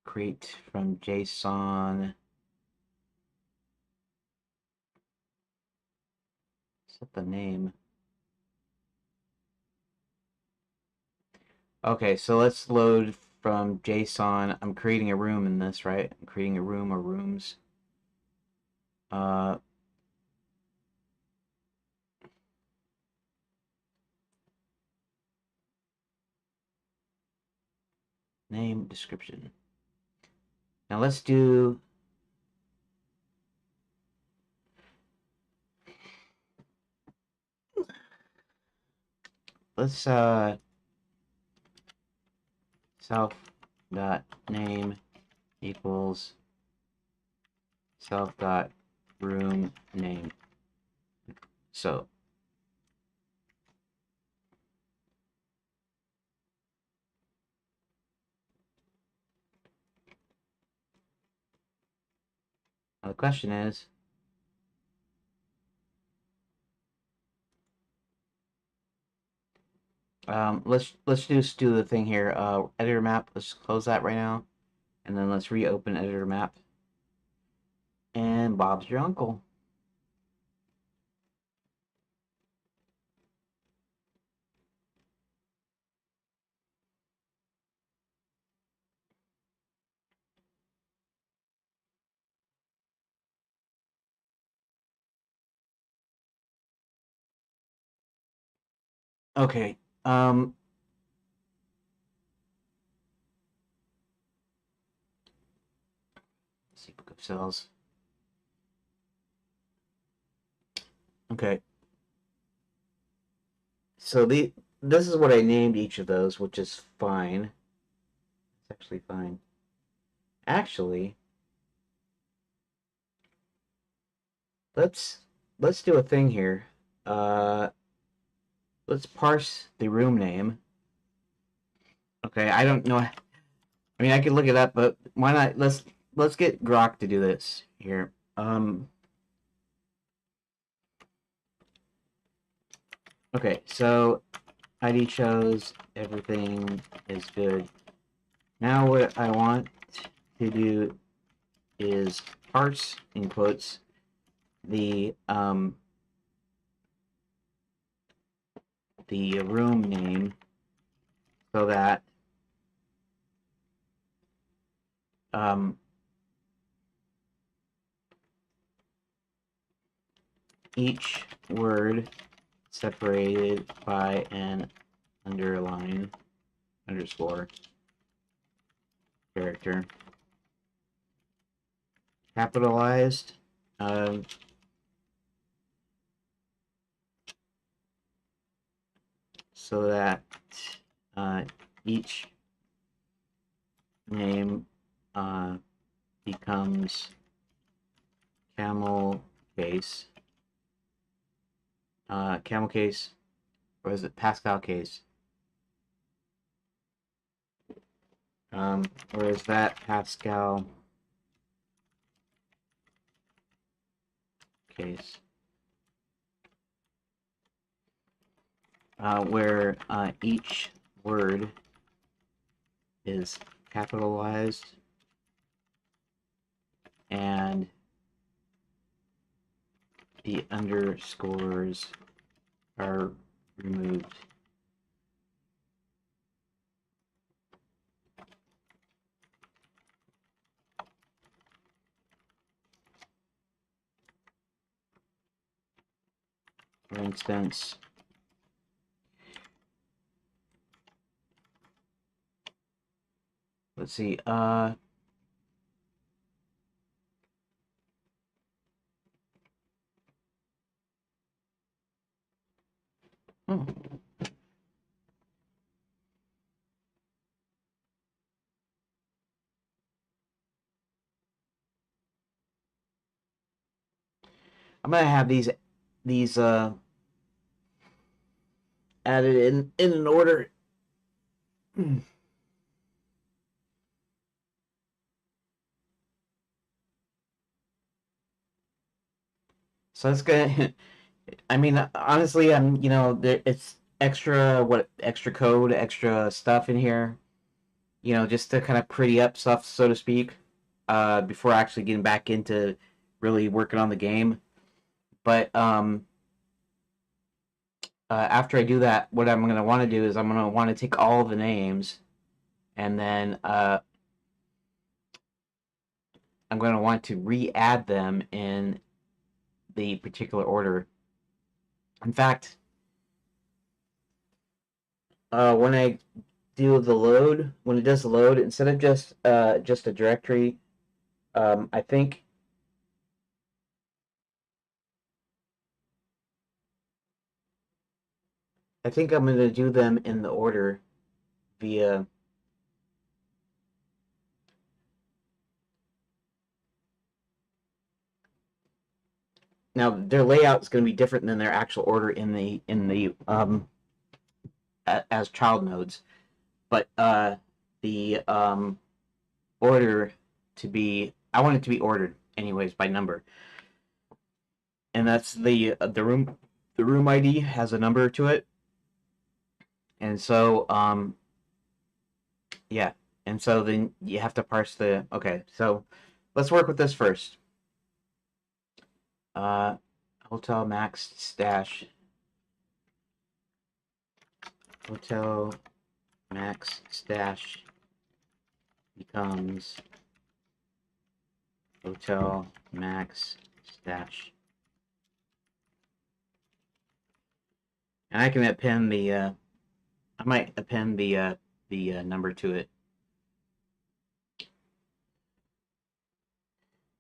create from JSON. Set the name. Okay, so let's load from JSON. I'm creating a room in this, right? I'm creating a room or rooms. Uh, Name, description. Now let's do. Let's self dot name equals self dot room name. So now the question is, let's just do the thing here. Editor map. Let's close that right now, and then let's reopen editor map. And Bob's your uncle. Okay. Let's see, book of cells. Okay. So this is what I named each of those, which is fine. It's actually fine. Actually, let's do a thing here. Let's parse the room name. Okay, I don't know. I mean, I could look it up, but why not? Let's get Grok to do this here. Okay, so ID shows everything is good. Now what I want to do is parse in quotes the room name so that each word separated by an underscore character capitalized so that each name becomes camel case, or is it Pascal case? Or is that Pascal case? Where each word is capitalized and the underscores are removed. For instance, let's see, oh. I'm gonna have these added in an order. So it's gonna. I mean, honestly, it's extra code, extra stuff in here. Just to kind of pretty up stuff, so to speak, before actually getting back into really working on the game. But after I do that, what I'm gonna want to do is I'm gonna want to take all the names, and then I'm gonna want to re-add them in the particular order. In fact, when I do the load, when it does the load, instead of just a directory, I think I'm going to do them in the order via. Now their layout is going to be different than their actual order in the as child nodes, but the order to be, I want it to be ordered anyways by number, and that's the room ID has a number to it, and so yeah, and so then you have to parse the. Okay, so let's work with this first. Uh, hotel max stash. Hotel max stash becomes hotel max stash. And I can append the I might append the number to it.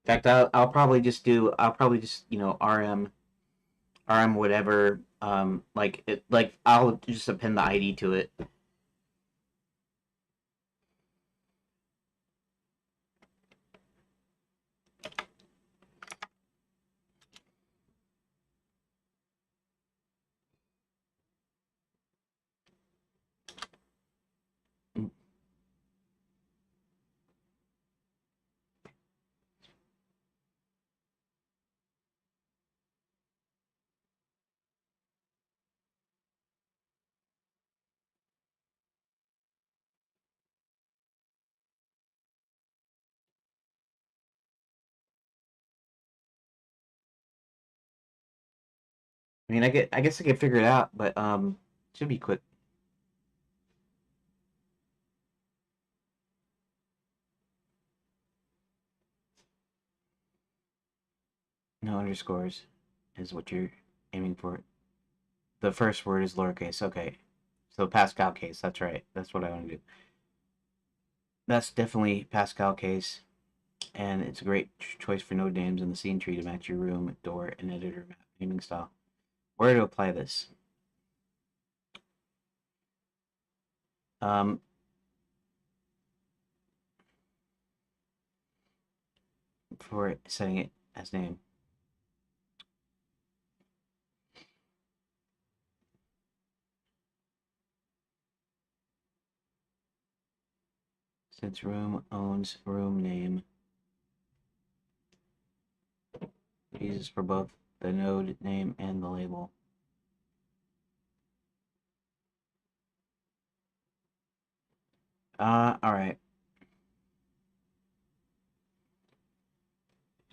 In fact, I'll probably just RM whatever like it like I'll just append the ID to it. I mean, I guess I can figure it out, but should be quick. No underscores is what you're aiming for. The first word is lowercase. Okay, so Pascal case. That's right. That's what I want to do. That's definitely Pascal case, and it's a great choice for node names in the scene tree to match your room, door, and editor map naming style. Where to apply this? Um, for setting it as name. Since room owns room name, uses for both the node name and the label. All right.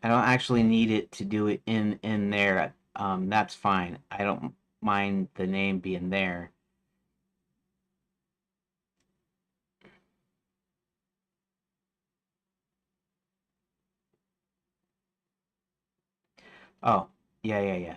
I don't actually need it to do it in there. That's fine. I don't mind the name being there. Oh, yeah.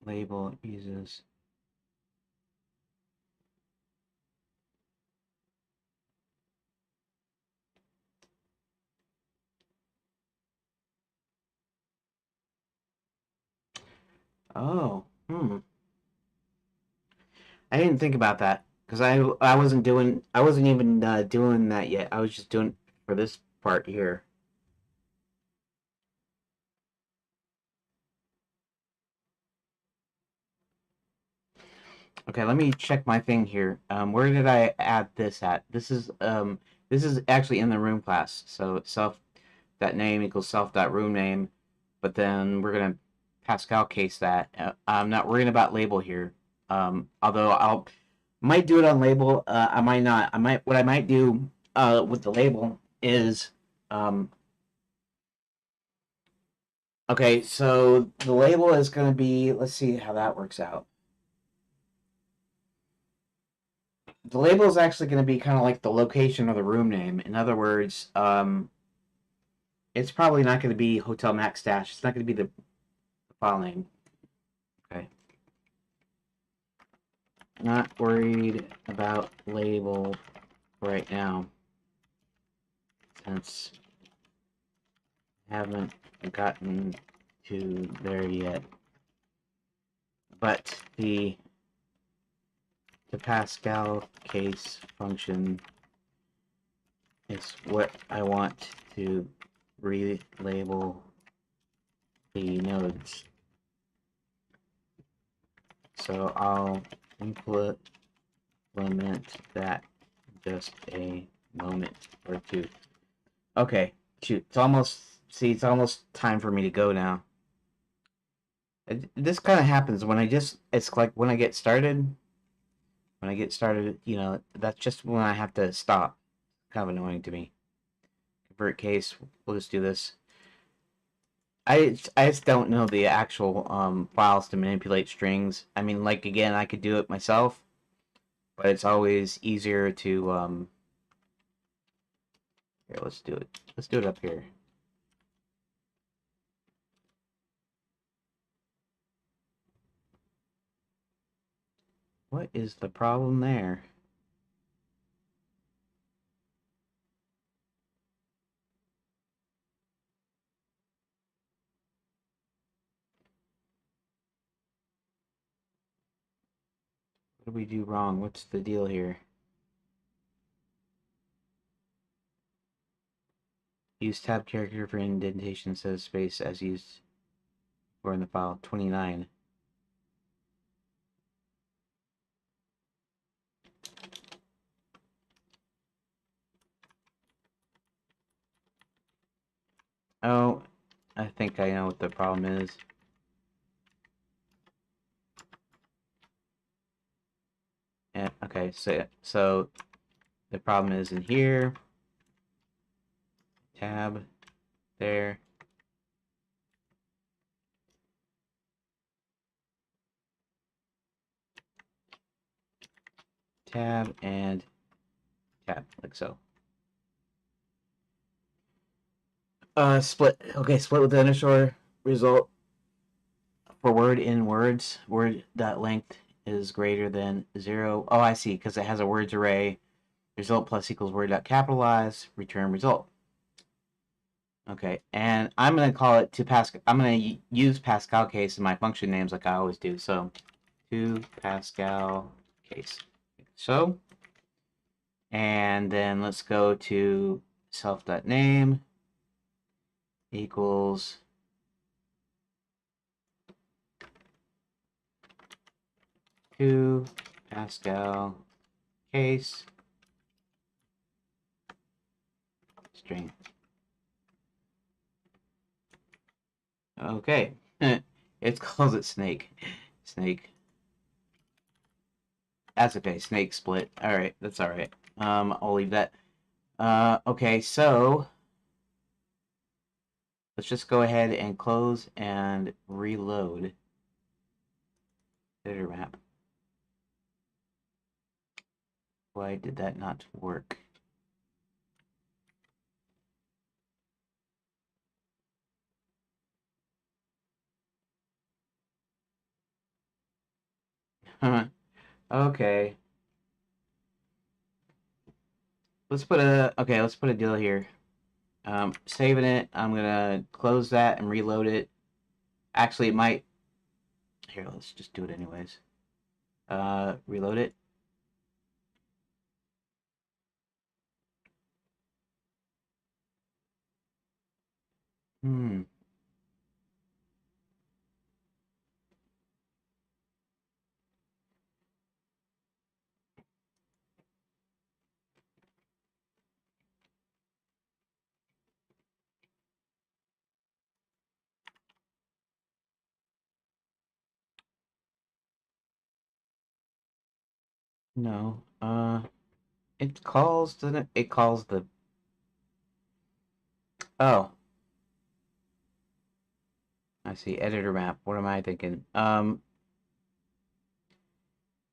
Label uses. Oh, I didn't think about that because I wasn't even doing that yet. I was just doing for this part here. Okay, let me check my thing here. Where did I add this at? This is actually in the room class. So self dot name equals self dot room name, but then we're gonna Pascal case that. I'm not worrying about label here. Although I'll might do it on label. I might not. I might do with the label is okay. So the label is gonna be. Let's see how that works out. The label is actually going to be kind of like the location of the room name. In other words, it's probably not going to be Hotel Max Dash. It's not going to be the file name. Okay. Not worried about label right now, since I haven't gotten to there yet. But the Pascal case function is what I want to relabel the nodes. So I'll implement that just a moment or two. Okay, shoot. It's almost time for me to go now. This kind of happens when it's like when I get started, that's just when I have to stop. Kind of annoying to me. Convert case, we'll just do this. I just don't know the actual files to manipulate strings. I mean, like again, I could do it myself, but it's always easier to here. Let's do it. Let's do it up here. What is the problem there? What did we do wrong? What's the deal here? Use tab character for indentation instead of space as used for in the file 29. Oh, I think I know what the problem is. Yeah, okay, so the problem is in here. Tab there. Tab and tab, like so. Split. Okay, split with the underscore result for word in words. Word dot length is greater than 0. Oh, I see, because it has a words array. Result plus equals word dot capitalize. Return result. Okay, and I'm gonna call it to Pascal. I'm gonna use Pascal case in my function names like I always do. So to Pascal case. So, and then let's go to self.name equals to Pascal case string. Okay, it calls it snake. Snake. That's okay. Snake split. All right, that's all right. I'll leave that. Okay, so let's just go ahead and close and reload editor map. Why did that not work? Okay. Let's put a deal here. Saving it. I'm gonna close that and reload it. Actually, it might. Here, let's just do it anyways. Reload it. Hmm. No. It calls, doesn't it? It calls the. Oh, I see. Editor map. What am I thinking? There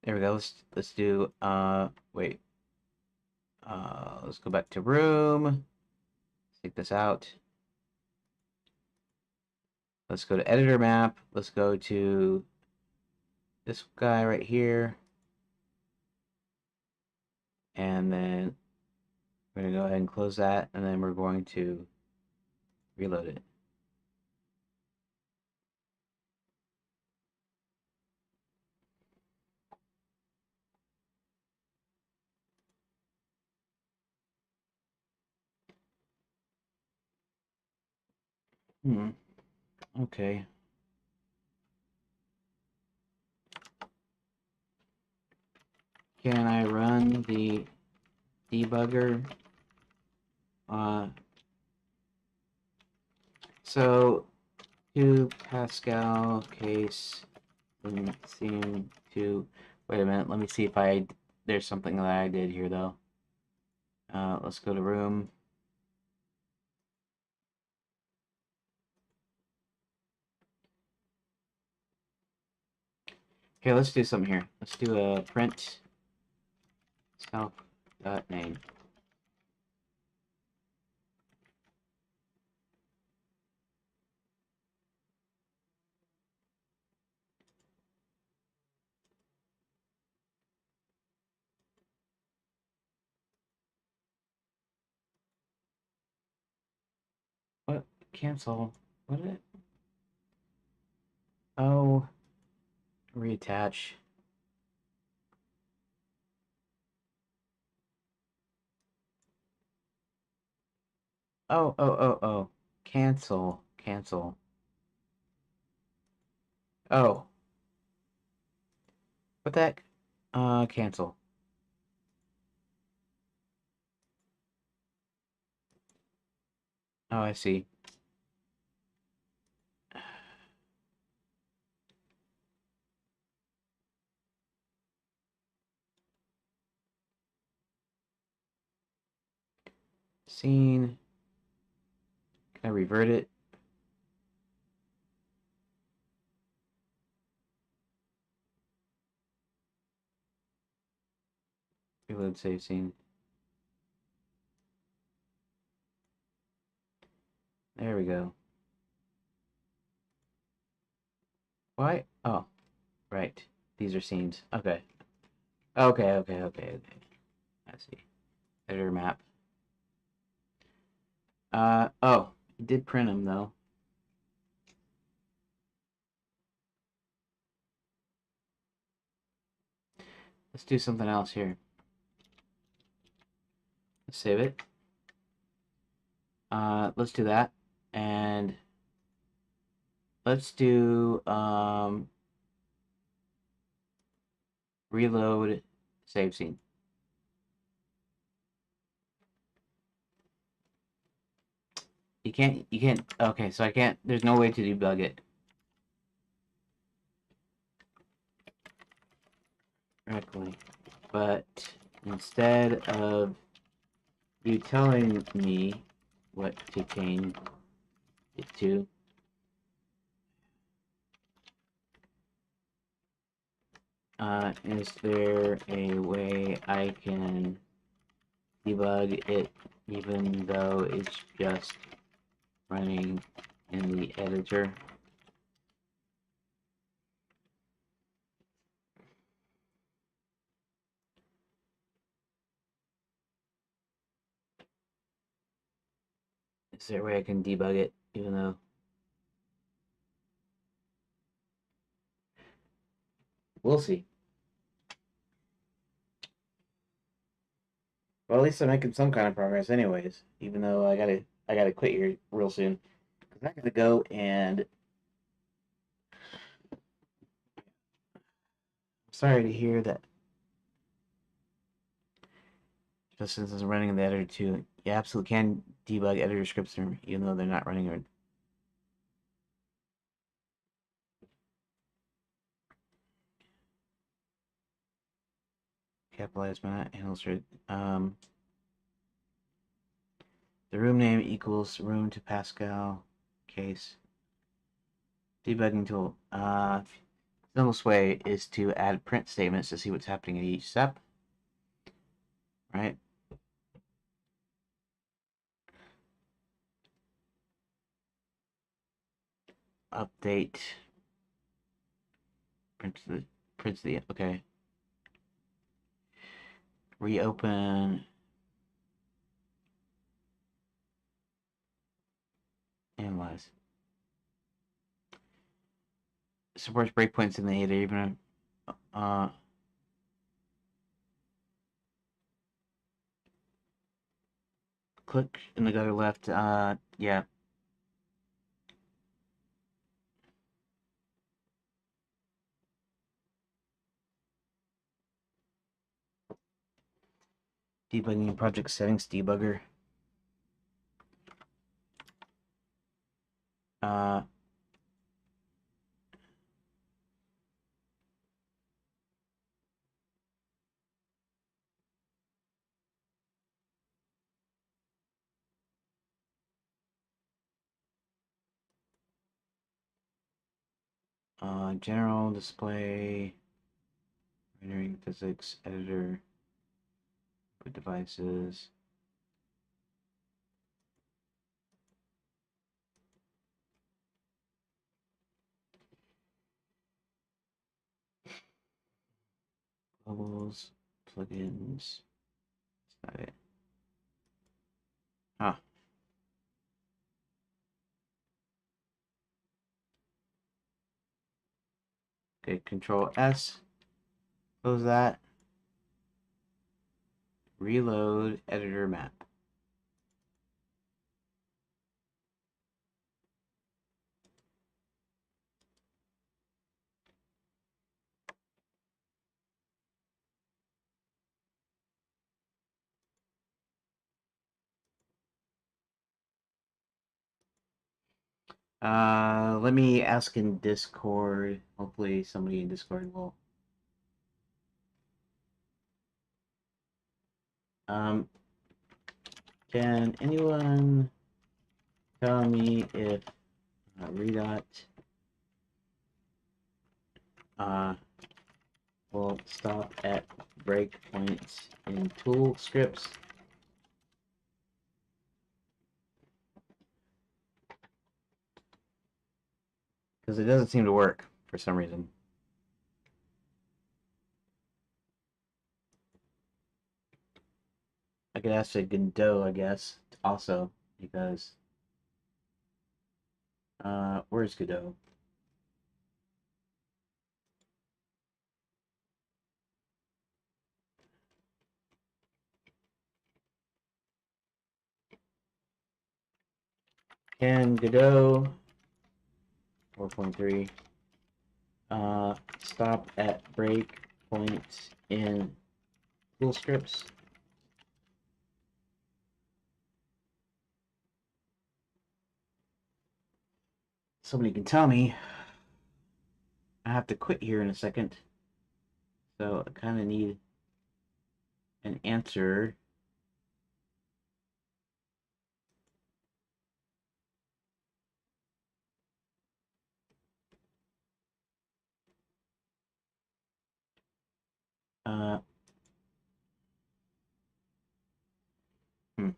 we go. Let's do. Wait. Let's go back to room. Take this out. Let's go to editor map. Let's go to this guy right here. And then we're going to go ahead and close that. And then we're going to reload it. Okay. Can I run the debugger? So to Pascal case didn't seem to. Wait a minute. Let me see if there's something that I did here though. Let's go to room. Okay, let's do something here. Let's do a print self.name. What? Cancel. What did it? Oh, reattach. Oh. Cancel. Cancel. Oh. What the heck? Cancel. Oh, I see. Scene. Can I revert it? Reload save scene. There we go. Why? Oh, right. These are scenes. Okay. Okay. I see. Editor map. Oh, it did print them though. Let's do something else here. Let's save it. Let's do that. And let's do, reload save scene. You can't, okay, so I can't, there's no way to debug it correctly. But instead of you telling me what to change it to, is there a way I can debug it even though it's just running in the editor? Is there a way I can debug it even though? We'll see. Well, at least I'm making some kind of progress anyways, even though I gotta quit here real soon. Cause I gotta go and sorry to hear that just since it's running in the editor too. You absolutely can debug editor scripts even though they're not running or capitalized but not illustrated. The room name equals room to Pascal case. Debugging tool. The simplest way is to add print statements to see what's happening at each step. Right? Update. Prints the okay. Reopen. Analyze. Supports breakpoints in the header even click in the gutter left. Yeah. Debugging project settings debugger. Uh, general display. Rendering physics editor. With devices. Bubbles. Plugins. That's not it. Huh. Okay, Control S. Close that. Reload editor map. Let me ask in Discord. Hopefully somebody in Discord will. Can anyone tell me if Redot will stop at breakpoints in tool scripts? Because it doesn't seem to work for some reason. I could ask Godot, I guess, also, because where's Godot? Can Godot 4.3 stop at breakpoints in tool scripts? Somebody can tell me. I have to quit here in a second, so I kind of need an answer. Uh, hmm.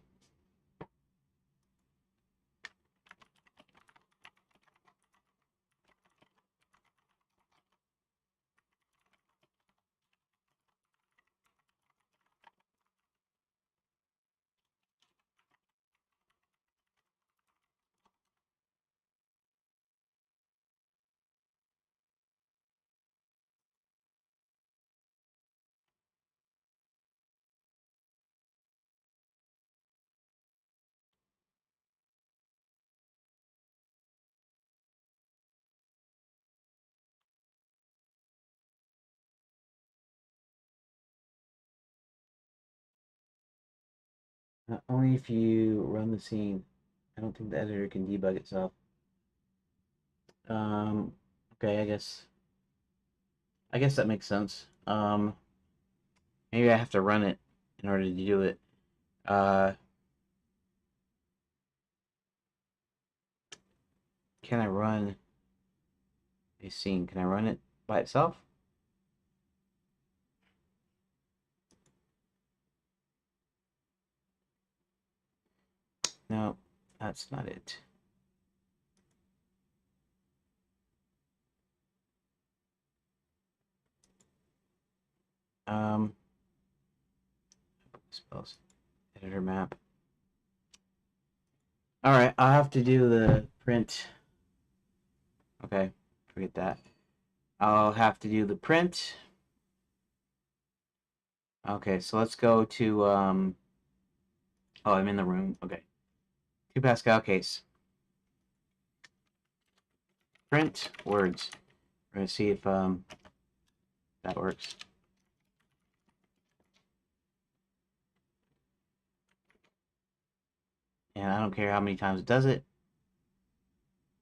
Only if you run the scene. I don't think the editor can debug itself. Okay, I guess that makes sense. Maybe I have to run it in order to do it. Can I run a scene? Can I run it by itself? No, that's not it. Spells editor map. All right, I'll have to do the print. Okay, forget that. I'll have to do the print. Okay, so let's go to oh, I'm in the room. Okay. 2 Pascal case. Print words. We're gonna see if that works. And I don't care how many times it does it.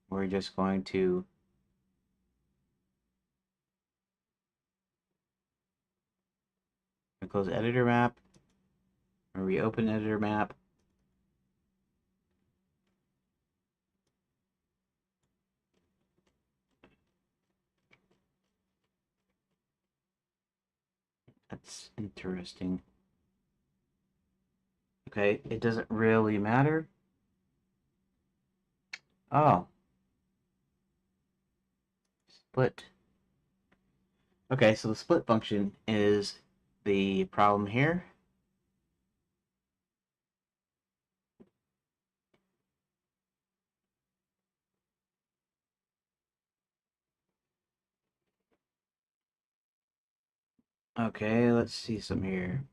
We're just going to close editor map. Or reopen editor map. That's interesting. Okay, it doesn't really matter. Oh, split. Okay, so the split function is the problem here. Okay, let's see some here.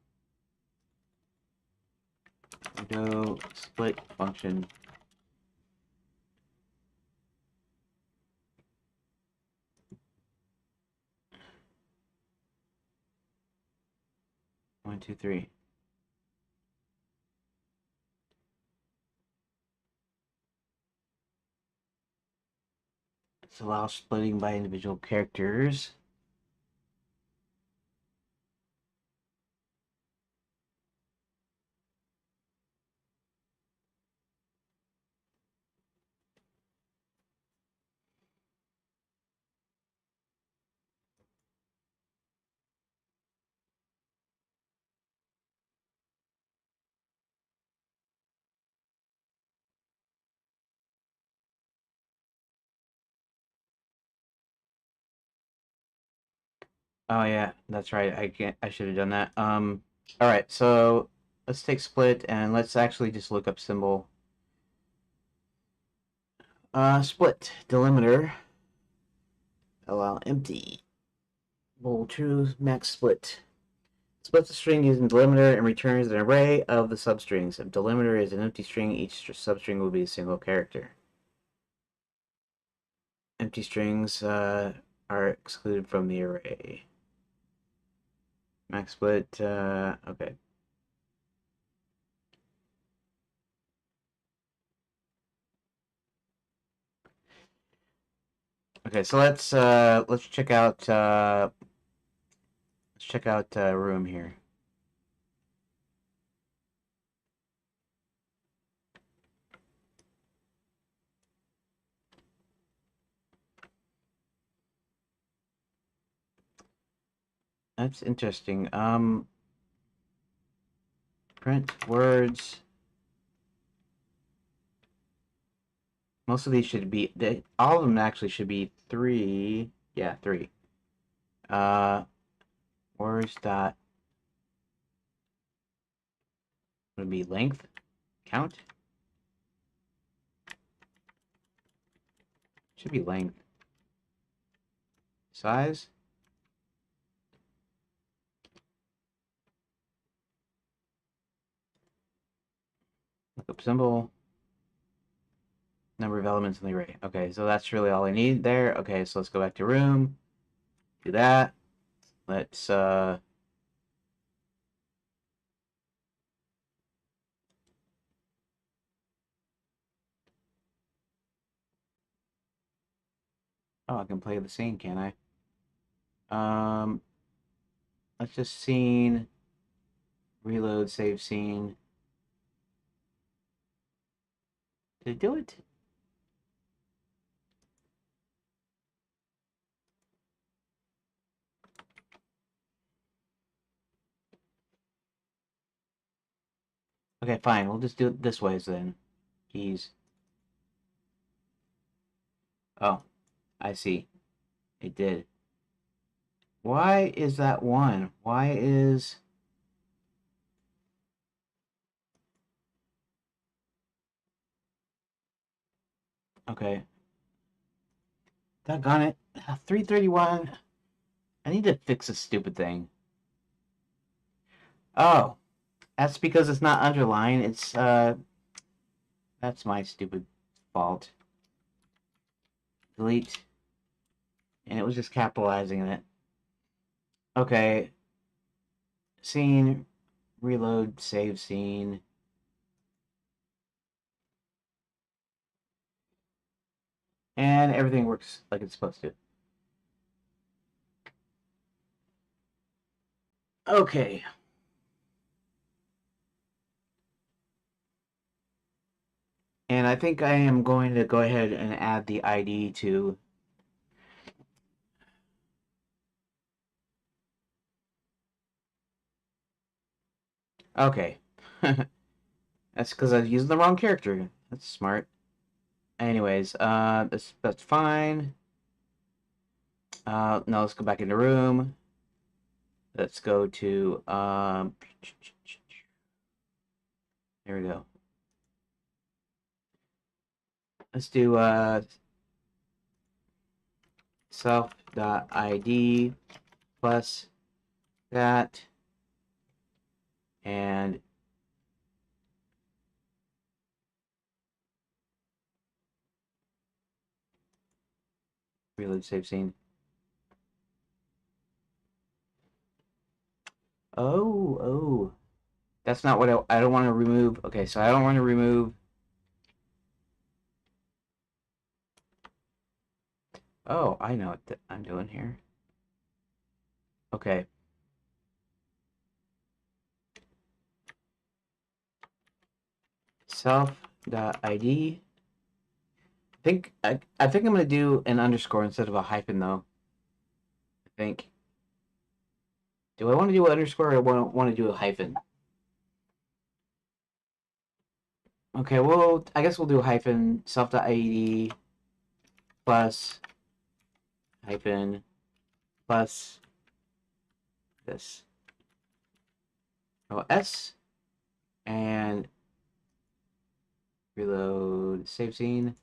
Go split function. One, two, three. Let's allow splitting by individual characters. Oh yeah, that's right. I should have done that. All right, so let's take split and let's actually just look up symbol. Split delimiter. Allow empty. Bool true max split. Splits a string using delimiter and returns an array of the substrings. If delimiter is an empty string, each substring will be a single character. Empty strings are excluded from the array. Max split, okay. Okay, so let's check out room here. That's interesting. Print words. Most of these should be, all of them actually should be 3. Yeah, 3. Words dot would be length, count. Should be length. Size. Lookup symbol. Number of elements in the array. Okay, so that's really all I need there. Okay, so let's go back to room. Do that. Let's oh, I can play the scene, can I? Let's just scene, reload, save scene. Did it do it? Okay, fine. We'll just do it this way then. Keys. Oh, I see. It did. Why is that 1? Why is... Okay. Doggone it. 331. I need to fix this stupid thing. Oh, that's because it's not underlined. It's, that's my stupid fault. Delete. And it was just capitalizing it. Okay. Scene. Reload. Save scene. And everything works like it's supposed to. Okay. And I think I am going to go ahead and add the ID to Okay. That's because I was using the wrong character. That's smart. Anyways, that's fine. Now let's go back in the room. Let's go to there we go. Let's do self.id plus that and reload save scene. Oh. That's not what I don't want to remove. Okay, so I don't want to remove. Oh, I know what I'm doing here. Okay. Self.id. I think I'm gonna do an underscore instead of a hyphen though. I think. Do I want to do an underscore or want to do a hyphen? Okay, well, I guess we'll do a hyphen self.id plus hyphen plus this. Oh, S and reload save scene.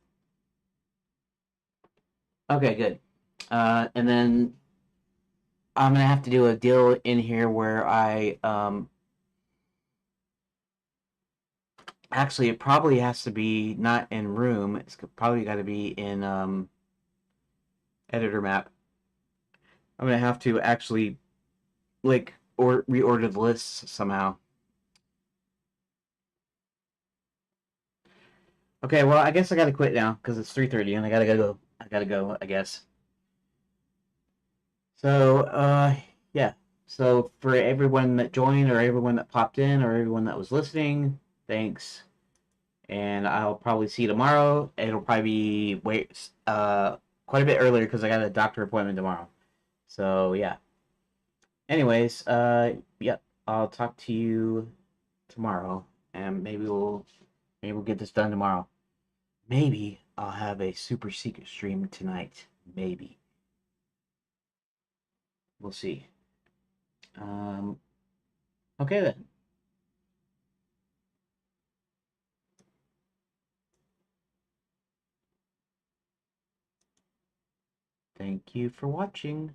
Okay, good. And then I'm gonna have to do a deal in here where I actually it probably has to be not in room. It's probably got to be in editor map. I'm gonna have to actually like or reorder the lists somehow. Okay, well I guess I gotta quit now because it's 3:30 and I gotta go. I gotta go. I guess. So yeah. So for everyone that joined or everyone that popped in or everyone that was listening, thanks. And I'll probably see you tomorrow. It'll probably be quite a bit earlier because I got a doctor appointment tomorrow. So yeah. Anyways, yeah, I'll talk to you tomorrow, and maybe we'll get this done tomorrow. Maybe I'll have a super secret stream tonight. Maybe we'll see. Um, okay then. Thank you for watching.